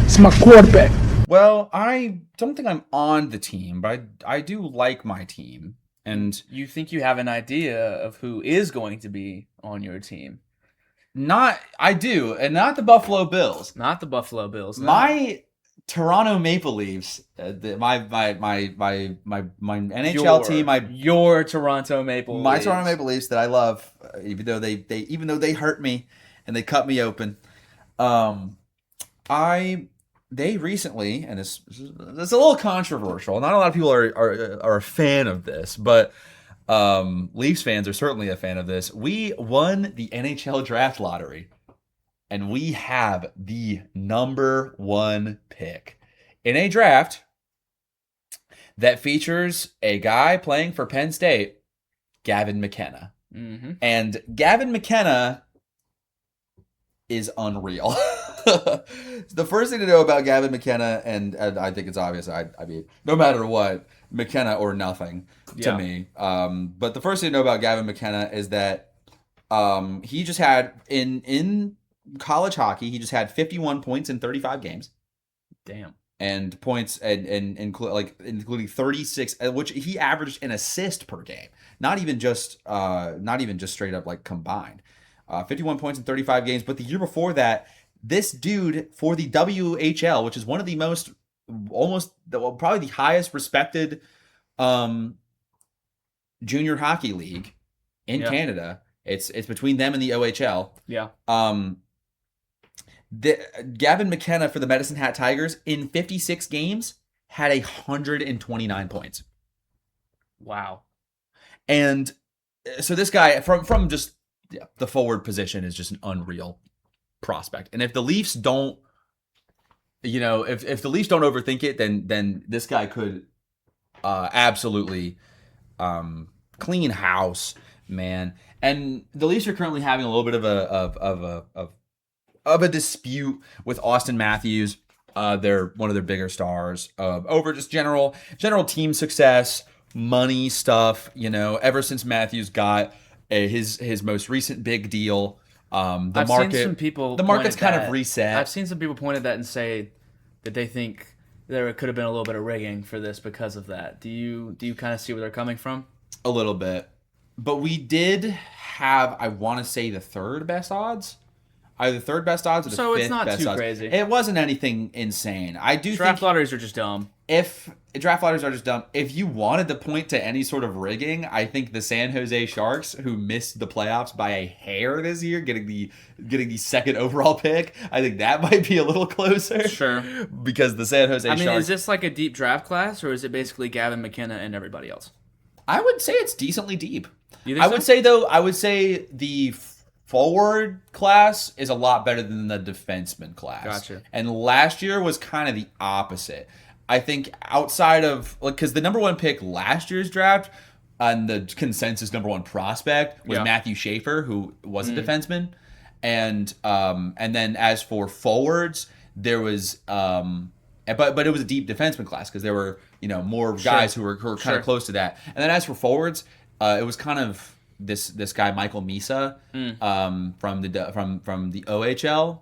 It's my quarterback. Well, I don't think I'm on the team, but I do like my team. And You think you have an idea of who is going to be on your team? I do, and not the Buffalo Bills. Not the Buffalo Bills. no. My Toronto Maple Leafs, my NHL team, your Toronto Maple my Leafs. Toronto Maple Leafs that I love, even though they hurt me and they cut me open. They recently, and it's a little controversial. Not a lot of people are a fan of this, but Leafs fans are certainly a fan of this. We won the NHL draft lottery, and we have the number 1 pick in a draft that features a guy playing for Penn State, Gavin McKenna. Mm-hmm. And Gavin McKenna is unreal. The first thing to know about Gavin McKenna, and I think it's obvious, I mean, no matter what, McKenna or nothing to Yeah. me. But the first thing to know about Gavin McKenna is that he just had, in college hockey, he just had 51 points in 35 games. Damn. And points and including 36, which he averaged an assist per game. Not even just straight up like combined. 51 points in 35 games. But the year before that, this dude for the WHL, which is one of the probably the highest respected junior hockey league in Yeah. Canada. It's between them and the OHL. Yeah. Gavin McKenna for the Medicine Hat Tigers in 56 games had 129 points. Wow. And so this guy from just the forward position is just an unreal prospect. And if the Leafs don't, if the Leafs don't overthink it, then this guy could absolutely clean house, man. And the Leafs are currently having a little bit of a dispute with Austin Matthews. They're one of their bigger stars over just general team success, money stuff. Ever since Matthews got his most recent big deal. I've seen some people. The market's kind pointed of reset. I've seen some people point at that and say that they think there could have been a little bit of rigging for this because of that. Do you kind of see where they're coming from? A little bit, but we did have, I want to say, the third best odds. Either the third best odds or the So fifth it's not best too odds. crazy. It wasn't anything insane. I do Draft think lotteries are just dumb. if draft lotteries are just dumb, if you wanted to point to any sort of rigging, I think the San Jose Sharks, who missed the playoffs by a hair this year, getting the second overall pick, I think that might be a little closer. Sure. Because the San Jose Sharks. Is this like a deep draft class, or is it basically Gavin McKenna and everybody else? I would say it's decently deep. You think so? I would say the forward class is a lot better than the defenseman class. Gotcha. And last year was kind of the opposite. I think outside of, because the number one pick last year's draft and the consensus number one prospect was Matthew Schaefer, who was a defenseman. And then as for forwards, there was but it was a deep defenseman class because there were more guys who were kind of close to that. And then as for forwards, it was kind of this guy Michael Misa from the OHL.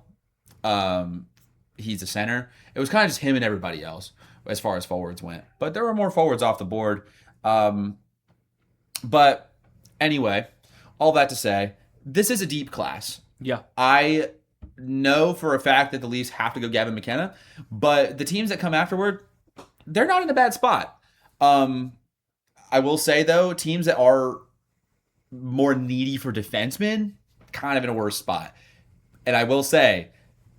He's a center. It was kind of just him and everybody else as far as forwards went. But there were more forwards off the board. But anyway, all that to say, this is a deep class. Yeah. I know for a fact that the Leafs have to go Gavin McKenna, but the teams that come afterward, they're not in a bad spot. I will say, though, teams that are more needy for defensemen, kind of in a worse spot. And I will say,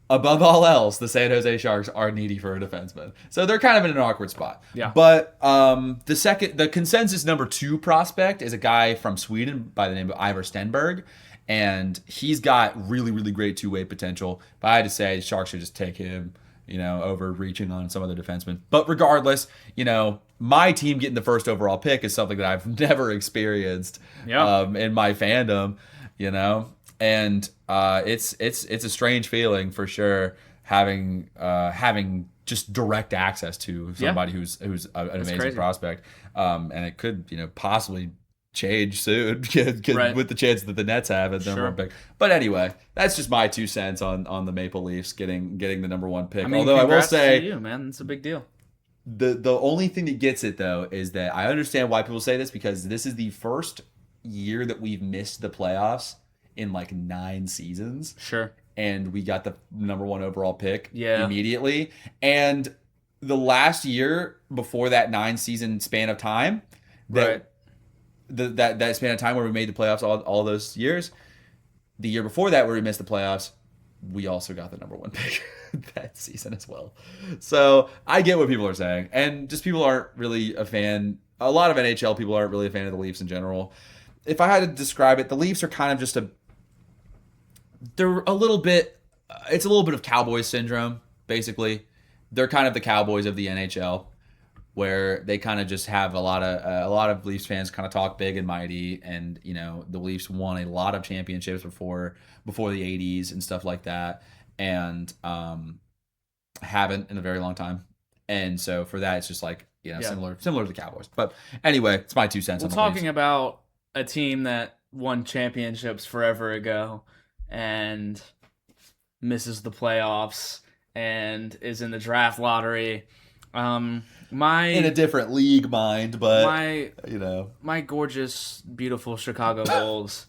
above all else, the San Jose Sharks are needy for a defenseman. So they're kind of in an awkward spot. Yeah. But the consensus number 2 prospect is a guy from Sweden by the name of Ivar Stenberg. And he's got really, really great two-way potential. But I had to say, the Sharks should just take him, over reaching on some other defensemen. But regardless, my team getting the first overall pick is something that I've never experienced in my fandom, And it's a strange feeling for sure, having just direct access to somebody who's an amazing crazy. prospect. And it could, possibly change soon with the chance that the Nets have at number one pick. But anyway, that's just my 2 cents on the Maple Leafs getting the number 1 pick. Although I will say, to you, man, it's a big deal. The only thing that gets it though is that I understand why people say this, because this is the first year that we've missed the playoffs in like 9 seasons. Sure. And we got the number 1 overall pick Yeah. immediately. And the last year before that 9 season span of time, that span of time where we made the playoffs all those years, the year before that where we missed the playoffs, we also got the number 1 pick that season as well. So I get what people are saying. And just people aren't really a fan. A lot of NHL people aren't really a fan of the Leafs in general. If I had to describe it, the Leafs are kind of just they're a little bit, it's a little bit of Cowboys syndrome, basically. They're kind of the Cowboys of the NHL, where they kind of just have a lot of Leafs fans kind of talk big and mighty, and the Leafs won a lot of championships before the 80s and stuff like that, and haven't in a very long time. And so for that, it's just like similar to the Cowboys. But anyway, it's my 2 cents. We're talking about a team that won championships forever ago and misses the playoffs and is in the draft lottery. In a different league, but my gorgeous, beautiful Chicago Bulls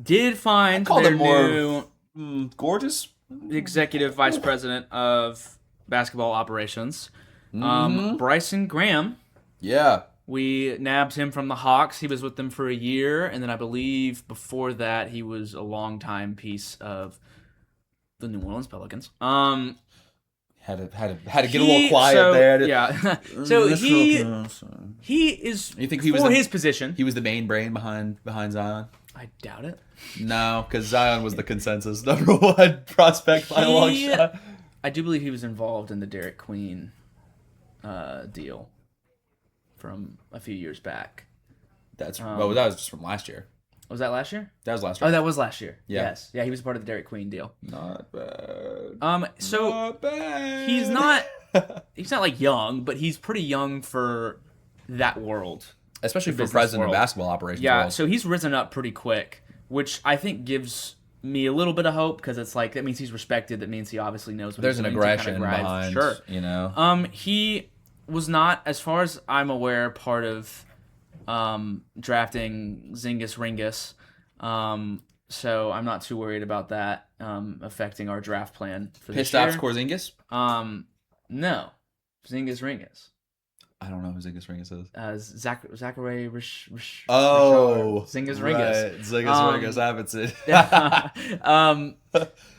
did find call their them more new gorgeous executive vice president of basketball operations, Bryson Graham. Yeah. We nabbed him from the Hawks. He was with them for a year, and then I believe before that he was a longtime piece of the New Orleans Pelicans. Had to get a little quiet there. Yeah. So he is. You think he was his position? He was the main brain behind Zion. I doubt it. No, because Zion was the consensus number 1 prospect by a long shot. I do believe he was involved in the Derek Queen deal from a few years back. That was just from last year. Was that last year? That was last year. Oh, that was last year. Yeah. Yes. Yeah, he was part of the Derek Queen deal. Not bad. So not bad. he's not like young, but he's pretty young for that world. especially the for business president world. of basketball operations. Yeah, world. so he's risen up pretty quick, which I think gives me a little bit of hope because it's like that means he's respected. That means he obviously knows what there's he's an doing to aggression kind of drive. behind, Sure. you know. He was not, as far as I'm aware, part of drafting Zingas Ringus. So I'm not too worried about that affecting our draft plan for this year. Pistops Porzingis? No, Zingas Ringus. I don't know who Zingas Ringus is. Zachary Oh, Zingas right. Ringus. Zingas Ringus happens it.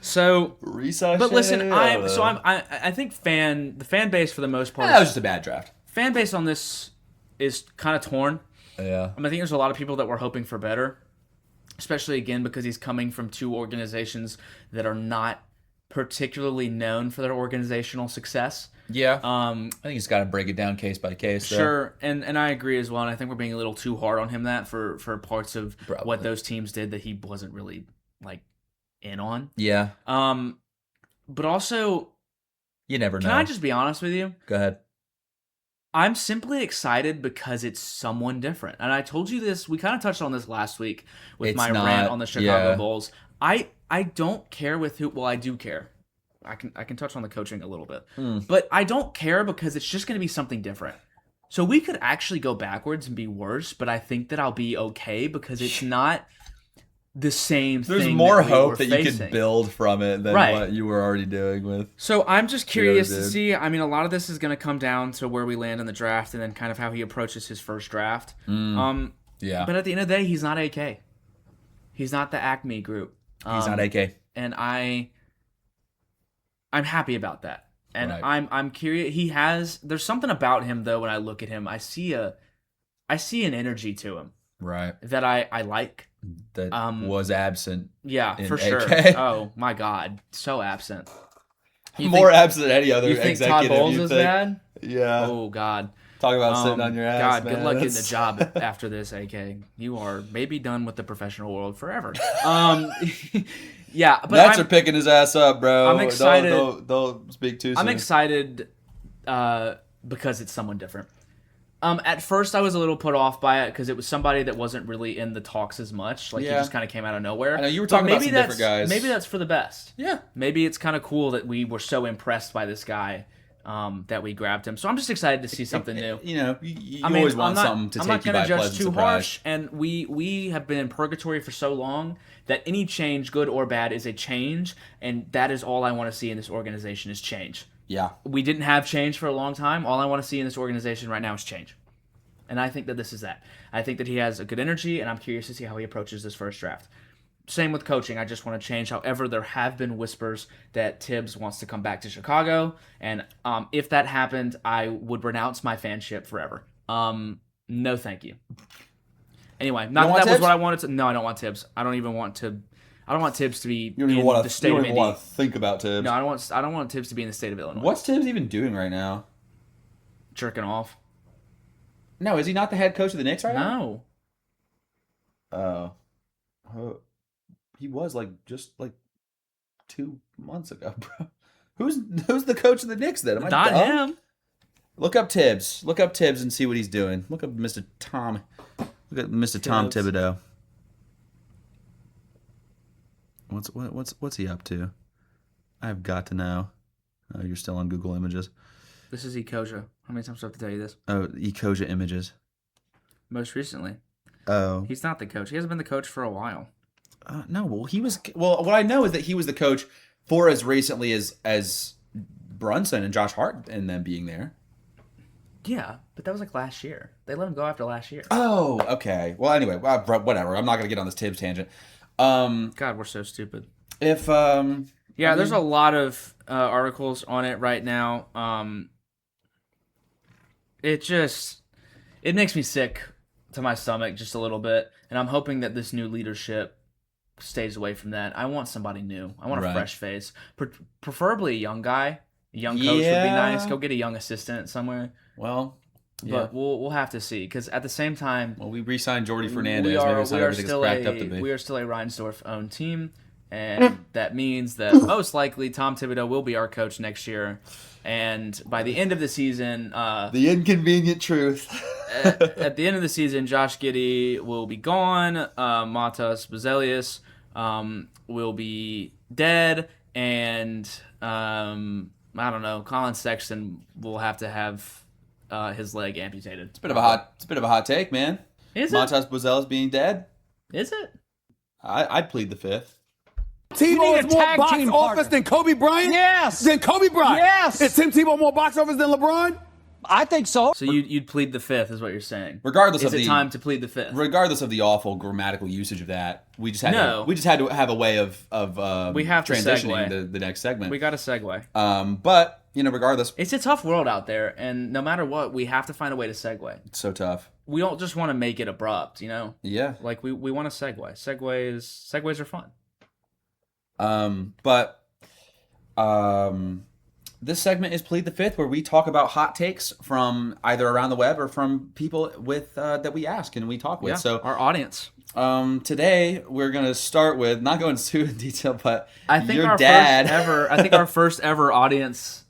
So, Resuck but listen, shit? I think the fan base for the most part, That was just a bad draft. fan base on this is kind of torn. Yeah. I think there's a lot of people that were hoping for better, especially again because he's coming from two organizations that are not particularly known for their organizational success. Yeah. I think he's got to break it down case by case. Though. Sure, and I agree as well. And I think we're being a little too hard on him for parts of Probably. what those teams did that he wasn't really like in on. Yeah. But also, You never know. can I just be honest with you? Go ahead. I'm simply excited because it's someone different. And I told you this, we kind of touched on this last week with It's my not- rant on the Chicago yeah. Bulls. I don't care with who, well, I do care. I can touch on the coaching a little bit. But I don't care because it's just going to be something different. So we could actually go backwards and be worse, but I think that I'll be okay because it's not the same There's thing. more that we hope were that you facing. could build from it than Right. what you were already doing with. So I'm just curious to dude. see. I mean, a lot of this is going to come down to where we land in the draft and then kind of how he approaches his first draft. Yeah. But at the end of the day, he's not AK. He's not the Acme group. He's not AK. And I'm happy about that. And Right. I'm curious. There's something about him though. When I look at him, I see an energy to him Right. that I like. That was absent. Yeah, In for sure. AK. Oh my God, so absent. You More think- absent than any other You think executive. Todd Bowles you is think. bad? Yeah. Oh God. Talk about sitting on your ass. God, man. good luck getting a That's- job after this, AK. You are maybe done with the professional world forever. Yeah, but Nets are picking his ass up, bro. I'm excited. Don't speak too soon. I'm excited because it's someone different. At first, I was a little put off by it because it was somebody that wasn't really in the talks as much. Like he Yeah. just kind of came out of nowhere. I know, you were But talking about maybe some different that's- guys. Maybe that's for the best. Yeah. Maybe it's kind of cool that we were so impressed by this guy that we grabbed him. So I'm just excited to see something new. You know, you I mean, always want I'm not, something to I'm take not you gonna by a judge pleasant too surprise. harsh, and we have been in purgatory for so long that any change, good or bad, is a change, and that is all I want to see in this organization is change. Yeah. We didn't have change for a long time. All I want to see in this organization right now is change. And I think that this is that. I think that he has a good energy, and I'm curious to see how he approaches this first draft. Same with coaching. I just want to change. However, there have been whispers that Tibbs wants to come back to Chicago, and if that happened, I would renounce my fanship forever. No, thank you. Anyway, not don't that want was Tibbs? what I wanted to. No, I don't want Tibbs. I don't want Tibbs to be You don't in even want the to. state You of don't even Indiana. want to think about Tibbs. No, I don't want Tibbs to be in the state of Illinois. What's Tibbs even doing right now? Jerking off? No, is he not the head coach of the Knicks right now? No. Oh, he was just 2 months ago, bro. Who's the coach of the Knicks then? Am I Not dumb? him. Look up Tibbs. Look up Tibbs and see what he's doing. Look up Mr. Tom. Look at Mr. Tom Tibbs. Thibodeau. What's he up to? I've got to know. Oh, you're still on Google Images. This is Ecosia. How many times do I have to tell you this? Oh, Ecosia Images. Most recently. Oh. He's not the coach. He hasn't been the coach for a while. No, well, he was. Well, what I know is that he was the coach for as recently as Brunson and Josh Hart and them being there. Yeah, but that was like last year. They let him go after last year. Oh, okay. Well, anyway, whatever. I'm not gonna get on this Tibbs tangent. God, we're so stupid. If Yeah, there's a lot of articles on it right now. It makes me sick to my stomach just a little bit, and I'm hoping that this new leadership stays away from that. I want somebody new. I want a Right. fresh face, preferably a young guy. A young coach would be Yeah. nice. Go get a young assistant somewhere. well, yeah. But we'll have to see because at the same time, Well, we re-signed Jordy Fernandez. we Maybe are that's not everything it's still cracked up to be. we are still a Reinsdorf owned team, and that means that most likely Tom Thibodeau will be our coach next year, And by the end of the season, The inconvenient truth. at the end of the season, Josh Giddey will be gone. Matas Bazelius will be dead, and I don't know. Colin Sexton will have to have his leg amputated. It's a bit of a hot take, man. Is it? Montas Bozel's being dead. Is it? I'd plead the fifth. Tebow has more box office than Kobe Bryant? Yes. Than Kobe Bryant? Yes. Is Tim Tebow more box office than LeBron? I think so. So you'd plead the fifth, is what you're saying. Regardless is of it time to plead the fifth? Regardless of the awful grammatical usage of that, we just had to have a way of we have to transitioning segue. the next segment. We got to segue. But regardless, it's a tough world out there, and no matter what, we have to find a way to segue. It's so tough. We don't just want to make it abrupt, Yeah. Like we want to segue. Segues are fun. This segment is Plead the Fifth, where we talk about hot takes from either around the web or from people with that we ask and we talk with. Yeah, so our audience. Today we're gonna start with, not going too in detail, but I think your dad. our first ever audience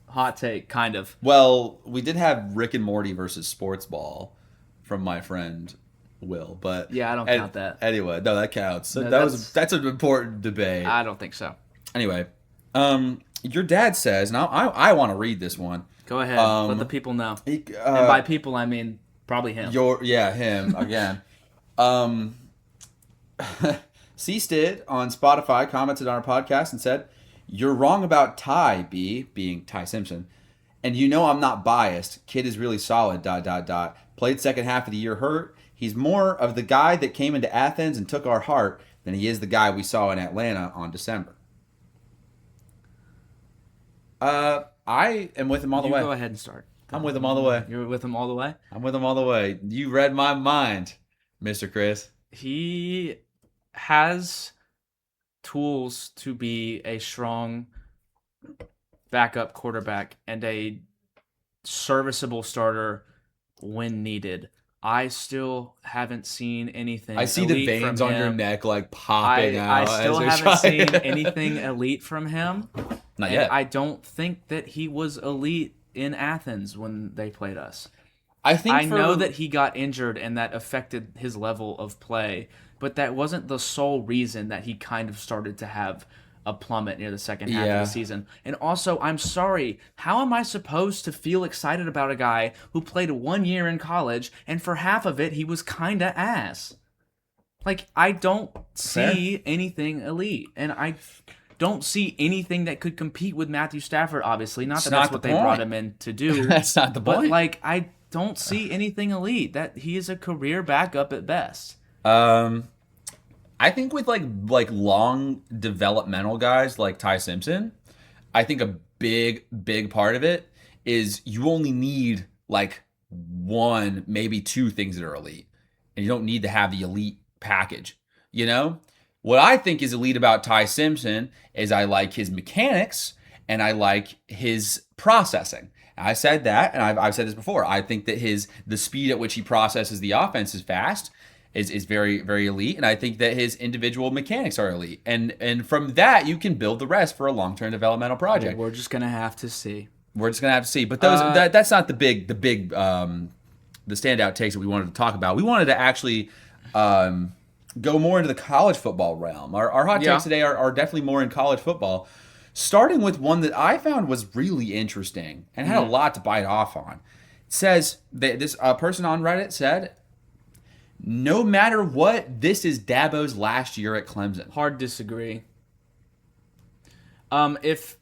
hot take, kind of. Well, we did have Rick and Morty versus Sports Ball from my friend Will, but yeah, I don't count that. Anyway, no, that counts. No, that's an important debate. I don't think so. Anyway, your dad says, and I want to read this one. Go ahead. Let the people know. And by people, I mean probably him. Him again. C-Stid on Spotify commented on our podcast and said, "You're wrong about Ty B," being Ty Simpson, "and I'm not biased. Kid is really solid. ... Played second half of the year hurt. He's more of the guy that came into Athens and took our heart than he is the guy we saw in Atlanta on December." I am with him all the way. Go ahead and start. I'm with him all the way. You're with him all the way? I'm with him all the way. You read my mind, Mr. Chris. He has tools to be a strong backup quarterback and a serviceable starter when needed. I still haven't seen anything. I see the veins on your neck like popping out. I still haven't seen anything elite from him. Not yet. I don't think that he was elite in Athens when they played us. I know that he got injured and that affected his level of play, but that wasn't the sole reason that he kind of started to have a plummet near the second half of the season. And also, I'm sorry, how am I supposed to feel excited about a guy who played 1 year in college and for half of it he was kind of ass? Like, I don't see anything elite, and I don't see anything that could compete with Matthew Stafford, obviously. Not that that's what they brought him in to do. That's not the point. But, I don't see anything elite. That he is a career backup at best. I think with like long developmental guys like Ty Simpson, I think a big part of it is you only need like one, maybe two things that are elite, and you don't need to have the elite package. What I think is elite about Ty Simpson is I like his mechanics and I like his processing. I said that, and I've said this before. I think that the speed at which he processes the offense is fast, is very, very elite, and I think that his individual mechanics are elite. And from that, you can build the rest for a long-term developmental project. We're just gonna have to see. But that's not the standout takes that we wanted to talk about. We wanted to actually go more into the college football realm. Our hot takes today are definitely more in college football. Starting with one that I found was really interesting and had a lot to bite off on. It says that this person on Reddit said, "No matter what, this is Dabo's last year at Clemson." Hard disagree. If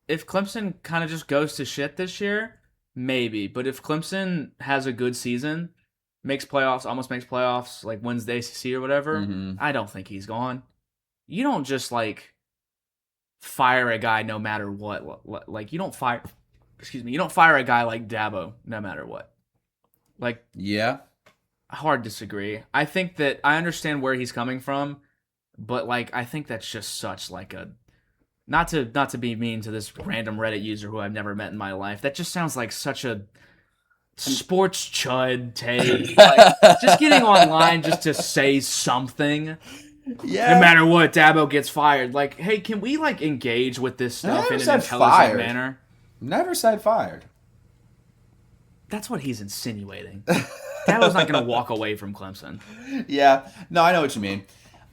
Clemson kind of just goes to shit this year, maybe. But if Clemson has a good season, almost makes playoffs, like wins the ACC or whatever, I don't think he's gone. You don't just fire a guy no matter what. Like you don't fire a guy like Dabo no matter what. Hard disagree. I think that I understand where he's coming from, but I think that's just such a not to be mean to this random Reddit user who I've never met in my life. That just sounds like such a sports chud take. Just getting online just to say something. Yeah. No matter what, Dabo gets fired. Hey, can we engage with this stuff in an intelligent manner? Never said fired. That's what he's insinuating. Dabo's not going to walk away from Clemson. Yeah. No, I know what you mean.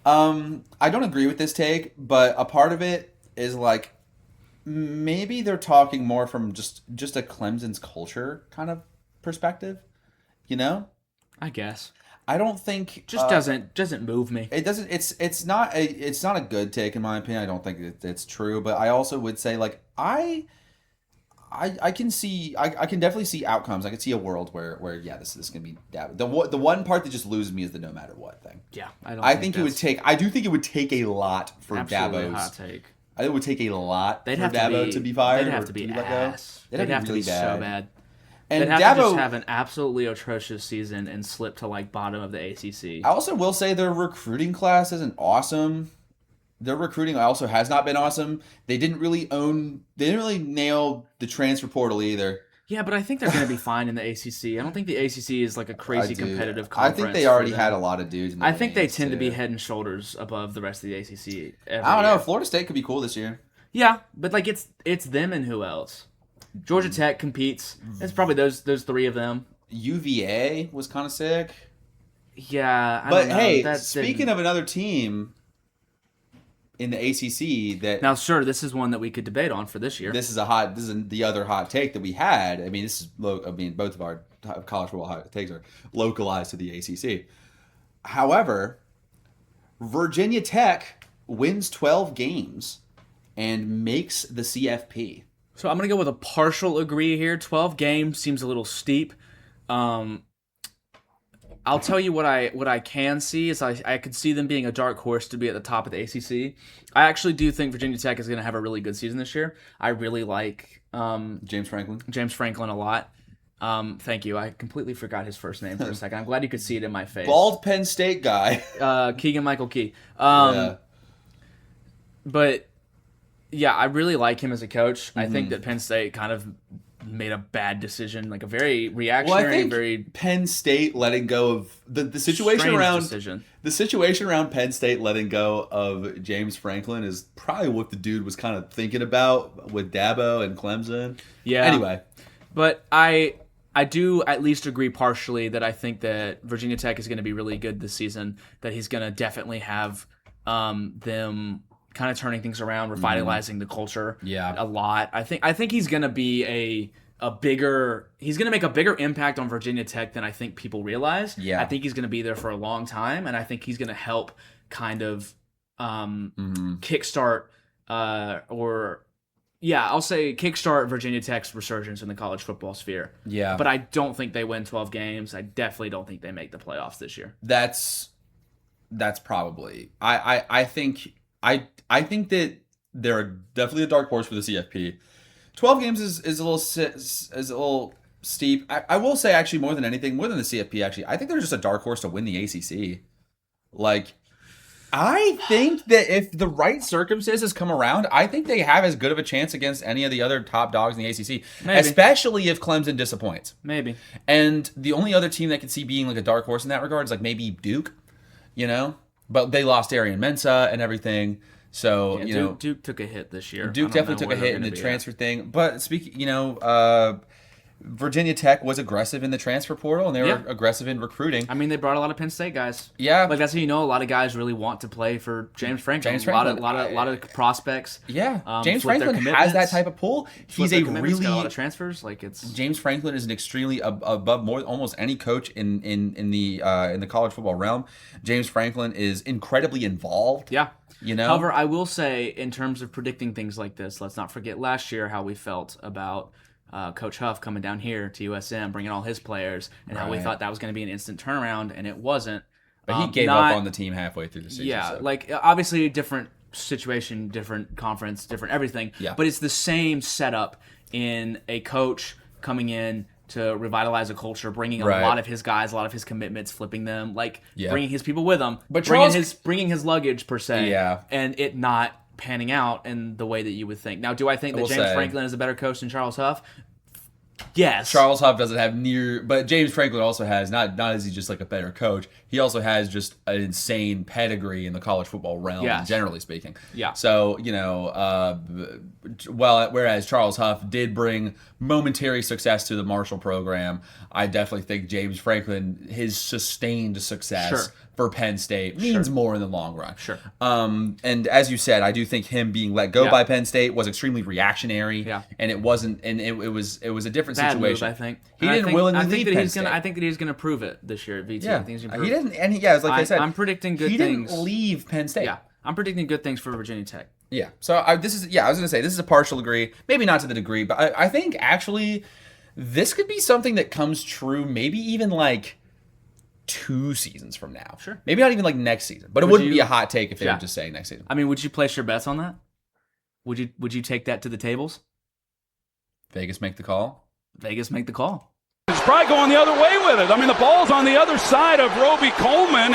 I don't agree with this take, but a part of it is like maybe they're talking more from just a Clemson's culture kind of perspective, you know? I guess. I don't think Just doesn't move me. it doesn't. It's not a good take in my opinion. I don't think it's true, but I also would say like I can see I can definitely see outcomes. I can see a world where yeah, this is gonna be Dabo. The one part that just loses me is the no matter what thing. Yeah, I think it would take. I do think it would take a lot for absolutely Dabo's. hot take. I think it would take a lot They'd for have Dabo to be fired. They'd have or to be let go. ass. They'd have to really be so bad. And They'd have Dabo, to just have an absolutely atrocious season and slip to like bottom of the ACC. I also will say their recruiting class isn't awesome. Their recruiting also has not been awesome. They didn't really nail the transfer portal either. Yeah, but I think they're going to be fine in the ACC. I don't think the ACC is like a crazy competitive conference. I think they already had a lot of dudes. I think they tend to be head and shoulders above the rest of the ACC. I don't know. Florida State could be cool this year. Yeah, but like it's them and who else? Georgia Tech competes. It's probably those three of them. UVA was kind of sick. Yeah, I but don't know. Hey, speaking of another team in the ACC that now, sure, this is one that we could debate on for this year. This is the other hot take that we had. I mean, both of our college football hot takes are localized to the ACC. However, Virginia Tech wins 12 games and makes the CFP. So I'm going to go with a partial agree here. 12 games seems a little steep. I'll tell you what I can see is I could see them being a dark horse to be at the top of the ACC. I actually do think Virginia Tech is going to have a really good season this year. I really like James Franklin a lot. Thank you. I completely forgot his first name for a second. I'm glad you could see it in my face. Bald Penn State guy. Keegan-Michael Key. Yeah. But yeah, I really like him as a coach. I think that Penn State kind of made a bad decision, like a very reactionary, Penn State letting go of the situation around Penn State letting go of James Franklin is probably what the dude was kind of thinking about with Dabo and Clemson. Yeah. Anyway, but I do at least agree partially that I think that Virginia Tech is going to be really good this season. That he's going to definitely have them kind of turning things around, revitalizing the culture a lot. I think he's going to be he's going to make a bigger impact on Virginia Tech than I think people realize. Yeah. I think he's going to be there for a long time, and I think he's going to help kind of kickstart I'll say kickstart Virginia Tech's resurgence in the college football sphere. Yeah. But I don't think they win 12 games. I definitely don't think they make the playoffs this year. That's probably. I think that they're definitely a dark horse for the CFP. 12 games is a little steep. I will say actually more than the CFP actually, I think they're just a dark horse to win the ACC. Like, I think that if the right circumstances come around, I think they have as good of a chance against any of the other top dogs in the ACC, Maybe. Especially if Clemson disappoints. Maybe. And the only other team that could see being like a dark horse in that regard is like maybe Duke, but they lost Arian Mensah and everything. So, Duke took a hit this year. Duke definitely took a hit in the transfer thing. But speaking, Virginia Tech was aggressive in the transfer portal, and they were aggressive in recruiting. I mean, they brought a lot of Penn State guys. Yeah, like that's how a lot of guys really want to play for James Franklin. A lot of prospects. Yeah, James Franklin has that type of pull. He's a got a lot of transfers. Like James Franklin is an extremely above almost any coach in the college football realm. James Franklin is incredibly involved. Yeah. However, I will say, in terms of predicting things like this, let's not forget last year how we felt about Coach Huff coming down here to USM, bringing all his players, and how we thought that was going to be an instant turnaround, and it wasn't. But he gave up on the team halfway through the season. Yeah, so. like obviously different situation, different conference, different everything. Yeah. But it's the same setup in a coach coming in to revitalize a culture, bringing a lot of his guys, a lot of his commitments, flipping them, bringing his people with him, but bringing his luggage per se, and it not panning out in the way that you would think. Now, do I think that James Franklin is a better coach than Charles Huff? Yes. Charles Huff doesn't have but James Franklin also has, not is he just like a better coach, he also has just an insane pedigree in the college football realm, generally speaking. Yeah. So, whereas Charles Huff did bring momentary success to the Marshall program, I definitely think James Franklin, his sustained success for Penn State means more in the long run. Sure. And as you said, I do think him being let go by Penn State was extremely reactionary. Yeah. And it wasn't, and it was a different Bad situation. move, I think. He didn't willingly leave Penn State. I think that he's gonna prove it this year at VT. Yeah. I think he's gonna prove He didn't, and it's like I said, I'm predicting good he things. He didn't leave Penn State. Yeah. I'm predicting good things for Virginia Tech. Yeah. So I was gonna say this is a partial agree, maybe not to the degree, but I think actually this could be something that comes true, maybe even like 2 seasons from now. Sure. Maybe not even like next season, but it wouldn't be a hot take if they were just saying next season. I mean, would you place your bets on that? Would you take that to the tables? Vegas make the call. Vegas make the call. He's probably going the other way with it. I mean, the ball's on the other side of Roby Coleman,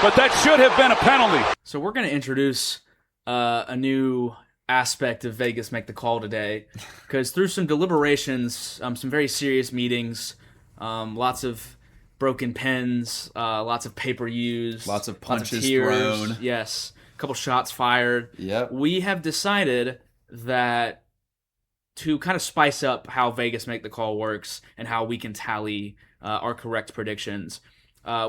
but that should have been a penalty. So we're going to introduce a new aspect of Vegas make the call today, because through some deliberations, some very serious meetings, lots of broken pens, lots of paper used, Lots of lots punches tears, thrown. yes, a couple shots fired. Yep. We have decided that to kind of spice up how Vegas make the call works and how we can tally our correct predictions,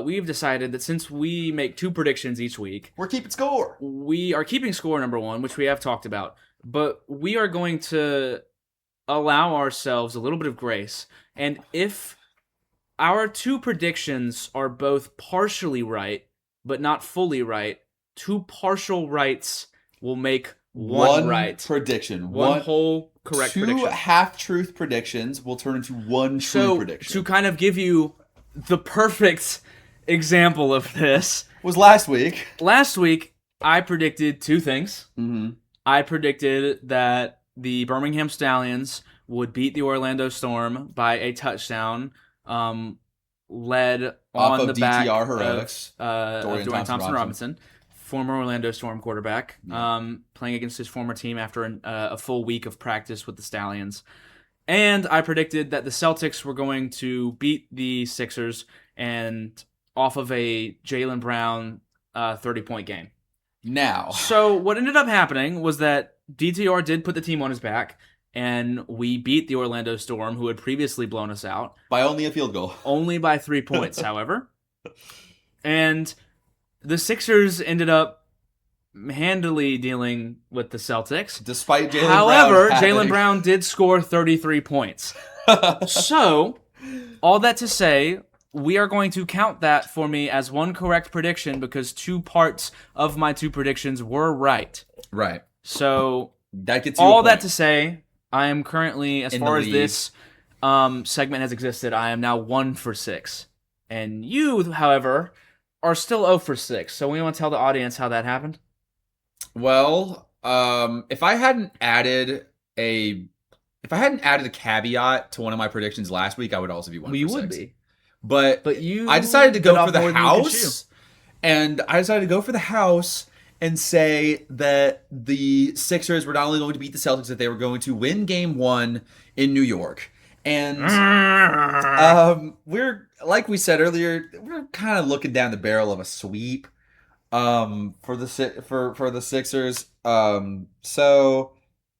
we've decided that since we make 2 predictions each week, We're keeping score. we are keeping score number 1, which we have talked about, but we are going to allow ourselves a little bit of grace. And if our 2 predictions are both partially right, but not fully right, 2 partial rights will make one right. Prediction. One whole correct 2 prediction. half-truth predictions will turn into one true prediction. To kind of give you the perfect example of this, was last week. last week I predicted 2 things. Mm-hmm. I predicted that the Birmingham Stallions would beat the Orlando Storm by a touchdown, led Off on of the back DTR heroics, of Dorian Dorian Thompson Thompson-Robinson, former Orlando Storm quarterback, playing against his former team after a full week of practice with the Stallions. And I predicted that the Celtics were going to beat the Sixers and off of a Jaylen Brown 30-point game. Now. So what ended up happening was that DTR did put the team on his back, and we beat the Orlando Storm, who had previously blown us out. By only a field goal. Only by 3 points, however. And the Sixers ended up handily dealing with the Celtics. Despite Jaylen Brown. However, Jaylen Brown did score 33 points. So, all that to say, we are going to count that for me as one correct prediction because 2 parts of my 2 predictions were right. Right. So, that gets you all a point. that to say, I am currently, as In far the as lead. this segment has existed, I am now 1 for 6. And you, however, are still 0 for 6. So we want to tell the audience how that happened? Well, if I hadn't added a caveat to one of my predictions last week, I would also be 1 for 6. You would be. But you I decided to bit go off for the more than you could house. And I decided to go for the house and say that the Sixers were not only going to beat the Celtics, that they were going to win game 1 in New York. And we're, like we said earlier, we're kind of looking down the barrel of a sweep for the Sixers. So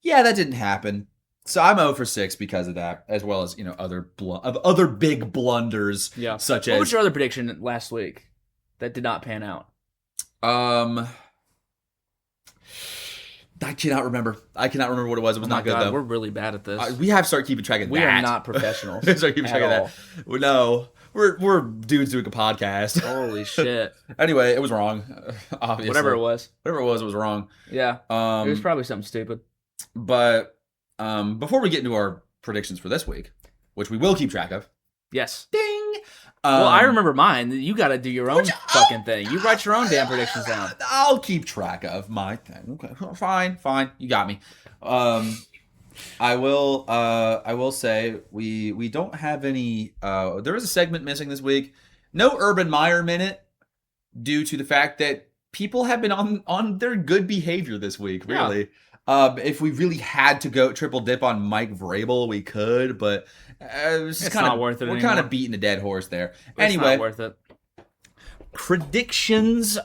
yeah, that didn't happen. So I'm 0 for 6 because of that, as well as other big blunders. Yeah. Such What as was your other prediction last week that did not pan out? I cannot remember. what it was. It was not good though. We're really bad at this. We have to start keeping track of We that. are not professionals. We have to start keeping at track of that. No, we're dudes doing a podcast. Holy shit. Anyway, it was wrong. Obviously, Whatever it was. it was wrong. Yeah. It was probably something stupid. But before we get into our predictions for this week, which we will keep track of, Yes. ding. Well, I remember mine. You got to do your own fucking thing. You write your own damn predictions down. I'll keep track of my thing. Okay, fine. You got me. I will say we don't have any. There is a segment missing this week. No Urban Meyer minute, due to the fact that people have been on their good behavior this week. Really. If we really had to go triple dip on Mike Vrabel, we could, but it's kind not of worth it We're anymore. kind of beating a dead horse there. It's Anyway, not worth it. predictions.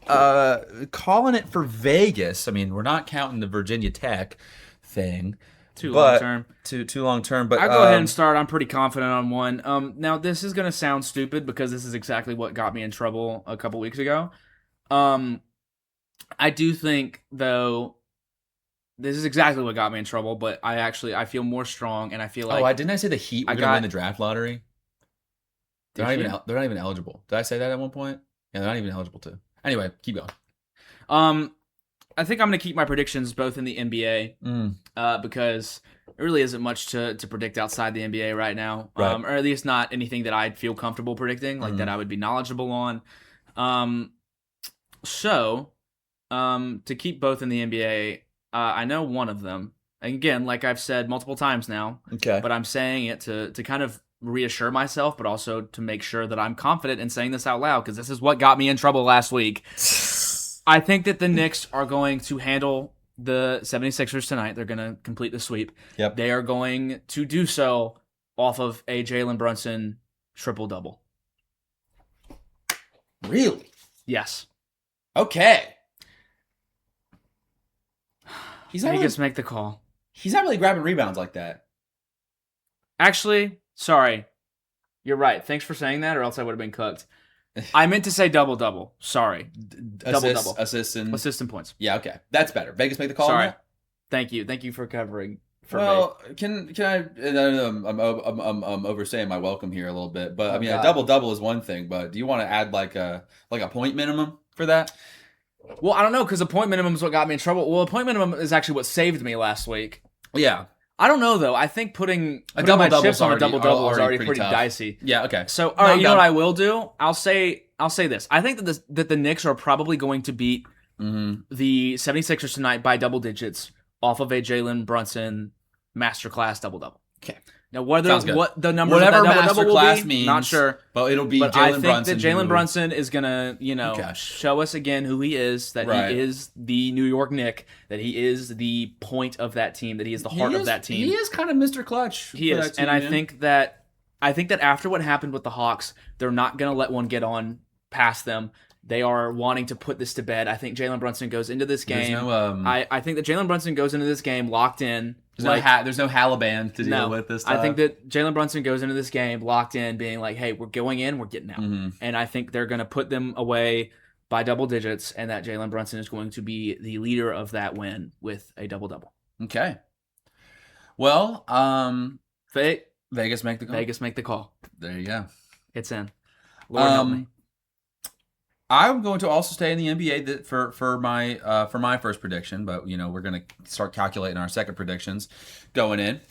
Calling it for Vegas. I mean, we're not counting the Virginia Tech thing. Too long term. Too long term. But I'll go ahead and start. I'm pretty confident on one. Now this is gonna sound stupid because this is exactly what got me in trouble a couple weeks ago. I do think though, this is exactly what got me in trouble. But I feel more strong, and I feel like didn't I say the Heat were going to win the draft lottery? They're not even eligible. Did I say that at one point? Yeah, they're not even eligible to. Anyway, keep going. I think I'm going to keep my predictions both in the NBA because there really isn't much to predict outside the NBA right now, Right. or at least not anything that I'd feel comfortable predicting, like that I would be knowledgeable on. So to keep both in the NBA, I know one of them. And again, like I've said multiple times now, Okay. but I'm saying it to kind of reassure myself, but also to make sure that I'm confident in saying this out loud because this is what got me in trouble last week. I think that the Knicks are going to handle the 76ers tonight. They're going to complete the sweep. Yep. They are going to do so off of a Jalen Brunson triple-double. Really? Yes. Okay. He's not Vegas make the call. He's not really grabbing rebounds like that. Actually, sorry. You're right. Thanks for saying that, or else I would have been cooked. I meant to say double-double. Sorry. Double-double. Assists and points. Yeah, okay. That's better. Vegas make the call. Sorry. On that? Thank you. Thank you for covering for me. Can I know I'm overstaying my welcome here a little bit, but I mean, God. a double-double is one thing, but do you want to add like a point minimum for that? Well, I don't know, because a point minimum is what got me in trouble. Well, a point minimum is actually what saved me last week. Yeah. I don't know, though. I think putting my double-double chips on a is double-double is already pretty pretty tough. dicey. Yeah, okay. So, all right, you know what I will do? I'll say this. I think that the Knicks are probably going to beat the 76ers tonight by double digits off of a Jalen Brunson masterclass double-double. Okay. Now, what the numbers Whatever of that double-double will masterclass be, means, not sure. but it'll be But I Jalen think Brunson. that Jalen Brunson is going to, Okay. show us again who he is, that Right. he is the New York Knick, that he is the point of that team, that he is the heart of that team. He is kind of Mr. Clutch. He for is. that team, And I man. think that after what happened with the Hawks, they're not going to let one get on past them. They are wanting to put this to bed. I think Jalen Brunson goes into this There's game. no, I think that Jalen Brunson goes into this game locked in. there's no Halaban to deal with this time. I think that Jalen Brunson goes into this game locked in, being like, hey, we're going in, we're getting out. Mm-hmm. And I think they're going to put them away by double digits, and that Jalen Brunson is going to be the leader of that win with a double-double. Okay. Well, Vegas make the call. Vegas make the call. There you go. It's in. Lord help me. I'm going to also stay in the NBA for my first prediction, but we're going to start calculating our second predictions going in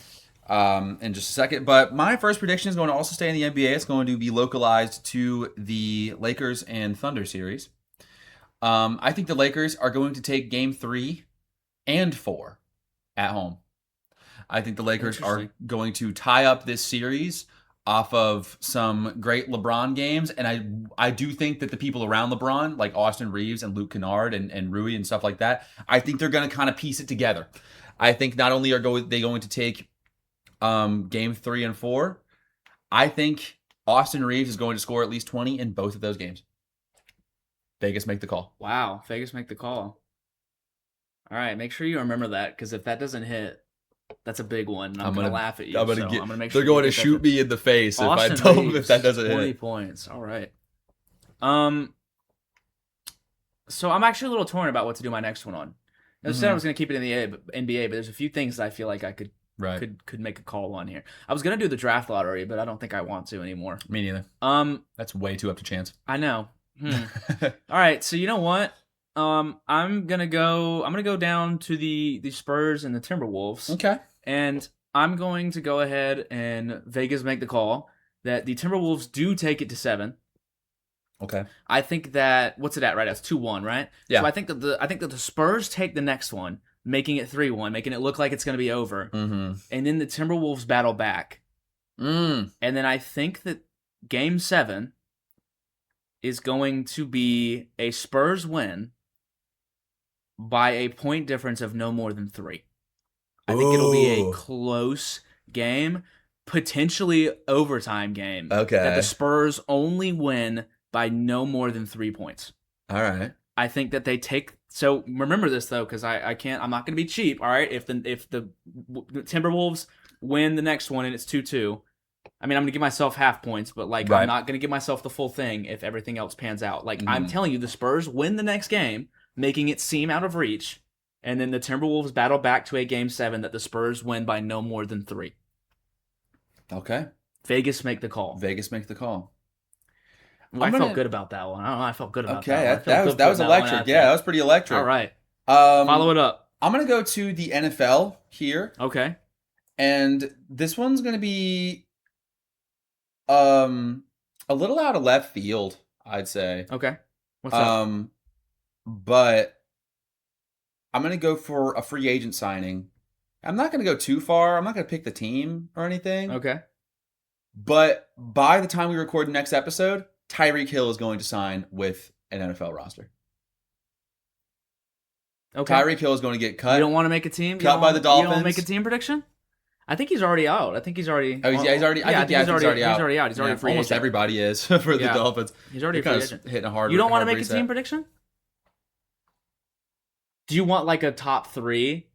just a second. But my first prediction is going to also stay in the NBA. It's going to be localized to the Lakers and Thunder series. I think the Lakers are going to take Game 3 and 4 at home. I think the Lakers are going to tie up this series off of some great LeBron games, and I do think that the people around LeBron, like Austin Reeves and Luke Kennard and Rui and stuff like that, I think they're going to kind of piece it together. I think not only are they going to take Game 3 and 4, I think Austin Reeves is going to score at least 20 in both of those games. Vegas make the call. Wow, Vegas make the call. All right, make sure you remember that, because if that doesn't hit, that's a big one. And I'm going to laugh at you. I'm going to make sure they're going to shoot me in the face if that doesn't 20 hit. points. All right. So I'm actually a little torn about what to do my next one on. I said I was going to keep it in the NBA, but there's a few things that I feel like I could make a call on here. I was going to do the draft lottery, but I don't think I want to anymore. Me neither. That's way too up to chance. I know. All right, so you know what? I'm gonna go down to the Spurs and the Timberwolves. Okay. And I'm going to go ahead and Vegas make the call that the Timberwolves do take it to 7. Okay. I think that what's it at right now? It's 2-1, right? Yeah. So I think that the Spurs take the next one, making it 3-1, making it look like it's gonna be over. Mm-hmm. And then the Timberwolves battle back. And then I think that Game 7 is going to be a Spurs win by a point difference of no more than 3. I think it'll be a Ooh. close game, potentially overtime game. Okay. That the Spurs only win by no more than 3 points. All right. I think that they take. So remember this though, because I'm not going to be cheap. All right, if the Timberwolves win the next one and it's 2-2, I mean I'm going to give myself half points, but like Right. I'm not going to give myself the full thing if everything else pans out. Like I'm telling you, the Spurs win the next game, making it seem out of reach, and then the Timberwolves battle back to a Game 7 that the Spurs win by no more than 3. Okay. Vegas make the call. Vegas make the call. I felt good about that one. I don't know. I felt good about Okay, that one. that was putting one electric. out Yeah, there. that was pretty electric. All right. Follow Follow it up. I'm gonna go to the NFL here, Okay. and this one's gonna be a little out of left field, I'd say. Okay. What's up? But I'm gonna go for a free agent signing. I'm not gonna go too far. I'm not gonna pick the team or anything. Okay. But by the time we record the next episode, Tyreek Hill is going to sign with an NFL roster. Okay. Tyreek Hill is going to get cut. You don't want to make a team? Cut by the You don't want Dolphins? to make a team prediction? I think he's already out. I think he's already. Oh, he's already. I think he's already out. He's already Yeah, a free almost agent. everybody is for the Yeah. Dolphins. He's already a They're free kind of agent. hitting a hard. You don't want to hard make a reset. team prediction? Do you want like a top 3?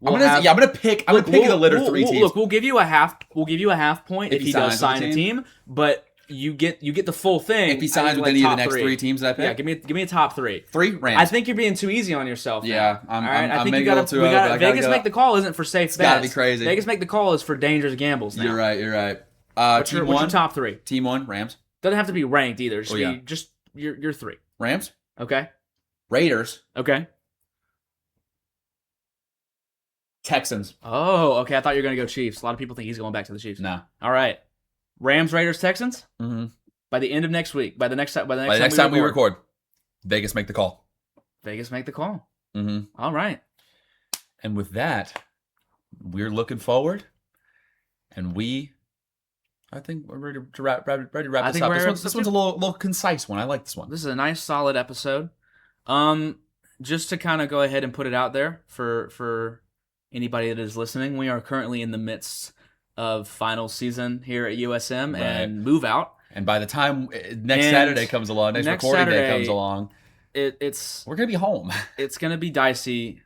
I'm gonna pick the litter 3 teams. Look, we'll give you a half. We'll give you a half point if he does signs sign with a the team, but you get the full thing. If he signs with like any of the top next 3 teams that I pick, yeah, give me a top 3. 3 Rams. I think you're being too easy on yourself. Yeah, now. I'm- All right? I'm I think making you a got little too over, but I gotta Vegas go. make the call isn't for safe bets. gotta be crazy. Vegas make the call is for dangerous gambles. Now. You're right. What's Team your 1, top 3? Team 1, Rams. Doesn't have to be ranked either. Just Oh, yeah. be just your 3. Rams. Okay. Raiders. Okay. Texans. Oh, okay. I thought you were gonna go Chiefs. A lot of people think he's going back to the Chiefs. No. All right. Rams, Raiders, Texans. Mm-hmm. By the end of next week. By the next time we record, Vegas make the call. Vegas make the call. Mm-hmm. All right. And with that, we're looking forward, and I think we're ready to wrap I this think up. we're- This one's a little concise one. I like this one. This is a nice, solid episode. Just to kind of go ahead and put it out there for anybody that is listening, we are currently in the midst of final season here at USM and move out. And by the time next Saturday comes along, next recording day Saturday, comes along, it's we're gonna be home. It's gonna be dicey,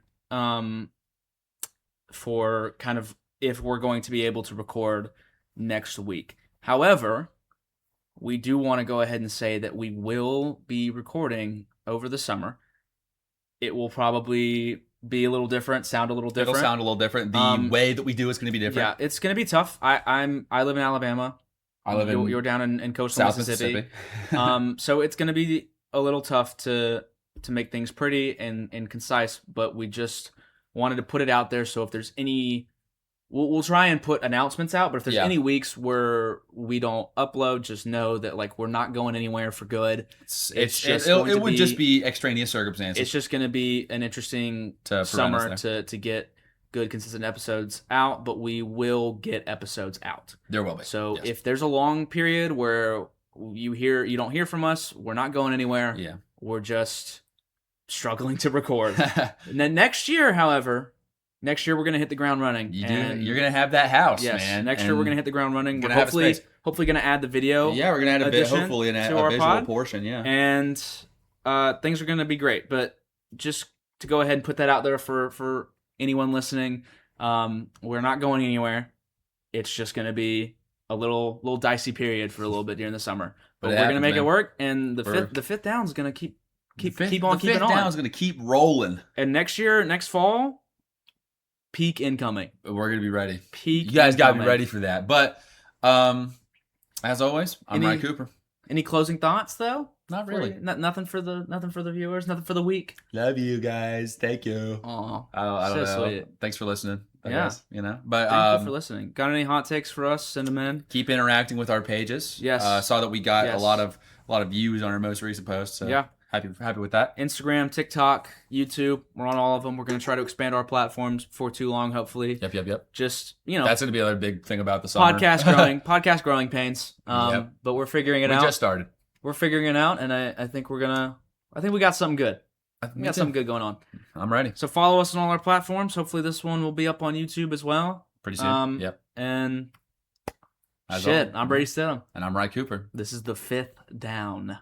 for kind of if we're going to be able to record next week. However, we do want to go ahead and say that we will be recording over the summer. It will probably be a little different, sound a little different. It'll sound a little different. The way that we do is going to be different. Yeah, it's going to be tough. I live in Alabama. You're down in coastal South Mississippi. So it's going to be a little tough to make things pretty and concise, but we just wanted to put it out there. So if there's any, we'll try and put announcements out, but if there's any weeks where we don't upload, just know that like we're not going anywhere for good. It would just be extraneous circumstances. It's just going to be an interesting To summer prevent us to get good, consistent episodes out, but we will get episodes out. There will be. So yes. if there's a long period where you don't hear from us, we're not going anywhere. Yeah. We're just struggling to record. And then next year, however, we're going to hit the ground running. You're going to have that house, yes, man. Next year we're going to hit the ground running. We're gonna have hopefully space. going to add the video. Yeah, we're going to add a bit, addition hopefully, a to visual our pod. portion, yeah. And things are going to be great. But just to go ahead and put that out there for anyone listening, we're not going anywhere. It's just going to be a little dicey period for a little bit during the summer. But we're going to make it work, and the fifth down is going to keep on keeping on. The fifth down is going to keep rolling. And next fall, peak incoming. We're going to be ready. Peak. You guys got to be incoming. ready for that. But as always, I'm Ryan Cooper. Any closing thoughts though? Not really. Nothing for the viewers. Nothing for the week. Love you guys. Thank you. Aw, I don't so know. sweet. Thanks for listening. I Yeah. guess, But Thank you for listening. Got any hot takes for us? Send them in. keep interacting with our pages. Yes. Saw that we got Yes. a lot of views on our most recent post. So Yeah. happy with that. Instagram, TikTok, YouTube. We're on all of them. We're going to try to expand our platforms before too long, hopefully. Yep. Just, That's going to be another big thing about the summer. podcast growing pains. Yep. But we're figuring it We out. just started. We're figuring it out, and I think we got something good. We got something good going on. I'm ready. So follow us on all our platforms. Hopefully this one will be up on YouTube as well. Pretty soon. Yep. And As shit, always. I'm Brady Stidham. And I'm Rye Cooper. This is the 5th Down.